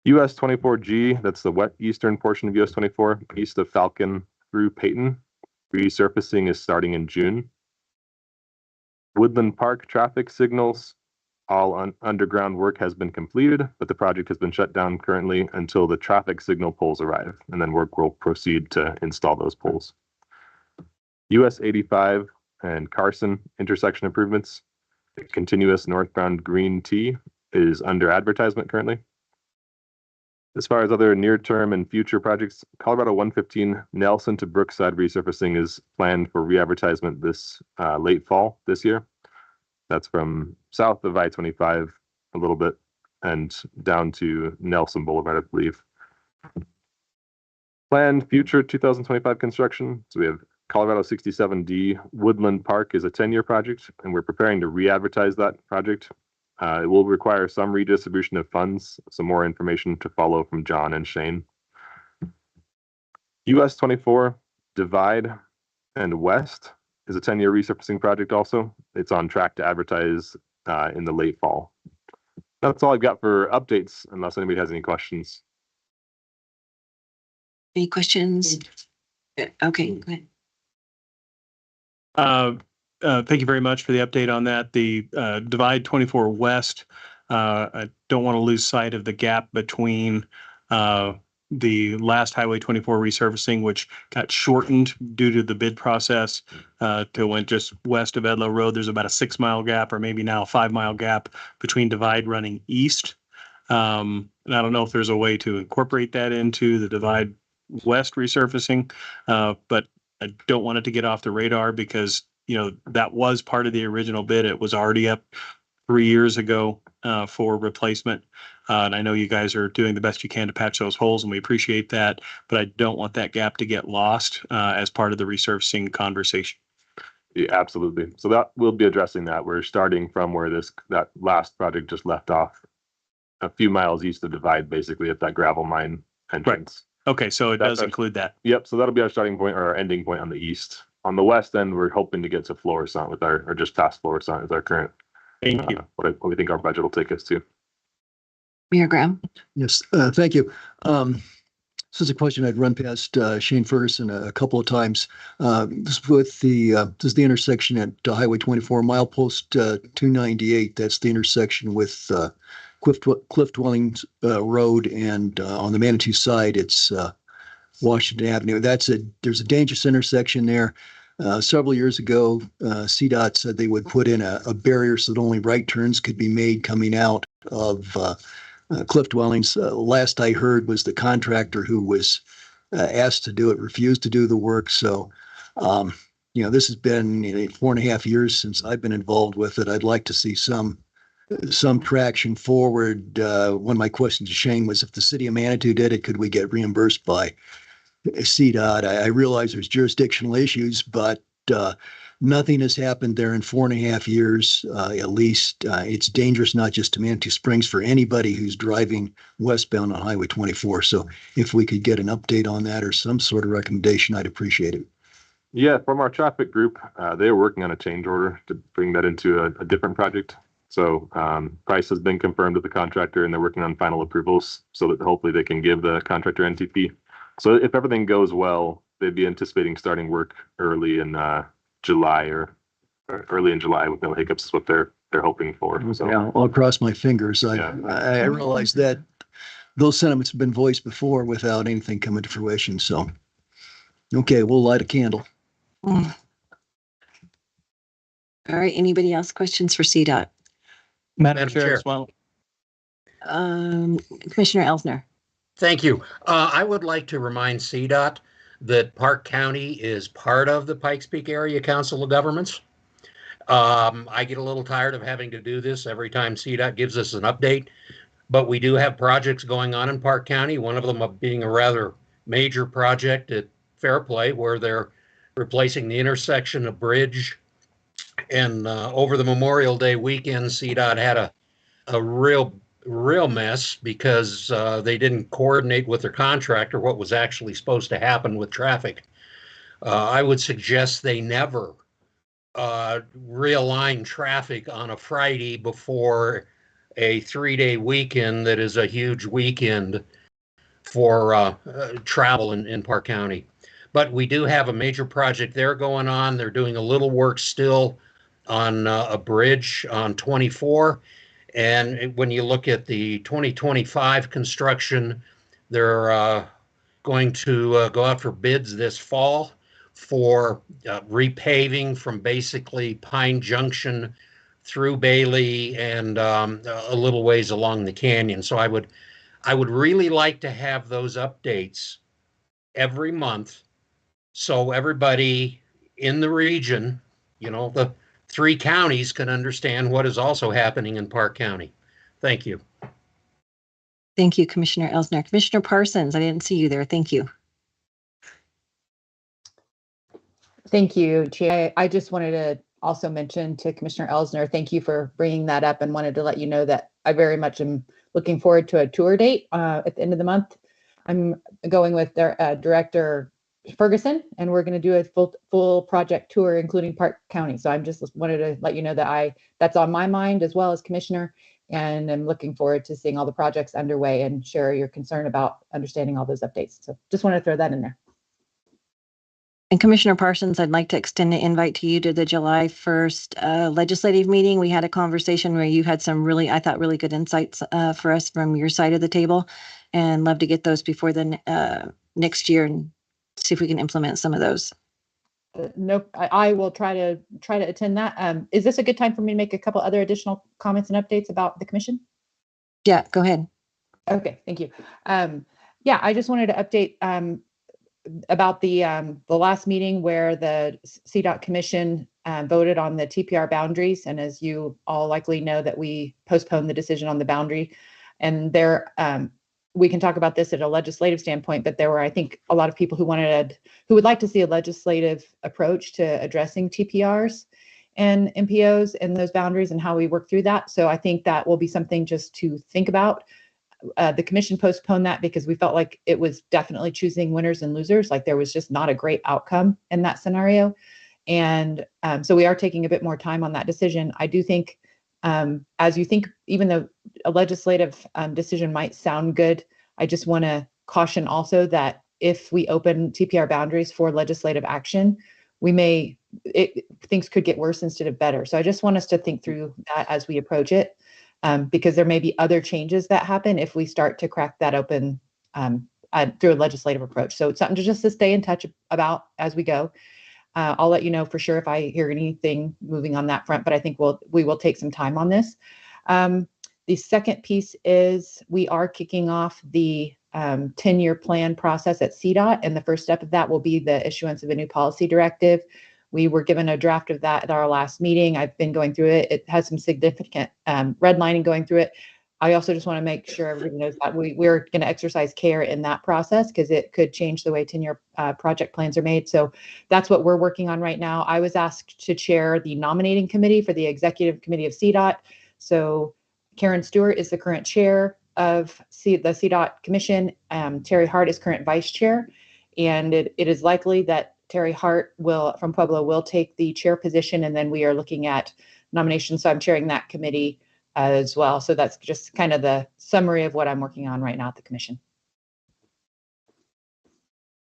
US 24G, that's the eastern portion of US 24, east of Falcon through Peyton. Resurfacing is starting in June. Woodland Park traffic signals, all underground work has been completed, but the project has been shut down currently until the traffic signal poles arrive, and then work will proceed to install those poles. US 85 and Carson intersection improvements. The continuous northbound green T is under advertisement currently. As far as other near-term and future projects, Colorado 115 Nelson to Brookside resurfacing is planned for re-advertisement this late fall this year. That's from south of I-25 a little bit and down to Nelson Boulevard, I believe. Planned future 2025 construction. So we have Colorado 67D Woodland Park is a 10-year project, and we're preparing to re-advertise that project. It will require some redistribution of funds, some more information to follow from John and Shane. US 24 Divide and West is a 10-year resurfacing project also. It's on track to advertise in the late fall. That's all I've got for updates, unless anybody has any questions. Any questions? Okay, go ahead. Thank you very much for the update on that. The Divide 24 West, I don't want to lose sight of the gap between the last Highway 24 resurfacing, which got shortened due to the bid process to went just west of Edlow Road. There's about a 6-mile gap, or maybe now a 5-mile gap between Divide running east. And I don't know if there's a way to incorporate that into the Divide West resurfacing, but I don't want it to get off the radar because, that was part of the original bid. It was already up 3 years ago for replacement. And I know you guys are doing the best you can to patch those holes, and we appreciate that. But I don't want that gap to get lost as part of the resurfacing conversation. Yeah, absolutely. So that we'll be addressing that. We're starting from where that last project just left off, a few miles east of Divide, basically at that gravel mine entrance. Right. Okay, so it does include that. Yep. So that'll be our starting point or our ending point on the east. On the west end, we're hoping to get to Florissant with or just past Florissant with our current. Thank you. What we think our budget will take us to. Mayor Graham. Yes, thank you. This is a question I'd run past Shane Ferguson a couple of times. This is the intersection at Highway 24, milepost 298. That's the intersection with Cliff Dwellings Road, and on the Manitou side, it's Washington Avenue. There's a dangerous intersection there. Several years ago, CDOT said they would put in a barrier so that only right turns could be made coming out of Cliff Dwellings. Last I heard was the contractor who was asked to do it refused to do the work. So, this has been 4.5 years since I've been involved with it. I'd like to see some traction forward. One of my questions to Shane was, if the city of Manitou did it, could we get reimbursed by CDOT? I realize there's jurisdictional issues, but nothing has happened there in 4.5 years. At least it's dangerous, not just to Manitou Springs, for anybody who's driving westbound on Highway 24. So if we could get an update on that or some sort of recommendation, I'd appreciate it. Yeah, from our traffic group, they are working on a change order to bring that into a different project. So price has been confirmed with the contractor, and they're working on final approvals so that hopefully they can give the contractor NTP. So if everything goes well, they'd be anticipating starting work early in July or early in July with no hiccups is what they're hoping for. So yeah, I'll cross my fingers. I realize that those sentiments have been voiced before without anything coming to fruition. So, okay, we'll light a candle. All right. Anybody else? Questions for CDOT? Madam Chair as well. Commissioner Elsner. Thank you. I would like to remind CDOT that Park County is part of the Pikes Peak Area Council of Governments. I get a little tired of having to do this every time CDOT gives us an update, but we do have projects going on in Park County, one of them being a rather major project at Fairplay, where they're replacing the intersection of Bridge. And over the Memorial Day weekend, CDOT had a real mess because they didn't coordinate with their contractor what was actually supposed to happen with traffic. I would suggest they never realign traffic on a Friday before a 3-day weekend that is a huge weekend for travel in Park County. But we do have a major project there going on. They're doing a little work still on a bridge on 24. And when you look at the 2025 construction, they're going to go out for bids this fall for repaving from basically Pine Junction through Bailey and a little ways along the canyon. So I would really like to have those updates every month so everybody in the region, the 3 counties, can understand what is also happening in Park County. Thank you. Thank you, Commissioner Elsner. Commissioner Parsons, I didn't see you there. Thank you. Thank you, Chair. I just wanted to also mention to Commissioner Elsner, thank you for bringing that up, and wanted to let you know that I very much am looking forward to a tour date at the end of the month. I'm going with Director Ferguson, and we're going to do a full project tour, including Park County. So I'm just wanted to let you know that that's on my mind as well as Commissioner, and I'm looking forward to seeing all the projects underway and share your concern about understanding all those updates. So just want to throw that in there. And Commissioner Parsons, I'd like to extend an invite to you to the July 1st legislative meeting. We had a conversation where you had some I thought, really good insights for us from your side of the table, and love to get those before the next year and see if we can implement some of those. Nope, I will try to attend that. Is this a good time for me to make a couple other additional comments and updates about the commission? Yeah, go ahead. Okay, thank you. Yeah, I just wanted to update about the last meeting where the CDOT Commission voted on the TPR boundaries. And as you all likely know, that we postponed the decision on the boundary. And there, we can talk about this at a legislative standpoint, but there were, I think, a lot of people who would like to see a legislative approach to addressing TPRs and MPOs and those boundaries and how we work through that. So I think that will be something just to think about. The commission postponed that because we felt like it was definitely choosing winners and losers. Like there was just not a great outcome in that scenario. And so we are taking a bit more time on that decision. I do think, as you think, even though a legislative decision might sound good, I just want to caution also that if we open TPR boundaries for legislative action, things could get worse instead of better. So I just want us to think through that as we approach it. Because there may be other changes that happen if we start to crack that open through a legislative approach. So it's something just to stay in touch about as we go. I'll let you know for sure if I hear anything moving on that front, but I think we will take some time on this. The second piece is we are kicking off the 10-year plan process at CDOT, and the first step of that will be the issuance of a new policy directive. We were given a draft of that at our last meeting. I've been going through it. It has some significant redlining going through it. I also just want to make sure everybody knows that we're going to exercise care in that process because it could change the way 10-year project plans are made. So that's what we're working on right now. I was asked to chair the nominating committee for the executive committee of CDOT. So Karen Stewart is the current chair of the CDOT commission. Terry Hart is current vice chair. And it is likely that Terry Hart from Pueblo will take the chair position, and then we are looking at nominations. So I'm chairing that committee as well. So that's just kind of the summary of what I'm working on right now at the commission.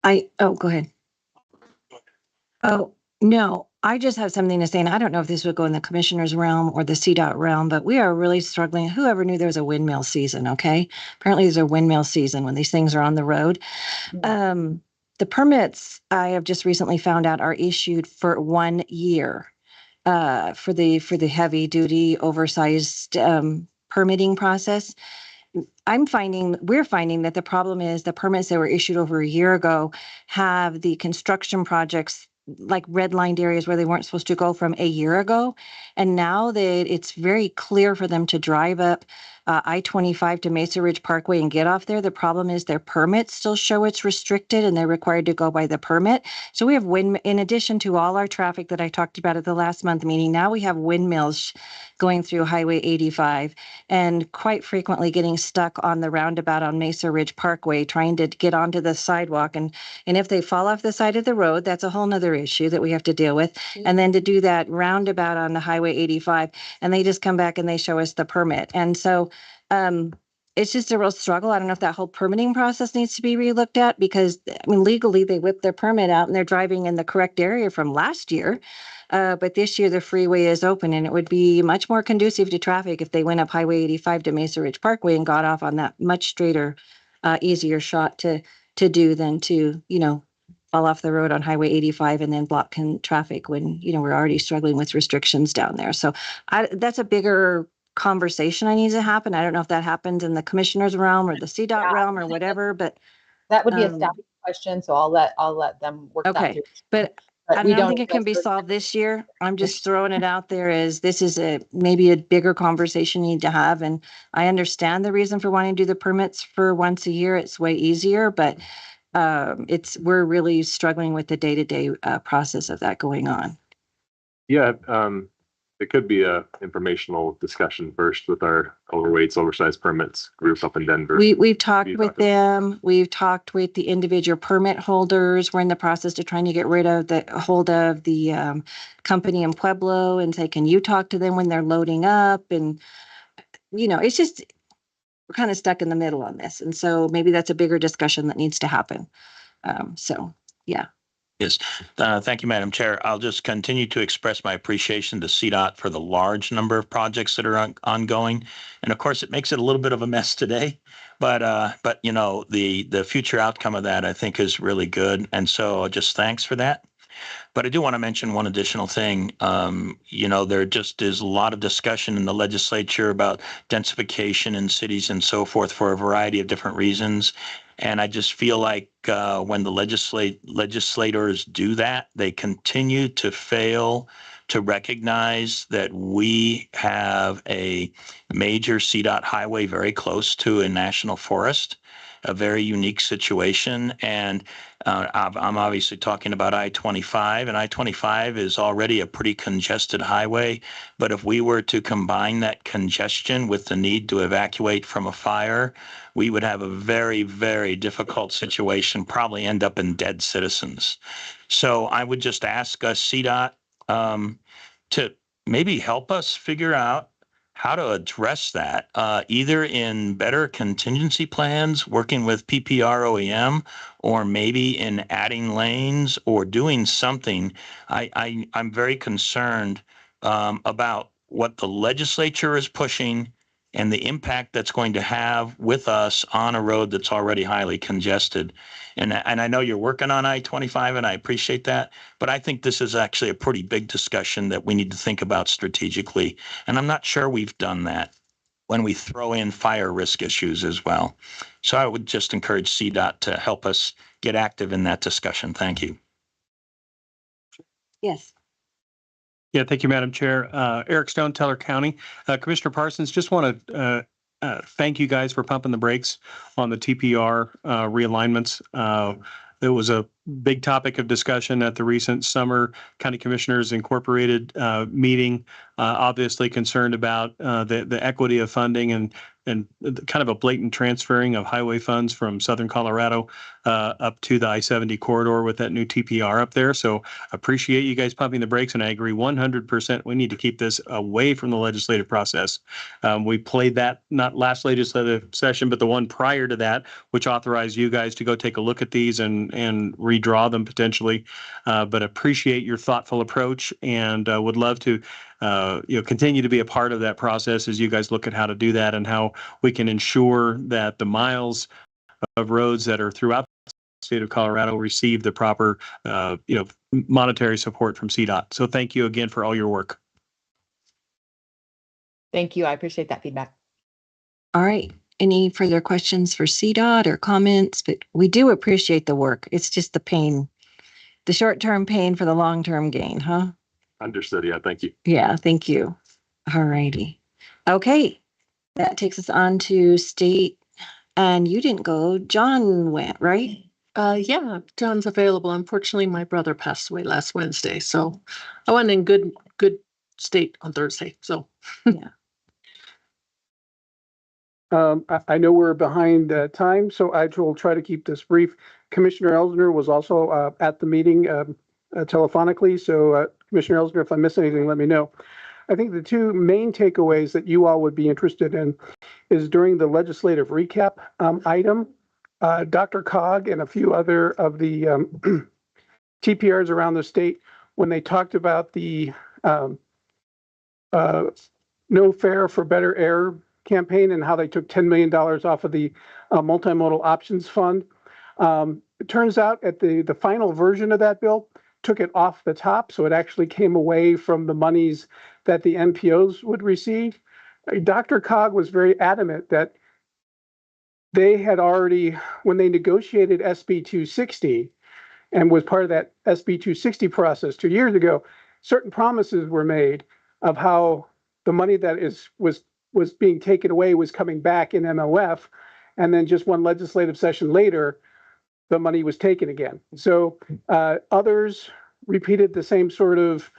Go ahead. Oh, no, I just have something to say, and I don't know if this would go in the commissioner's realm or the CDOT realm, but we are really struggling. Whoever knew there was a windmill season, okay? Apparently there's a windmill season when these things are on the road. The permits, I have just recently found out, are issued for 1 year for the heavy duty oversized permitting process. we're finding that the problem is the permits that were issued over a year ago have the construction projects like redlined areas where they weren't supposed to go from a year ago. And now that it's very clear for them to drive up I-25 to Mesa Ridge Parkway and get off there, the problem is their permits still show it's restricted and they're required to go by the permit. So we have in addition to all our traffic that I talked about at the last month meeting, now we have windmills going through Highway 85 and quite frequently getting stuck on the roundabout on Mesa Ridge Parkway trying to get onto the sidewalk. And if they fall off the side of the road, that's a whole nother issue that we have to deal with. And then to do that roundabout on the Highway 85, and they just come back and they show us the permit. And so it's just a real struggle. I don't know if that whole permitting process needs to be relooked at because, I mean, legally they whip their permit out and they're driving in the correct area from last year. But this year the freeway is open and it would be much more conducive to traffic if they went up Highway 85 to Mesa Ridge Parkway and got off on that much straighter, easier shot to do than to, fall off the road on Highway 85 and then block traffic when, we're already struggling with restrictions down there. So that's a bigger conversation that needs to happen. I don't know if that happens in the commissioner's realm or the CDOT realm or whatever, but that would be a staff question. So I'll let them work that through. But I don't think it can be solved this year. I'm just throwing it out there as this is maybe a bigger conversation you need to have. And I understand the reason for wanting to do the permits for once a year. It's way easier, but we're really struggling with the day-to-day process of that going on. Yeah, it could be a informational discussion first with our overweights, oversized permits group up in Denver. We've talked with them. We've talked with the individual permit holders. We're in the process of trying to get rid of the company in Pueblo and say, can you talk to them when they're loading up? And, it's just, we're kind of stuck in the middle on this. And so maybe that's a bigger discussion that needs to happen. Yeah. Yes. Thank you, Madam Chair. I'll just continue to express my appreciation to CDOT for the large number of projects that are ongoing. And of course, it makes it a little bit of a mess today, but the future outcome of that I think is really good. And so just thanks for that. But I do want to mention one additional thing. There just is a lot of discussion in the legislature about densification in cities and so forth for a variety of different reasons. And I just feel like when the legislators do that, they continue to fail to recognize that we have a major CDOT highway very close to a national forest, a very unique situation. And I'm obviously talking about I-25, and I-25 is already a pretty congested highway. But if we were to combine that congestion with the need to evacuate from a fire, we would have a very, very difficult situation, probably end up in dead citizens. So I would just ask us, CDOT, to maybe help us figure out how to address that, either in better contingency plans, working with PPROEM, or maybe in adding lanes or doing something. I'm very concerned about what the legislature is pushing and the impact that's going to have with us on a road that's already highly congested. And I know you're working on I-25, and I appreciate that, but I think this is actually a pretty big discussion that we need to think about strategically. And I'm not sure we've done that when we throw in fire risk issues as well. So I would just encourage CDOT to help us get active in that discussion. Thank you. Yes. Yeah, thank you, Madam Chair. Eric Stone, Teller County. Commissioner Parsons, just want to thank you guys for pumping the brakes on the TPR realignments. It was a big topic of discussion at the recent Summer County Commissioners Incorporated meeting. Obviously concerned about the equity of funding and kind of a blatant transferring of highway funds from Southern Colorado up to the I-70 corridor with that new TPR up there. So appreciate you guys pumping the brakes, and I agree 100%. We need to keep this away from the legislative process. We played that not last legislative session, but the one prior to that, which authorized you guys to go take a look at these and redraw them potentially. But appreciate your thoughtful approach, and would love to continue to be a part of that process as you guys look at how to do that and how we can ensure that the miles of roads that are throughout the state of Colorado receive the proper, monetary support from CDOT. So thank you again for all your work. Thank you. I appreciate that feedback. All right. any further questions for CDOT or comments? But we do appreciate the work. It's just the pain, the short-term pain for the long-term gain, huh? Understood. Yeah, thank you. Yeah, thank you. All righty. Okay, that takes us on to state, and you didn't go. John went, right? Yeah, John's available. Unfortunately, my brother passed away last Wednesday, so I went in good state on Thursday. So yeah. I know we're behind time, so I will try to keep this brief. Commissioner Elsner was also at the meeting telephonically, so Commissioner Elsner, if I miss anything, let me know. I think the two main takeaways that you all would be interested in is during the legislative recap item, Dr. Cog and a few other of the TPRs around the state, when they talked about the No Fare for Better Air campaign and how they took $10 million off of the multimodal options fund. It turns out at the final version of that bill took it off the top, so it actually came away from the monies that the MPOs would receive. Dr. Cog was very adamant that they had already, when they negotiated SB 260 and was part of that SB 260 process 2 years ago, certain promises were made of how the money that was being taken away was coming back in MOF, and then just one legislative session later, the money was taken again. So others repeated the same sort of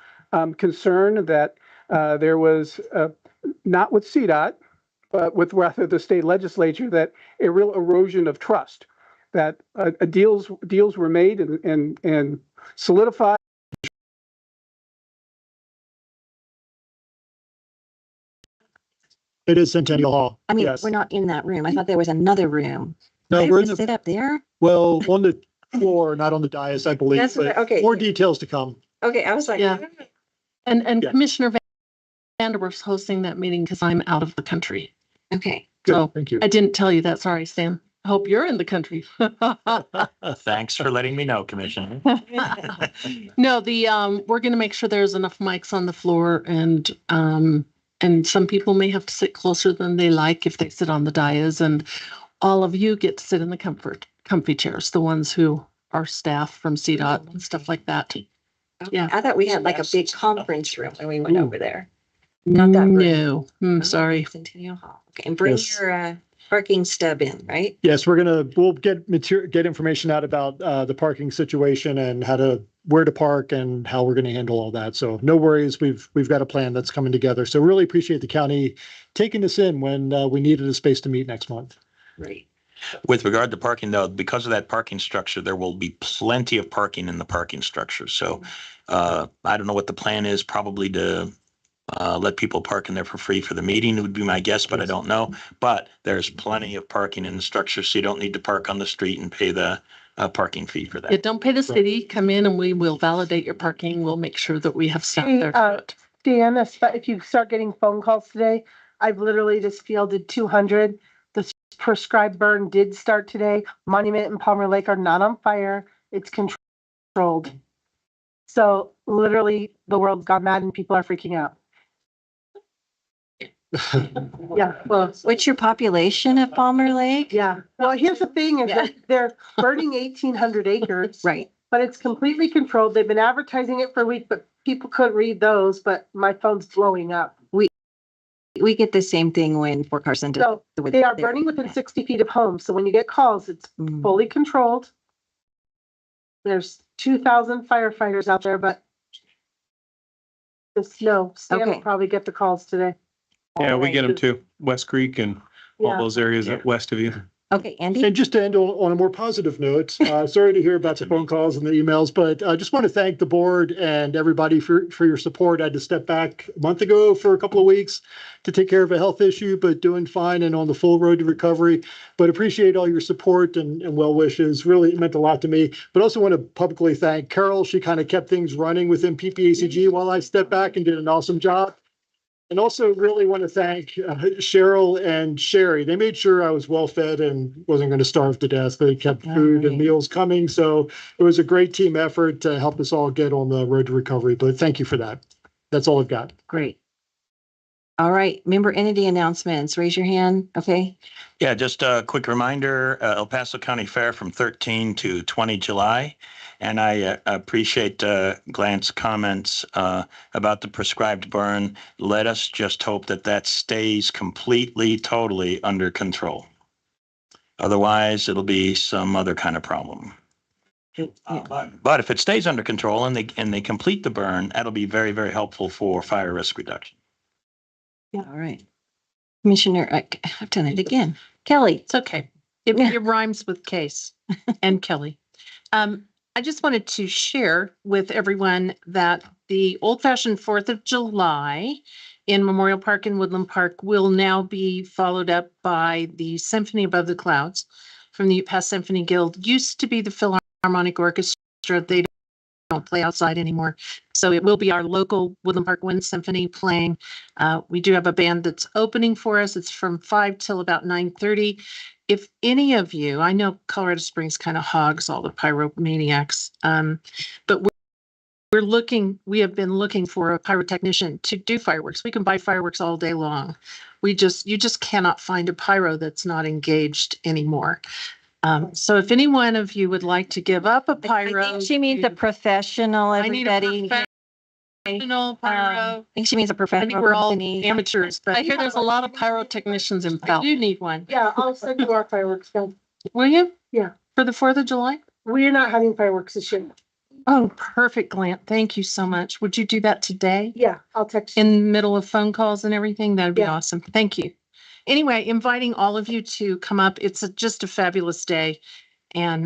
concern that there was, not with CDOT, but with rather the state legislature, that a real erosion of trust, that deals were made and solidified. It is Centennial Hall. I mean, Yes. we're not in that room. I thought there was another room. No, I we're have in to the, sit up there. well, on the floor, not on the dais, I believe. That's what but okay. More details to come. Okay, I was like, yeah, and Yeah. Commissioner Vanderwerf's hosting that meeting because I'm out of the country. Okay. Good, So thank you. I didn't tell you that. Sorry, Stan. I hope you're in the country. Thanks for letting me know, Commissioner. No, we're gonna make sure there's enough mics on the floor and some people may have to sit closer than they like if they sit on the dais, and all of you get to sit in the comfy chairs, the ones who are staff from CDOT and stuff like that. Yeah. I thought we had like a big conference room when we went over there. Not that room. No, sorry. Centennial Hall. Okay, and bring Yes. your parking stub in, right? Yes, we'll get information out about the parking situation and where to park and how we're going to handle all that. So no worries, we've got a plan that's coming together. So really appreciate the county taking us in when we needed a space to meet next month. Right. With regard to parking, though, because of that parking structure, there will be plenty of parking in the parking structure. So I don't know what the plan is, probably to let people park in there for free for the meeting would be my guess, but I don't know. But there's plenty of parking in the structure, so you don't need to park on the street and pay the parking fee for that. Yeah, don't pay the city. Come in and we will validate your parking. We'll make sure that we have staff there to do it. Dan, if you start getting phone calls today, I've literally just fielded 200. The prescribed burn did start today. Monument and Palmer Lake are not on fire. It's controlled. So literally the world's gone mad and people are freaking out. Yeah. Well, what's your population at Palmer Lake? Yeah. Well, here's the thing is that they're burning 1,800 acres. Right. But it's completely controlled. They've been advertising it for a week, but people couldn't read those, but my phone's blowing up. We get the same thing when Fort Carson does. So they are burning within 60 feet of homes. So when you get calls, it's fully controlled. There's 2,000 firefighters out there, but the snow, Stan will probably get the calls today. Yeah, we get them too. West Creek and all Yeah. those areas west of you. Okay, Andy? And just to end on a more positive note, sorry to hear about the phone calls and the emails, but I just want to thank the board and everybody for your support. I had to step back a month ago for a couple of weeks to take care of a health issue, but doing fine and on the full road to recovery. But appreciate all your support and well wishes. Really, it meant a lot to me. But also want to publicly thank Carol. She kind of kept things running within PPACG while I stepped back and did an awesome job. And also really want to thank Cheryl and Sherry. They made sure I was well fed and wasn't going to starve to death. They kept food and meals coming. So it was a great team effort to help us all get on the road to recovery. But thank you for that. That's all I've got. Great. All right, member entity announcements. Raise your hand. Okay. Yeah, just a quick reminder, El Paso County Fair from 13 to 20 July. And I appreciate Glant's comments about the prescribed burn. Let us just hope that that stays completely, totally under control. Otherwise, it'll be some other kind of problem. But if it stays under control and they complete the burn, that'll be very, very helpful for fire risk reduction. Yeah. All right. Commissioner, I've done it again. Kelly. It's okay. It rhymes with case and Kelly. I just wanted to share with everyone that the old-fashioned 4th of July in Memorial Park and Woodland Park will now be followed up by the Symphony Above the Clouds from the Pass Symphony Guild. Used to be the Philharmonic Orchestra. They don't play outside anymore. So it will be our local Woodland Park Wind Symphony playing. We do have a band that's opening for us. It's from 5 till about 9:30. If any of you, I know Colorado Springs kind of hogs all the pyromaniacs, but we have been looking for a pyrotechnician to do fireworks. We can buy fireworks all day long. You just cannot find a pyro that's not engaged anymore. So if any one of you would like to give up a pyro. I think she means a professional, I need everybody. a professional pyro. I think she means a I professional. think we're all company. amateurs, but I hear there's a lot of pyrotechnicians in Bell. You need one. Yeah, I'll send you our fireworks gun. Will you? Yeah. For the 4th of July? We're not having fireworks this year. Oh, perfect, Glant. Thank you so much. Would you do that today? Yeah, I'll text you. In the middle of phone calls and everything? That'd be Yeah. awesome. Thank you. Anyway, inviting all of you to come up. It's just a fabulous day. And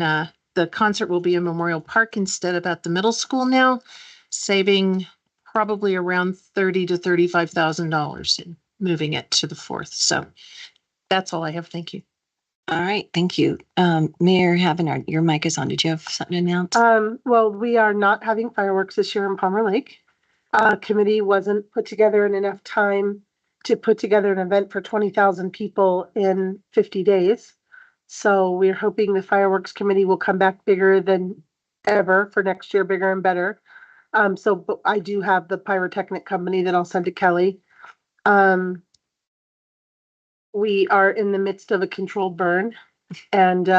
the concert will be in Memorial Park instead of at the middle school now, saving probably around $30,000 to $35,000 in moving it to the 4th. So that's all I have. Thank you. All right. Thank you. Mayor Havenard, your mic is on. Did you have something to announce? Well, we are not having fireworks this year in Palmer Lake. Committee wasn't put together in enough time to put together an event for 20,000 people in 50 days. So we're hoping the fireworks committee will come back bigger than ever for next year, bigger and better. But I do have the pyrotechnic company that I'll send to Kelly. We are in the midst of a controlled burn, and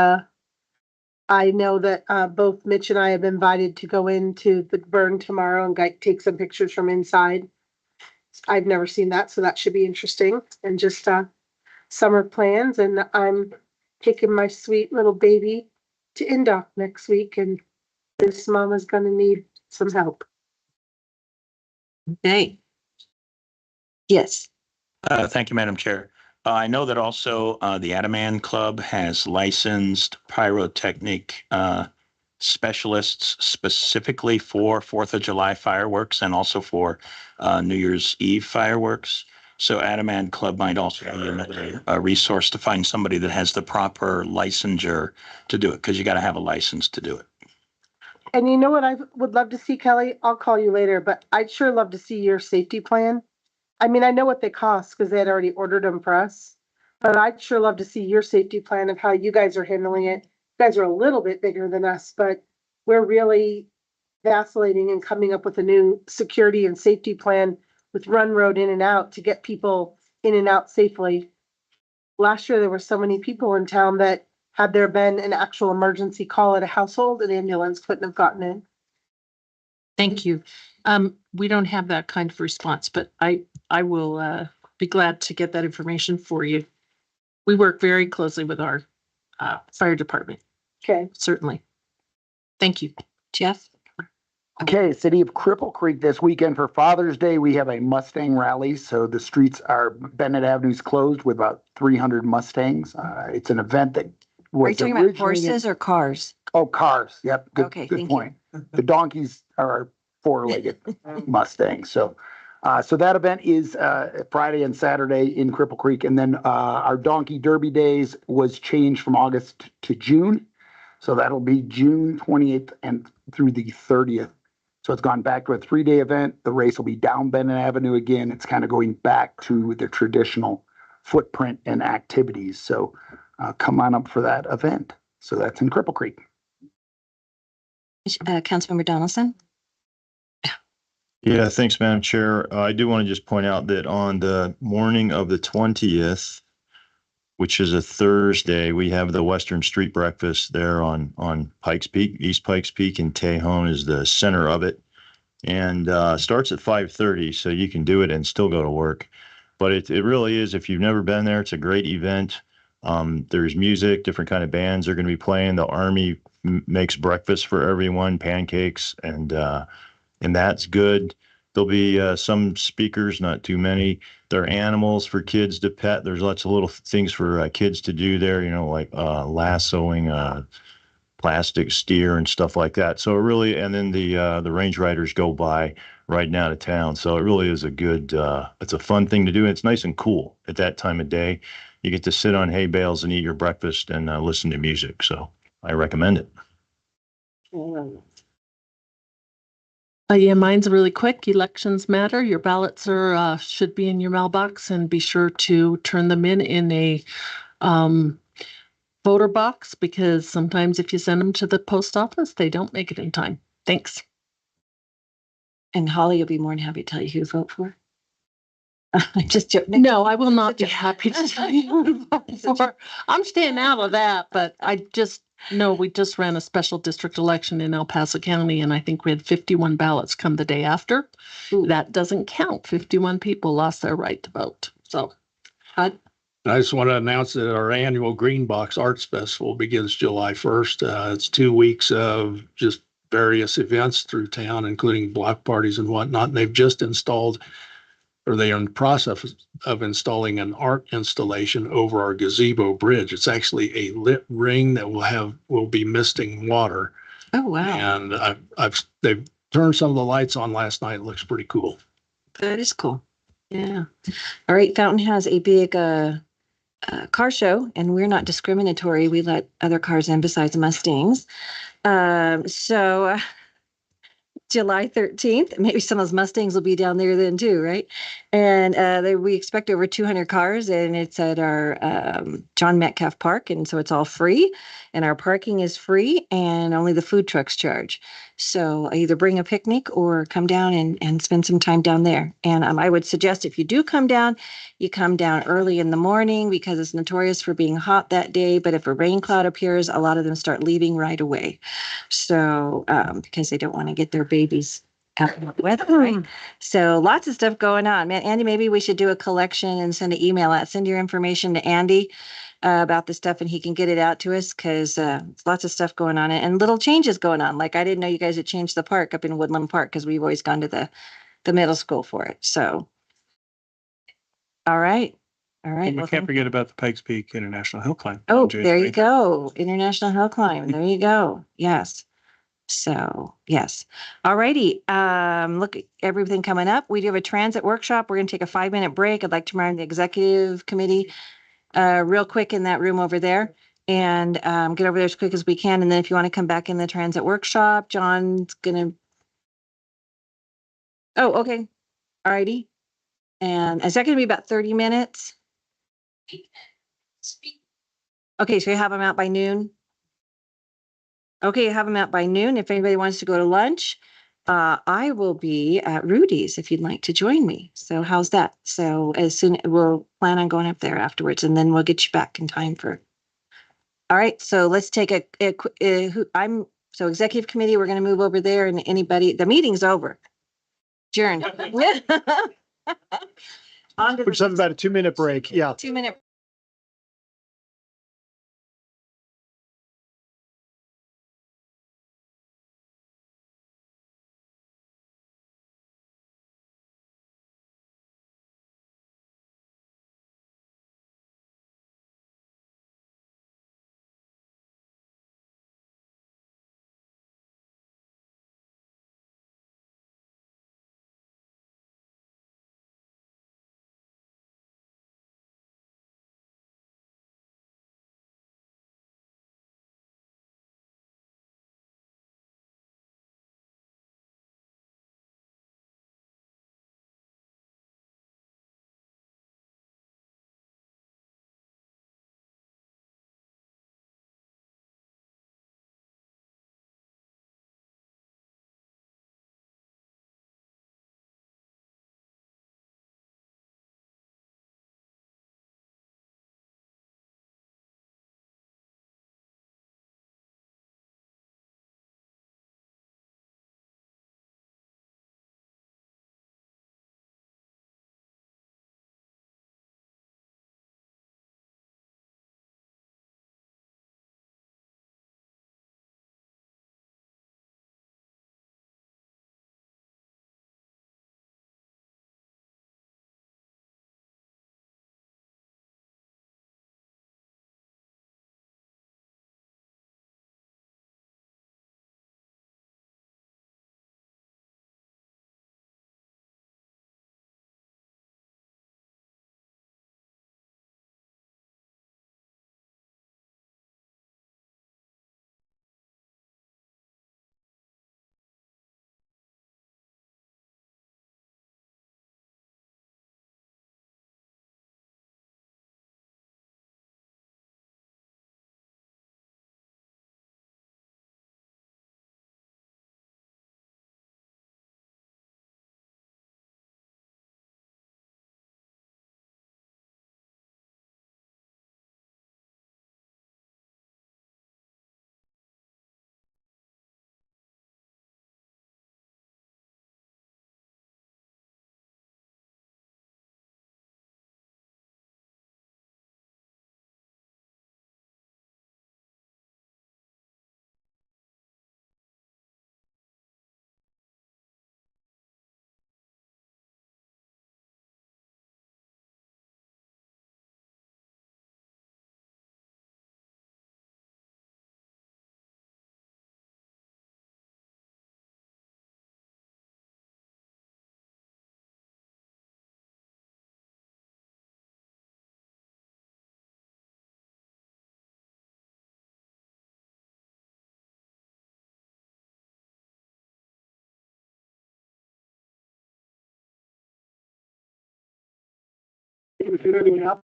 I know that both Mitch and I have been invited to go into the burn tomorrow and take some pictures from inside. I've never seen that, so that should be interesting. And just summer plans, and I'm taking my sweet little baby to Indoc next week, and this mama's gonna need some help. Okay. Yes. Thank you, Madam Chair. I know that also the Ataman Club has licensed pyrotechnic specialists specifically for 4th of July fireworks and also for New Year's Eve fireworks. So Ataman Club might also be another resource to find somebody that has the proper licensure to do it, because you got to have a license to do it. And you know what I would love to see, Kelly? I'll call you later, but I'd sure love to see your safety plan. I mean, I know what they cost because they had already ordered them for us, but I'd sure love to see your safety plan of how you guys are handling it. You guys are a little bit bigger than us, but we're really vacillating and coming up with a new security and safety plan with run road in and out to get people in and out safely. Last year, there were so many people in town that had there been an actual emergency call at a household, an ambulance couldn't have gotten in. Thank you. We don't have that kind of response, but I will be glad to get that information for you. We work very closely with our fire department. Okay. Certainly. Thank you. Jeff? Okay, City of Cripple Creek this weekend for Father's Day, we have a Mustang rally. So the streets are, Bennett Avenue's closed with about 300 Mustangs. It's an event that was Are you talking about horses or cars? Oh, cars. Yep. Okay, Good thank point. The donkeys are four-legged Mustangs. So that event is Friday and Saturday in Cripple Creek. And then our Donkey Derby Days was changed from August to June. So that'll be June 28th and through the 30th. So it's gone back to a 3-day event. The race will be down Bennett Avenue again. It's kind of going back to the traditional footprint and activities. So come on up for that event. So that's in Cripple Creek. Councilmember Donaldson? Yeah, thanks, Madam Chair. I do want to just point out that on the morning of the 20th, which is a Thursday, we have the Western Street Breakfast there on Pikes Peak, East Pikes Peak, and Tejon is the center of it. And starts at 5:30, so you can do it and still go to work. But it really is, if you've never been there, it's a great event. There's music, different kind of bands are going to be playing. The Army makes breakfast for everyone, pancakes, and that's good. There'll be some speakers, not too many. There are animals for kids to pet. There's lots of little things for kids to do there, like lassoing plastic steer and stuff like that. So it really, and then the range riders go by riding out of town. So it really is a good, it's a fun thing to do. And it's nice and cool at that time of day. You get to sit on hay bales and eat your breakfast and listen to music. So I recommend it. Yeah, mine's really quick. Elections matter. Your ballots are should be in your mailbox, and be sure to turn them in a voter box, because sometimes if you send them to the post office, they don't make it in time. Thanks. And Holly will be more than happy to tell you who to vote for. I'm just joking. No, I will not be happy to tell you who to vote for. I'm staying out of that, but I just know we just ran a special district election in El Paso County, and I think we had 51 ballots come the day after. Ooh. That doesn't count. 51 people lost their right to vote. So, I just want to announce that our annual Green Box Arts Festival begins July 1st. It's 2 weeks of just various events through town, including block parties and whatnot. And they've just installed, or they are in the process of installing, an art installation over our gazebo bridge. It's actually a lit ring that will be misting water. Oh, wow. And they've turned some of the lights on last night. It looks pretty cool. That is cool. Yeah. All right. Fountain has a big car show, and we're not discriminatory. We let other cars in besides Mustangs. So July 13th, maybe some of those Mustangs will be down there then too, right? And we expect over 200 cars, and it's at our John Metcalf Park, and so it's all free, and our parking is free, and only the food trucks charge. So either bring a picnic or come down and spend some time down there. And I would suggest if you do come down, you come down early in the morning, because it's notorious for being hot that day. But if a rain cloud appears, a lot of them start leaving right away. So because they don't want to get their babies out in the weather, right? So lots of stuff going on. Man, Andy, maybe we should do a collection and send an email out. Send your information to Andy about the stuff, and he can get it out to us, because lots of stuff going on and little changes going on. Like, I didn't know you guys had changed the park up in Woodland Park, because we've always gone to the middle school for it. So, all right. All right. And we can't forget about the Pikes Peak International Hill Climb. Oh, on there you January. go. International Hill Climb. There you go. Yes. So, yes. All righty. Look at everything coming up. We do have a transit workshop. We're going to take a 5-minute break. I'd like to remind the executive committee real quick in that room over there, and get over there as quick as we can. And then if you want to come back in the transit workshop, John's going to. Oh, okay. All righty. And is that going to be about 30 minutes? Okay, so you have them out by noon? Okay, you have them out by noon. If anybody wants to go to lunch, I will be at Rudy's if you'd like to join me. So how's that? So as soon we'll plan on going up there afterwards, and then we'll get you back in time for. All right, so let's take so executive committee, we're going to move over there, and the meeting's over. Adjourned. On to We just have about a 2-minute break. Yeah. 2-minute if you're doing that,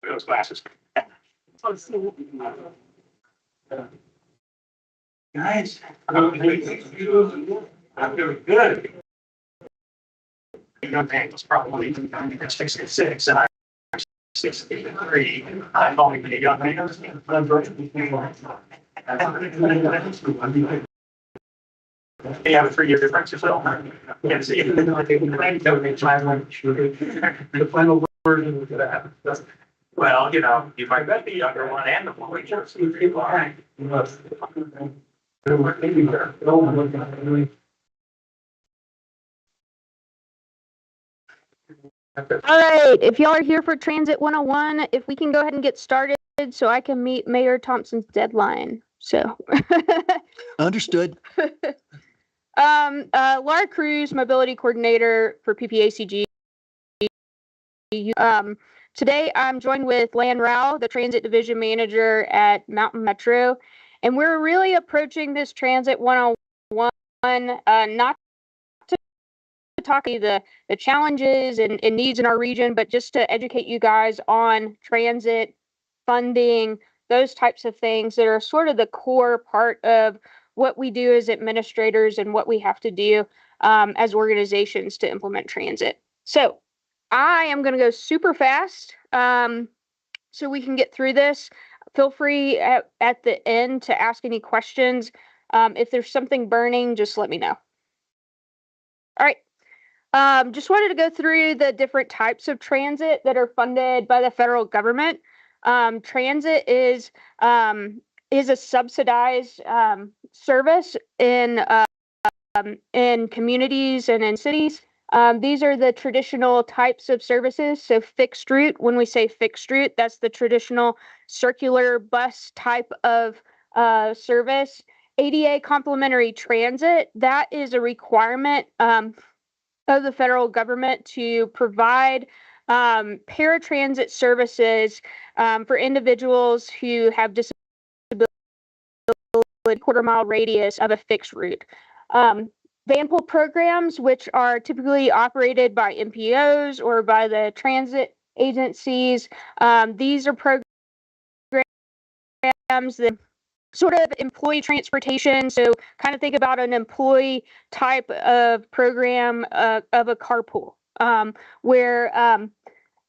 Those glasses. Guys, I'm doing good. Young man was probably 66 and I'm 63. I'm only a young man. They have a 3-year difference as well. Yeah, see, the final version of that. Well, you know, you might bet the younger one and the one. All right, if y'all are here for Transit 101, if we can go ahead and get started so I can meet Mayor Thompson's deadline. So. Understood. Laura Cruz, Mobility Coordinator for PPACG. Today I'm joined with Lan Rao, the Transit Division Manager at Mountain Metro, and we're really approaching this Transit 101 not to talk the challenges and needs in our region, but just to educate you guys on transit funding, those types of things that are sort of the core part of what we do as administrators and what we have to do as organizations to implement transit. So I am going to go super fast so we can get through this. Feel free at the end to ask any questions. If there's something burning, just let me know. All right. Just wanted to go through the different types of transit that are funded by the federal government. Transit is a subsidized service in communities and in cities. These are the traditional types of services. So fixed route, when we say fixed route, that's the traditional circular bus type of service. ADA complementary transit, that is a requirement of the federal government to provide paratransit services for individuals who have disabilities within a quarter-mile radius of a fixed route. Van pool programs, which are typically operated by MPOs or by the transit agencies, these are programs that sort of employee transportation. So kind of think about an employee type of program of a carpool, where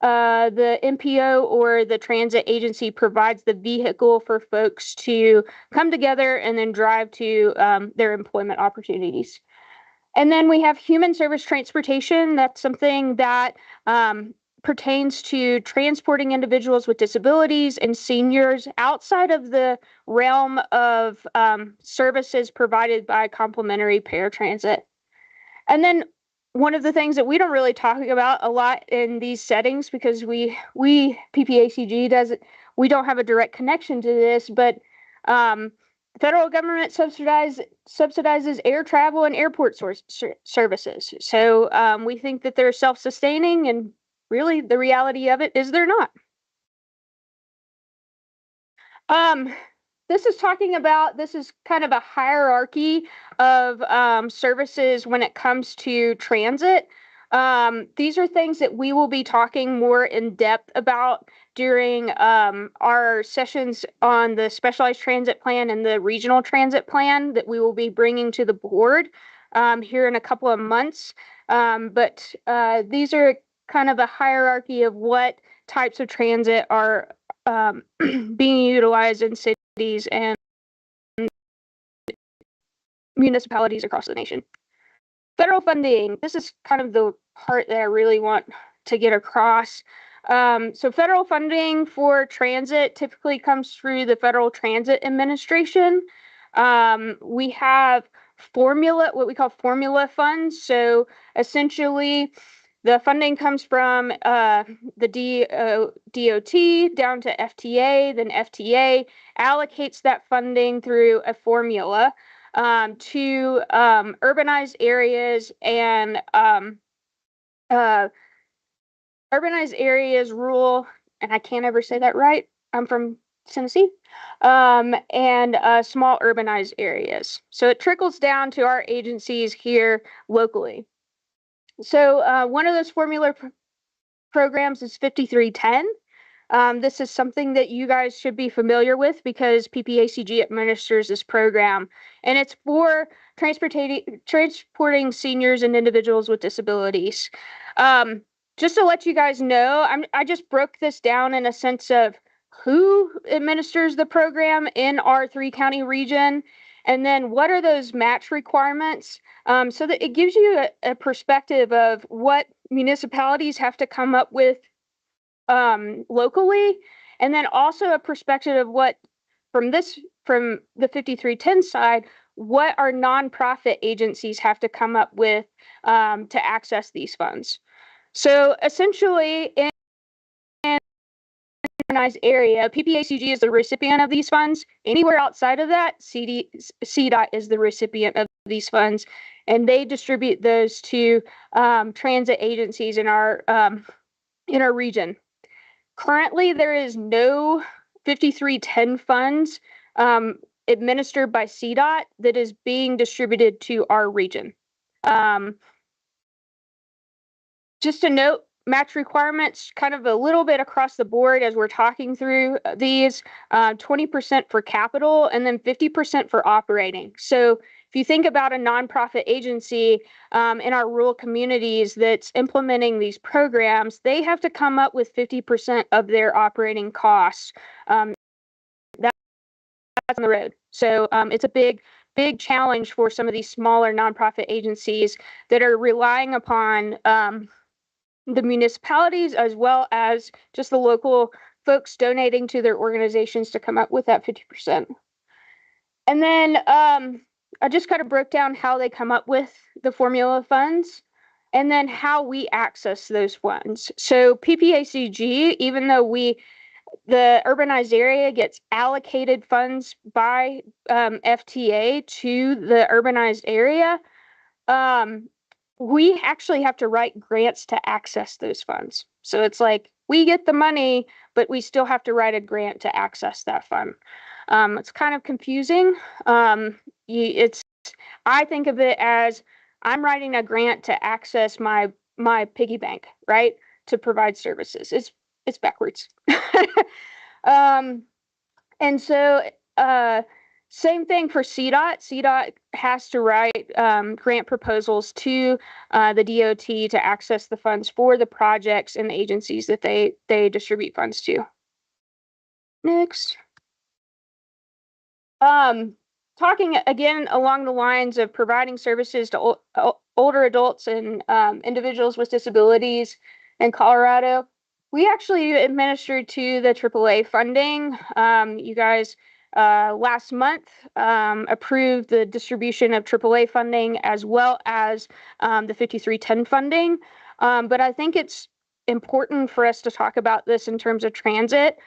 the MPO or the transit agency provides the vehicle for folks to come together and then drive to their employment opportunities. And then we have human service transportation. That's something that pertains to transporting individuals with disabilities and seniors outside of the realm of services provided by complementary paratransit. And then one of the things that we don't really talk about a lot in these settings, because we PPACG we don't have a direct connection to this, but federal government subsidizes air travel and airport services. So we think that they're self-sustaining, and really the reality of it is they're not. This is kind of a hierarchy of services when it comes to transit. These are things that we will be talking more in depth about during our sessions on the specialized transit plan and the regional transit plan that we will be bringing to the board here in a couple of months. But these are kind of a hierarchy of what types of transit are being utilized in cities and municipalities across the nation. Federal funding, this is kind of the part that I really want to get across. So federal funding for transit typically comes through the Federal Transit Administration. We have what we call formula funds. So essentially, the funding comes from the DOT down to FTA, then FTA allocates that funding through a formula to urbanized areas and rural, and I can't ever say that right. I'm from Tennessee, and small urbanized areas. So it trickles down to our agencies here locally. So one of those formula programs is 5310. This is something that you guys should be familiar with because PPACG administers this program, and it's for transporting seniors and individuals with disabilities. Just to let you guys know, I just broke this down in a sense of who administers the program in our 3-county region, and then what are those match requirements, so that it gives you a perspective of what municipalities have to come up with locally, and then also a perspective of what from the 5310 side, what our nonprofit agencies have to come up with to access these funds. So essentially, in an organized area, PPACG is the recipient of these funds. Anywhere outside of that, CDOT is the recipient of these funds, and they distribute those to transit agencies in our region. Currently, there is no 5310 funds administered by CDOT that is being distributed to our region. Just a note, match requirements kind of a little bit across the board as we're talking through these, 20% for capital and then 50% for operating. So if you think about a nonprofit agency in our rural communities that's implementing these programs, they have to come up with 50% of their operating costs. That's on the road. So it's a big challenge for some of these smaller nonprofit agencies that are relying upon the municipalities as well as just the local folks donating to their organizations to come up with that 50%. And then I just kind of broke down how they come up with the formula funds and then how we access those funds. So PPACG, even though the urbanized area gets allocated funds by FTA to the urbanized area, we actually have to write grants to access those funds. So it's like we get the money, but we still have to write a grant to access that fund. It's kind of confusing. I think of it as I'm writing a grant to access my piggy bank, right? To provide services. It's backwards. And so same thing for CDOT. CDOT has to write grant proposals to the DOT to access the funds for the projects and the agencies that they distribute funds to. Next. Talking again along the lines of providing services to older adults and individuals with disabilities in Colorado, we actually administered to the AAA funding. You guys last month approved the distribution of AAA funding as well as the 5310 funding. But I think it's important for us to talk about this in terms of transit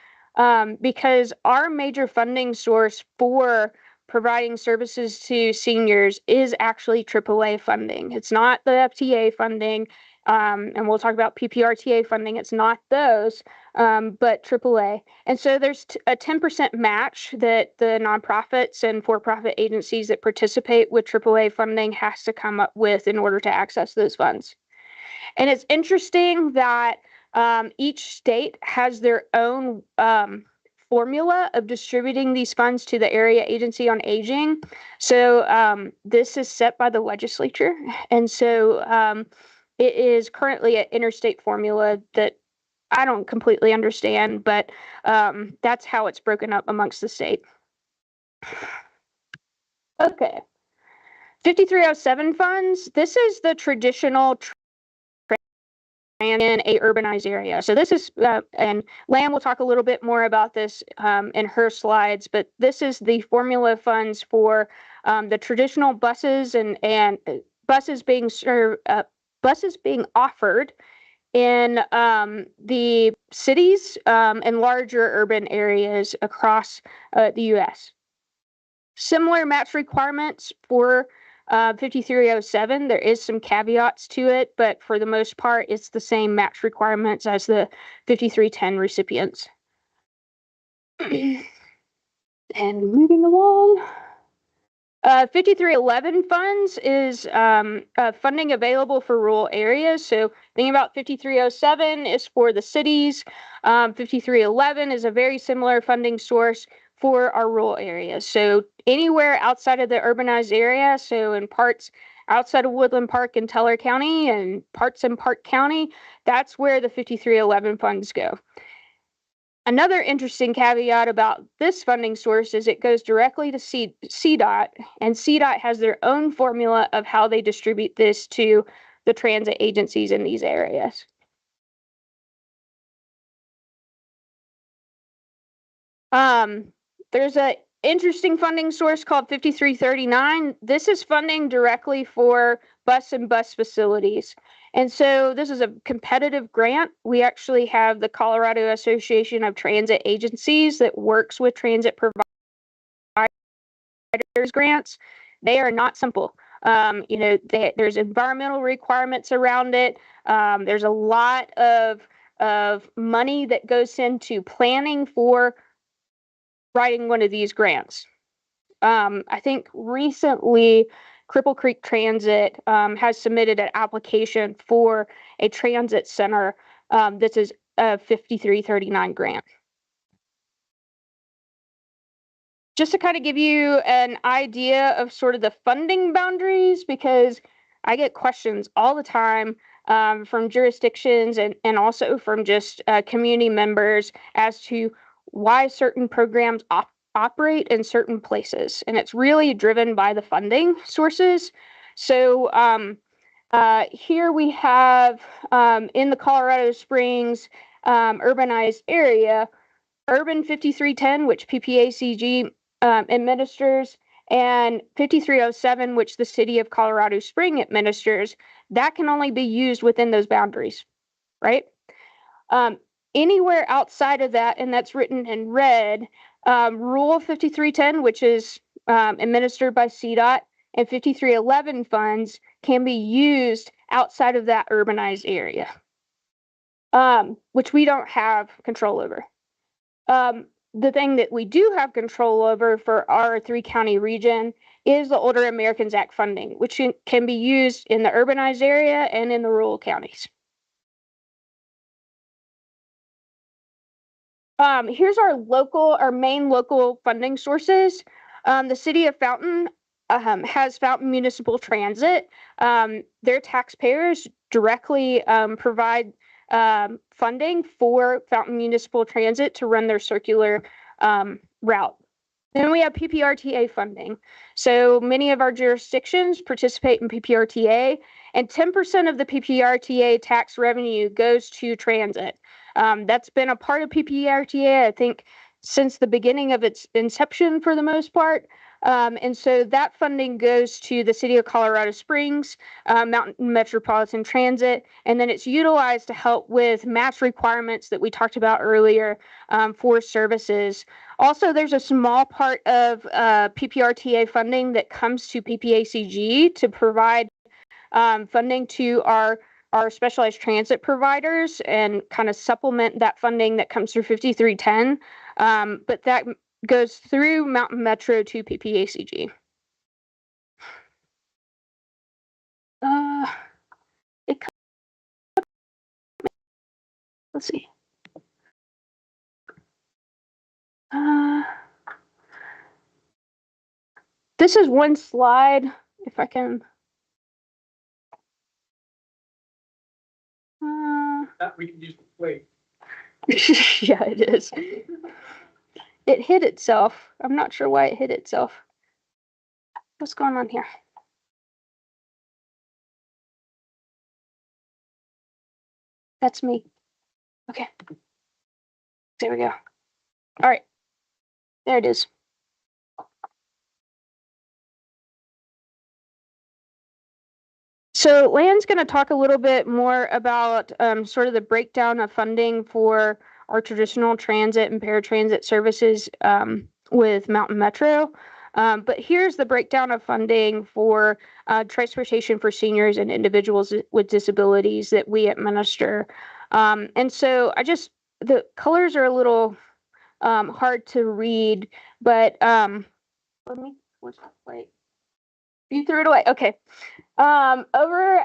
because our major funding source for providing services to seniors is actually AAA funding. It's not the FTA funding, and we'll talk about PPRTA funding. It's not those, but AAA. And so there's a 10% match that the nonprofits and for-profit agencies that participate with AAA funding has to come up with in order to access those funds. And it's interesting that each state has their own formula of distributing these funds to the Area Agency on Aging. So this is set by the legislature. And so it is currently an interstate formula that I don't completely understand, but that's how it's broken up amongst the state. Okay. 5307 funds. This is the traditional in a urbanized area. So this is, and Lam will talk a little bit more about this in her slides, but this is the formula funds for the traditional buses and buses being offered in the cities and larger urban areas across the U.S. Similar match requirements for 5307. There is some caveats to it, but for the most part, it's the same match requirements as the 5310 recipients. And moving along. 5311 funds is funding available for rural areas. So thinking about 5307 is for the cities. 5311 is a very similar funding source for our rural areas. So anywhere outside of the urbanized area, so in parts outside of Woodland Park and Teller County and parts in Park County, that's where the 5311 funds go. Another interesting caveat about this funding source is it goes directly to CDOT, and CDOT has their own formula of how they distribute this to the transit agencies in these areas. There's an interesting funding source called 5339. This is funding directly for bus and bus facilities. And so this is a competitive grant. We actually have the Colorado Association of Transit Agencies that works with transit providers grants. They are not simple. There's environmental requirements around it. There's a lot of money that goes into planning for writing one of these grants. I think recently Cripple Creek Transit has submitted an application for a transit center. This is a 5339 grant. Just to kind of give you an idea of sort of the funding boundaries, because I get questions all the time from jurisdictions and also from just community members as to why certain programs operate in certain places. And it's really driven by the funding sources. So here we have in the Colorado Springs urbanized area, Urban 5310, which PPACG administers, and 5307, which the city of Colorado Springs administers, that can only be used within those boundaries, right? Anywhere outside of that, and that's written in red, Rule 5310, which is administered by CDOT, and 5311 funds can be used outside of that urbanized area, which we don't have control over. The thing that we do have control over for our 3-county region is the Older Americans Act funding, which can be used in the urbanized area and in the rural counties. Here's our main local funding sources. The city of Fountain has Fountain Municipal Transit. Their taxpayers directly provide funding for Fountain Municipal Transit to run their circular route. Then we have PPRTA funding. So many of our jurisdictions participate in PPRTA, and 10% of the PPRTA tax revenue goes to transit. That's been a part of PPRTA, I think, since the beginning of its inception for the most part. And so that funding goes to the city of Colorado Springs, Mountain Metropolitan Transit, and then it's utilized to help with match requirements that we talked about earlier for services. Also, there's a small part of PPRTA funding that comes to PPACG to provide funding to our specialized transit providers and kind of supplement that funding that comes through 5310. But that goes through Mountain Metro to PPACG. Let's see. This is one slide, if I can. We can just wait. Yeah, it is. It hit itself. I'm not sure why it hit itself. What's going on here? That's me. Okay. There we go. All right. There it is. So Lan's going to talk a little bit more about sort of the breakdown of funding for our traditional transit and paratransit services with Mountain Metro. But here's the breakdown of funding for transportation for seniors and individuals with disabilities that we administer. And so the colors are a little hard to read, but wait. You threw it away. Okay. Over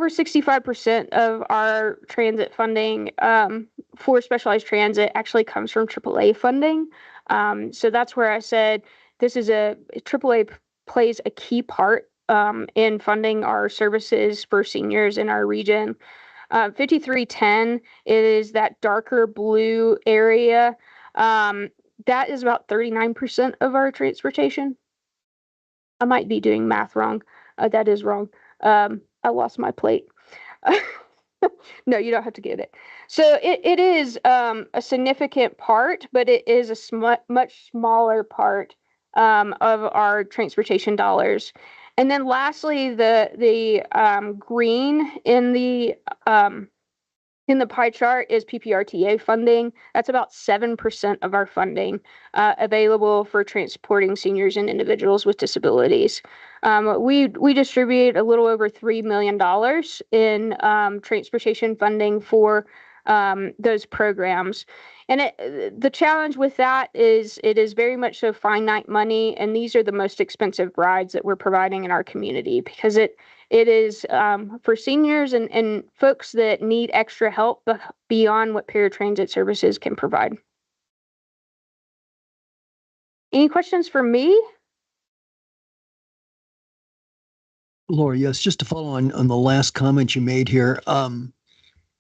65% of our transit funding for specialized transit actually comes from AAA funding. So that's where I said AAA plays a key part in funding our services for seniors in our region. 5310 is that darker blue area. That is about 39% of our transportation. I might be doing math wrong. That is wrong. I lost my plate. No, you don't have to get it. So it is a significant part, but it is a much smaller part of our transportation dollars. And then lastly, the green in the pie chart is PPRTA funding. That's about 7% of our funding available for transporting seniors and individuals with disabilities. We distribute a little over $3 million in transportation funding for those programs. And the challenge with that is it is very much so finite money, and these are the most expensive rides that we're providing in our community because it is for seniors and folks that need extra help beyond what paratransit services can provide. Any questions for me? Laura, yes, just to follow on the last comment you made here,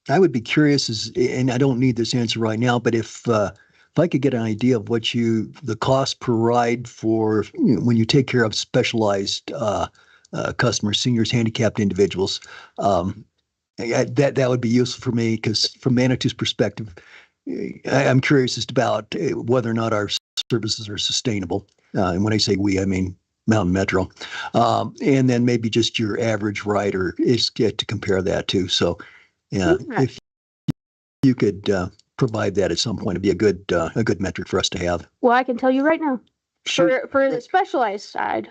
I would be curious, and I don't need this answer right now, but if I could get an idea of what the cost per ride for when you take care of specialized customers, seniors, handicapped individuals, that would be useful for me because from Manitou's perspective, I'm curious as to about whether or not our services are sustainable. And when I say we, I mean Mountain Metro. And then maybe just your average rider is get to compare that to. So if you could provide that at some point, it'd be a good metric for us to have. Well, I can tell you right now. Sure. For the specialized side,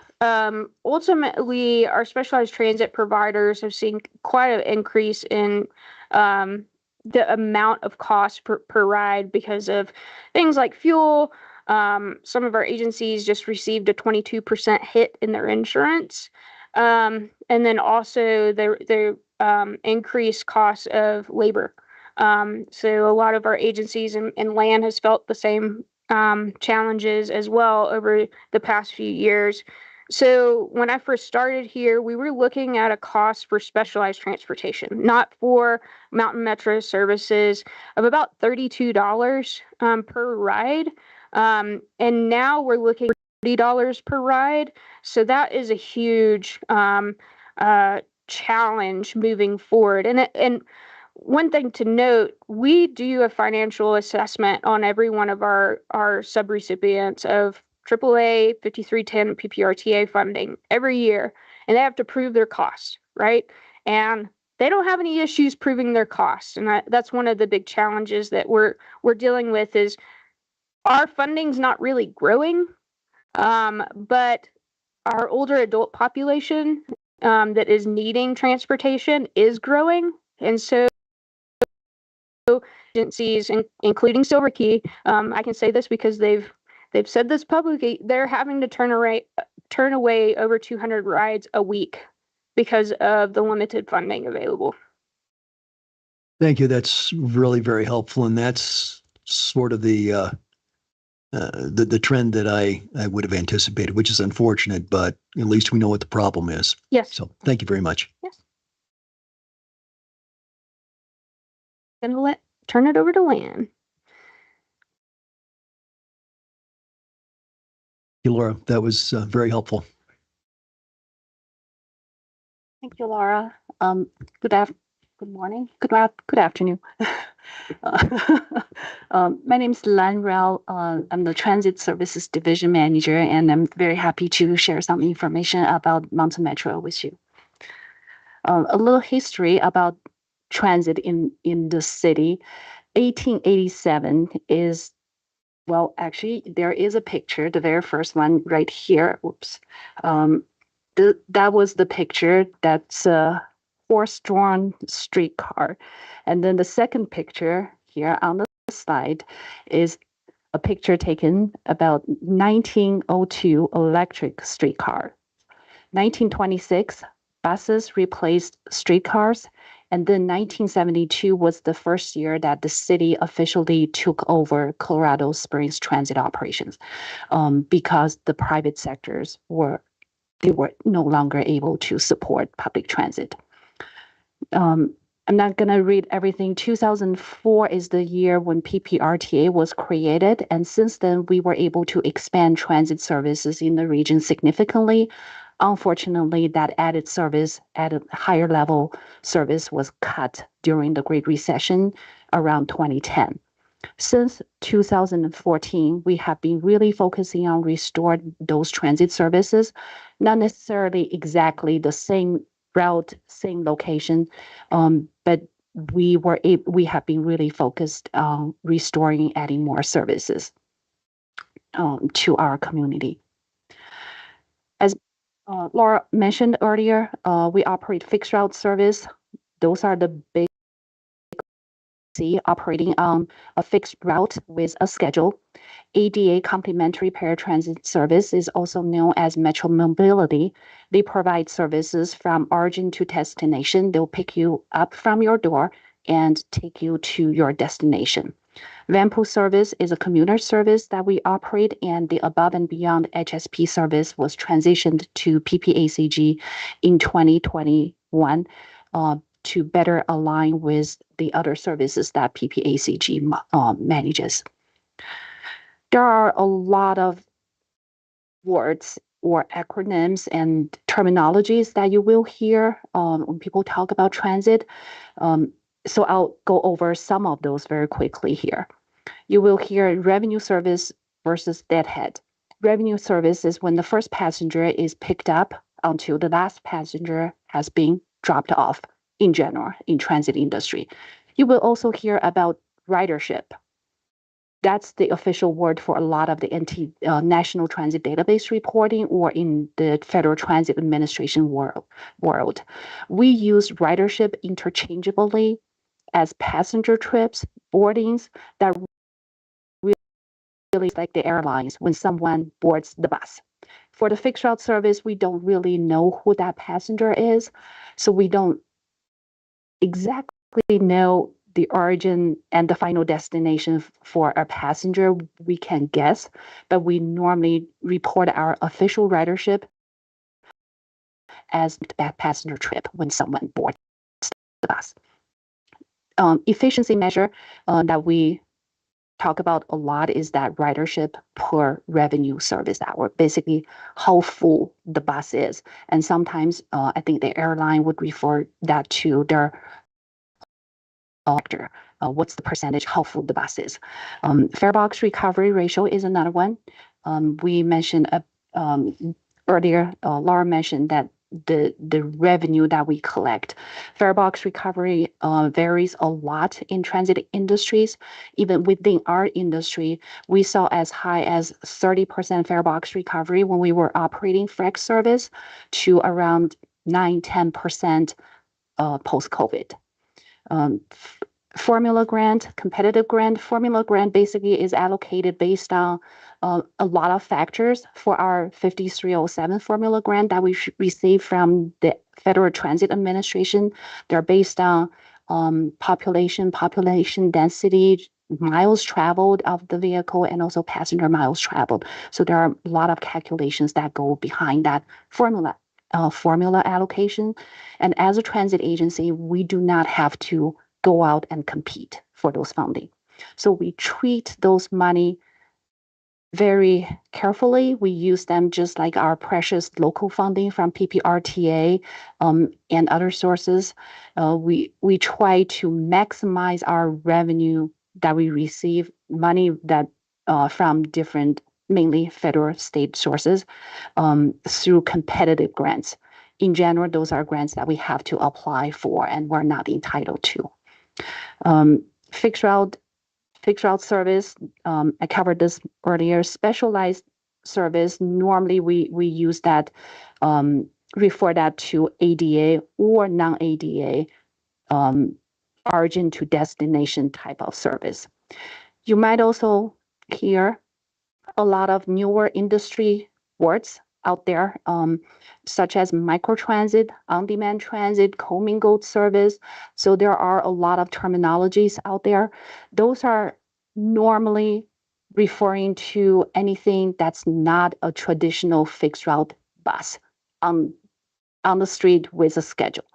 ultimately, our specialized transit providers have seen quite an increase in the amount of cost per ride because of things like fuel. Some of our agencies just received a 22% hit in their insurance. And then also the increased cost of labor. So a lot of our agencies and land has felt the same challenges as well over the past few years. So when I first started here, we were looking at a cost for specialized transportation, not for Mountain Metro services, of about $32 per ride. And now we're looking at $30 per ride. So that is a huge challenge moving forward. And one thing to note, we do a financial assessment on every one of our subrecipients of AAA, 5310, PPRTA funding every year, and they have to prove their cost, right? And they don't have any issues proving their cost. And that's one of the big challenges that we're dealing with is our funding's not really growing, but our older adult population that is needing transportation is growing. And so agencies, including Silver Key, I can say this because they've said this publicly, they're having to turn away over 200 rides a week because of the limited funding available. Thank you. That's really very helpful, and that's sort of the trend that I would have anticipated, which is unfortunate, but at least we know what the problem is. Yes. So thank you very much. Yes. Gonna turn it over to Lan. Thank you, Laura. That was very helpful. Thank you, Laura. Good morning. Good afternoon. My name is Lan Rao. I'm the Transit Services Division Manager, and I'm very happy to share some information about Mountain Metro with you. A little history about transit in the city. 1887 is, well, actually, there is a picture, the very first one right here. Oops. That was the picture. That's a horse-drawn streetcar. And then the second picture here on the slide is a picture taken about 1902 electric streetcar. 1926, buses replaced streetcars. And then 1972 was the first year that the city officially took over Colorado Springs transit operations because the private sectors were no longer able to support public transit. I'm not going to read everything. 2004 is the year when PPRTA was created. And since then, we were able to expand transit services in the region significantly. Unfortunately, that added service, added higher level service was cut during the Great Recession around 2010. Since 2014, we have been really focusing on restoring those transit services, not necessarily exactly the same route, same location, but we have been really focused on restoring, adding more services to our community. As Laura mentioned earlier, we operate fixed route service. Those are the big operating on a fixed route with a schedule. ADA Complimentary Paratransit Service is also known as Metro Mobility. They provide services from origin to destination. They'll pick you up from your door and take you to your destination. Vanpool service is a commuter service that we operate, and the Above and Beyond HSP service was transitioned to PPACG in 2021 to better align with the other services that PPACG manages. There are a lot of words or acronyms and terminologies that you will hear when people talk about transit. So I'll go over some of those very quickly here. You will hear revenue service versus deadhead. Revenue service is when the first passenger is picked up until the last passenger has been dropped off in general in transit industry. You will also hear about ridership. That's the official word for a lot of the National Transit Database reporting or in the Federal Transit Administration world. We use ridership interchangeably as passenger trips, boardings that really like the airlines when someone boards the bus. For the fixed route service, we don't really know who that passenger is, so we don't exactly know the origin and the final destination for a passenger. We can guess, but we normally report our official ridership as that passenger trip when someone boards the bus. Efficiency measure that we talk about a lot is that ridership per revenue service hour, basically how full the bus is. And sometimes I think the airline would refer that to their factor. What's the percentage, how full the bus is. Fare box recovery ratio is another one. We mentioned earlier, Laura mentioned that the revenue that we collect. Fare box recovery varies a lot in transit industries. Even within our industry, we saw as high as 30% fare box recovery when we were operating Flex service to around 9-10% post-COVID. Formula grant, competitive grant. Formula grant basically is allocated based on a lot of factors. For our 5307 formula grant that we receive from the Federal Transit Administration, they're based on population density, miles traveled of the vehicle, and also passenger miles traveled. So there are a lot of calculations that go behind that formula allocation. And as a transit agency, we do not have to go out and compete for those funding. So we treat those money very carefully. We use them just like our precious local funding from PPRTA and other sources. We try to maximize our revenue that we receive, money that from different, mainly federal state sources, through competitive grants. In general, those are grants that we have to apply for and we're not entitled to. Fixed route service, I covered this earlier. Specialized service, normally we use that, refer that to ADA or non-ADA, origin to destination type of service. You might also hear a lot of newer industry words out there, such as microtransit, on-demand transit, commingled service. So there are a lot of terminologies out there. Those are normally referring to anything that's not a traditional fixed route bus on the street with a schedule.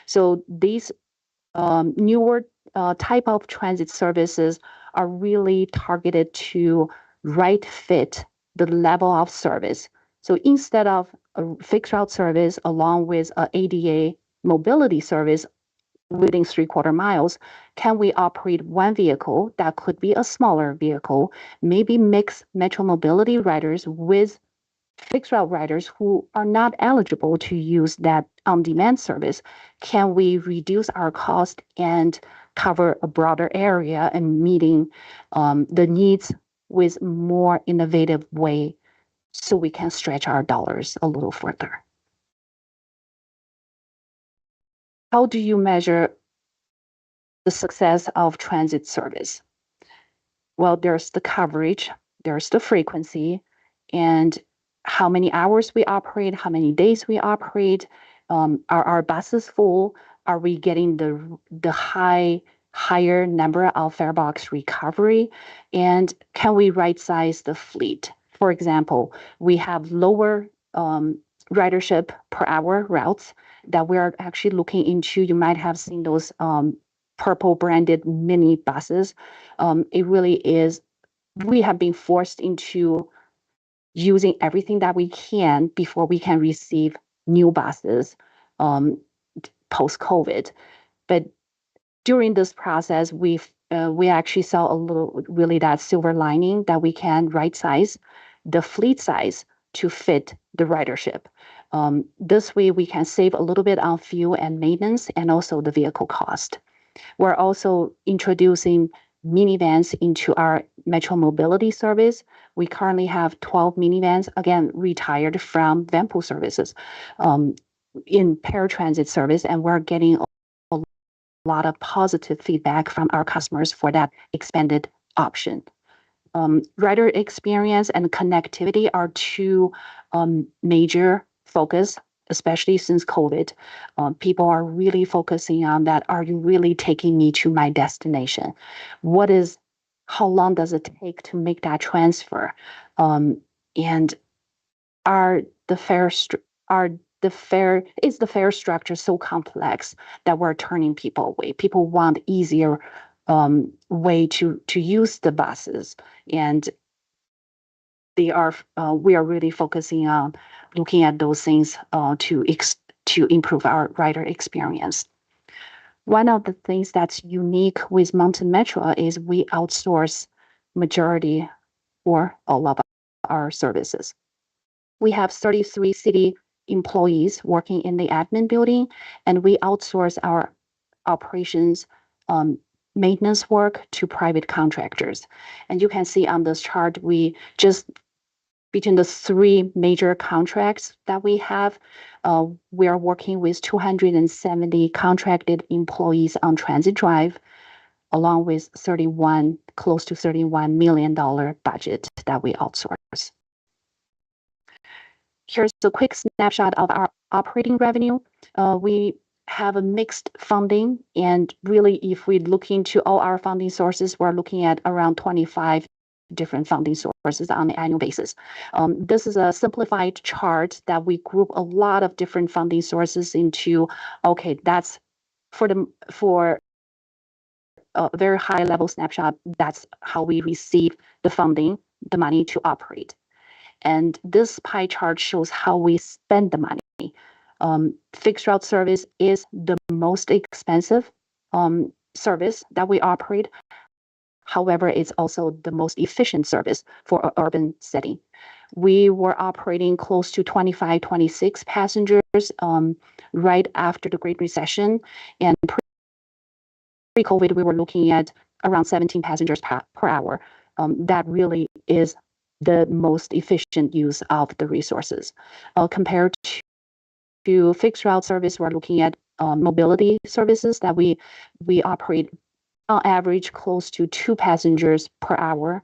So these newer type of transit services are really targeted to right fit the level of service. So instead of a fixed route service along with a ADA mobility service within 3/4 miles, can we operate one vehicle that could be a smaller vehicle, maybe mix metro mobility riders with fixed route riders who are not eligible to use that on-demand service? Can we reduce our cost and cover a broader area and meeting the needs with more innovative way so we can stretch our dollars a little further? How do you measure the success of transit service? Well, there's the coverage, there's the frequency, and how many hours we operate, how many days we operate. Are our buses full? Are we getting the higher number of fare box recovery? And can we right size the fleet? For example, we have lower ridership per hour routes that we're actually looking into. You might have seen those purple branded mini buses. It really is, we have been forced into using everything that we can before we can receive new buses post-COVID. But during this process, we actually saw a little, really, that silver lining that we can right size the fleet size to fit the ridership. This way we can save a little bit on fuel and maintenance and also the vehicle cost. We're also introducing minivans into our metro mobility service. We currently have 12 minivans, again, retired from Vanpool services in paratransit service, and we're getting a lot of positive feedback from our customers for that expanded option. Rider experience and connectivity are two major focus, especially since COVID. People are really focusing on that. Are you really taking me to my destination? How long does it take to make that transfer? And is the fare structure so complex that we're turning people away? People want easier way to use the buses, and we are really focusing on looking at those things to improve our rider experience. One of the things that's unique with Mountain Metro is we outsource majority or all of our services. We have 33 city employees working in the admin building, and we outsource our operations maintenance work to private contractors. And you can see on this chart, we just, between the 3 major contracts that we have, we are working with 270 contracted employees on Transit Drive, along with close to $31 million budget that we outsource. Here's a quick snapshot of our operating revenue. We have a mixed funding, and really, if we look into all our funding sources, we're looking at around 25 different funding sources on an annual basis. This is a simplified chart that we group a lot of different funding sources into. Okay, that's for a very high level snapshot. That's how we receive the funding, the money to operate. And this pie chart shows how we spend the money. Fixed route service is the most expensive service that we operate. However, it's also the most efficient service for an urban setting. We were operating close to 25, 26 passengers right after the Great Recession. And pre-COVID, we were looking at around 17 passengers per hour. That really is the most efficient use of the resources. Compared to fixed route service, we're looking at mobility services that we operate on average close to 2 passengers per hour.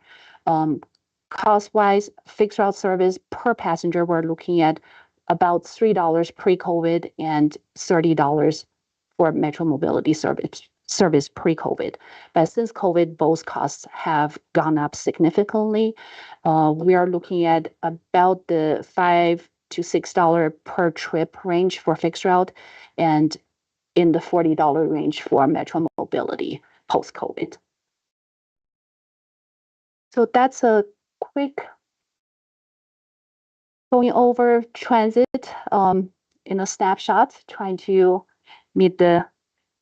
cost-wise, fixed route service per passenger, we're looking at about $3 pre-COVID and $30 for Metro Mobility service pre-COVID. But since COVID, both costs have gone up significantly. We are looking at about the $5 to $6 per trip range for fixed route and in the $40 range for Metro Mobility post-COVID. So that's a quick going over transit in a snapshot, trying to meet the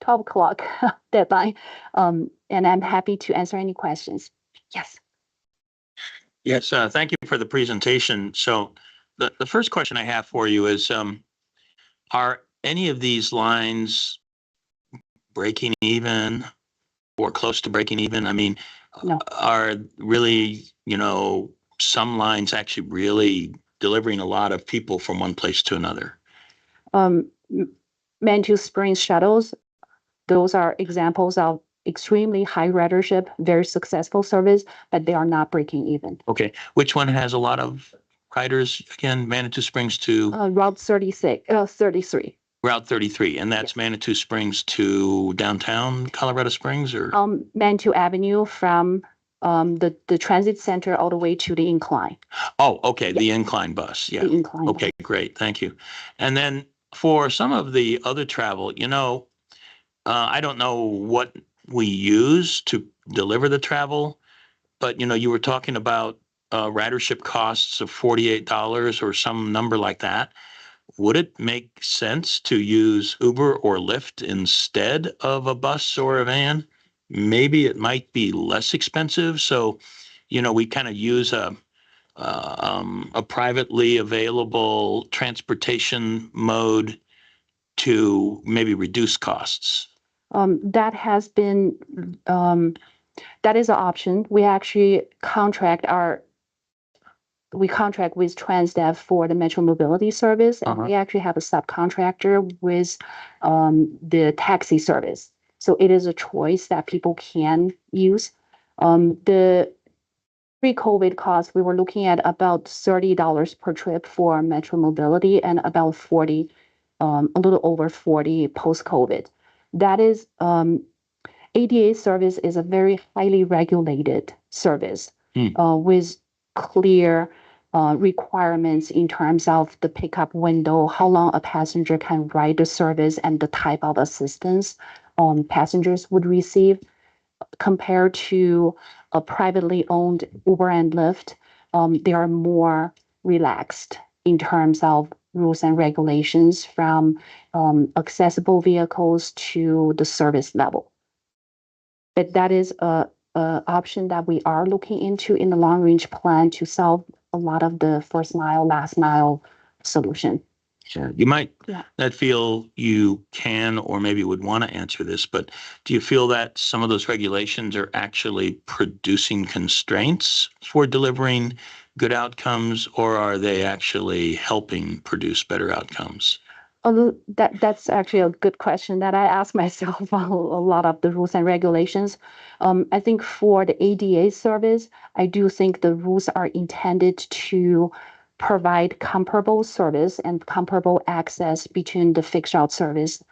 12 o'clock deadline. And I'm happy to answer any questions. Yes. Yes, thank you for the presentation. So the first question I have for you is, are any of these lines breaking even or close to breaking even? I mean, no. Are really, some lines actually really delivering a lot of people from one place to another? Manitou Springs shuttles, those are examples of extremely high ridership, very successful service, but they are not breaking even. Okay, which one has a lot of riders again? Manitou Springs to Route 33. Route 33, and that's Manitou Springs to downtown Colorado Springs, or Manitou Avenue from the transit center all the way to the incline. Oh, okay, the incline bus. Yeah. The incline. Okay, great. Thank you. And then for some of the other travel, I don't know what we use to deliver the travel, but you were talking about ridership costs of $48 or some number like that. Would it make sense to use Uber or Lyft instead of a bus or a van? Maybe it might be less expensive. So, we kind of use a privately available transportation mode to maybe reduce costs. That has been that is an option. We actually contract with Transdev for the Metro Mobility service, and we actually have a subcontractor with the taxi service. So it is a choice that people can use. The pre-COVID cost, we were looking at about $30 per trip for Metro Mobility and about 40, a little over 40 post-COVID. That is, ADA service is a very highly regulated service with clear requirements in terms of the pickup window, how long a passenger can ride the service, and the type of assistance passengers would receive. Compared to a privately owned Uber and Lyft, they are more relaxed in terms of rules and regulations, from accessible vehicles to the service level. But that is a option that we are looking into in the long range plan to solve a lot of the first mile, last mile solution. Sure. You might not feel you can or maybe would want to answer this, but do you feel that some of those regulations are actually producing constraints for delivering good outcomes, or are they actually helping produce better outcomes? That's actually a good question that I ask myself a lot of the rules and regulations. I think for the ADA service, I do think the rules are intended to provide comparable service and comparable access between the fixed route service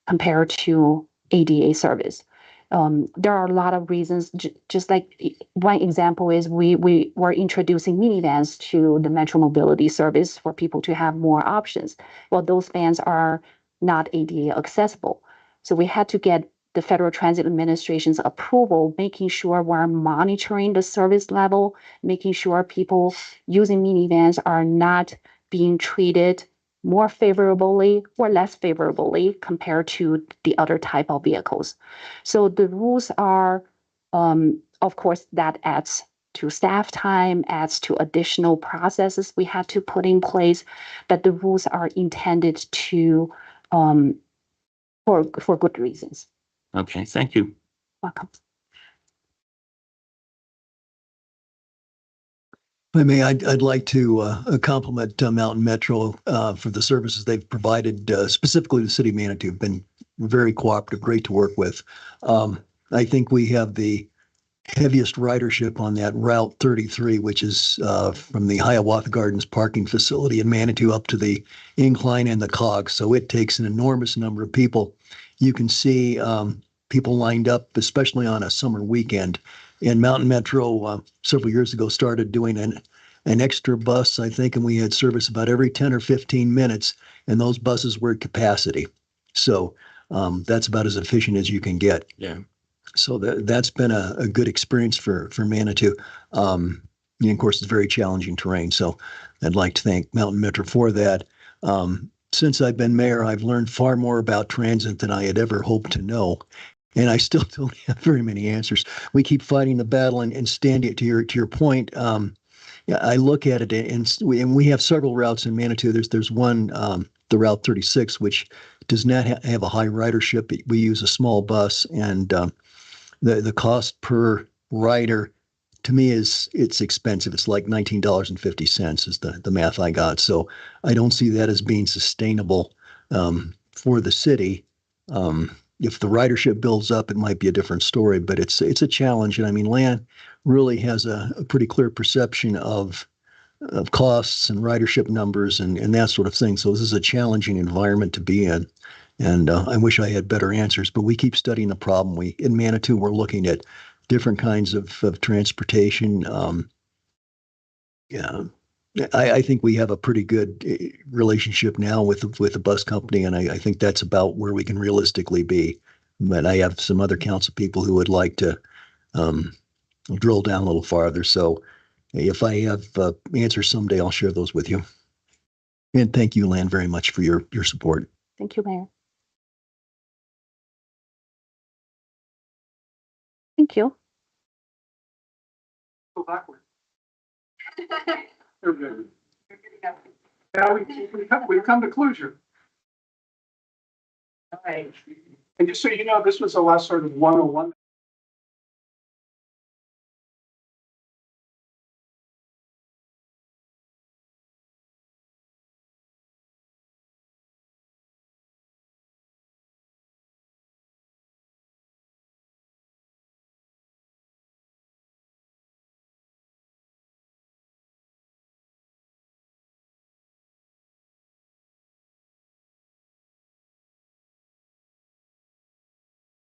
compared to ADA service. There are a lot of reasons, just like one example is we were introducing minivans to the Metro Mobility service for people to have more options. Well, those vans are not ADA accessible. So we had to get the Federal Transit Administration's approval, making sure we're monitoring the service level, making sure people using minivans are not being treated more favorably or less favorably compared to the other type of vehicles. So the rules are, of course, that adds to staff time, adds to additional processes we have to put in place, but the rules are intended to, for good reasons. Okay, thank you. Welcome. If I may, I'd like to compliment Mountain Metro for the services they've provided, specifically the City of Manitou. Been very cooperative, great to work with. I think we have the heaviest ridership on that Route 33, which is from the Hiawatha Gardens parking facility in Manitou up to the incline and the cog. So it takes an enormous number of people. You can see people lined up, especially on a summer weekend. And Mountain Metro several years ago started doing an extra bus, I think, and we had service about every 10 or 15 minutes, and those buses were at capacity. So that's about as efficient as you can get. Yeah. So that's been a good experience for Manitou. And of course, it's very challenging terrain. So I'd like to thank Mountain Metro for that. Since I've been mayor, I've learned far more about transit than I had ever hoped to know. And I still don't have very many answers. We keep fighting the battle and standing to your point. Yeah, I look at it and we have several routes in Manitou. There's one, the Route 36, which does not have a high ridership. We use a small bus, and the cost per rider to me it's expensive. It's like $19.50 is the math I got. So I don't see that as being sustainable for the city. If the ridership builds up, it might be a different story, but it's a challenge. And I mean, Land really has a pretty clear perception of costs and ridership numbers and that sort of thing. So this is a challenging environment to be in. And I wish I had better answers, but we keep studying the problem. In Manitou, we're looking at different kinds of transportation. Yeah, I think we have a pretty good relationship now with the bus company, and I think that's about where we can realistically be. But I have some other council people who would like to drill down a little farther. So if I have answers someday, I'll share those with you. And thank you, Lan, very much for your support. Thank you, Mayor. Thank you. Go backward. Now we've come to closure. All right. And just so you know, this was the last sort of 101.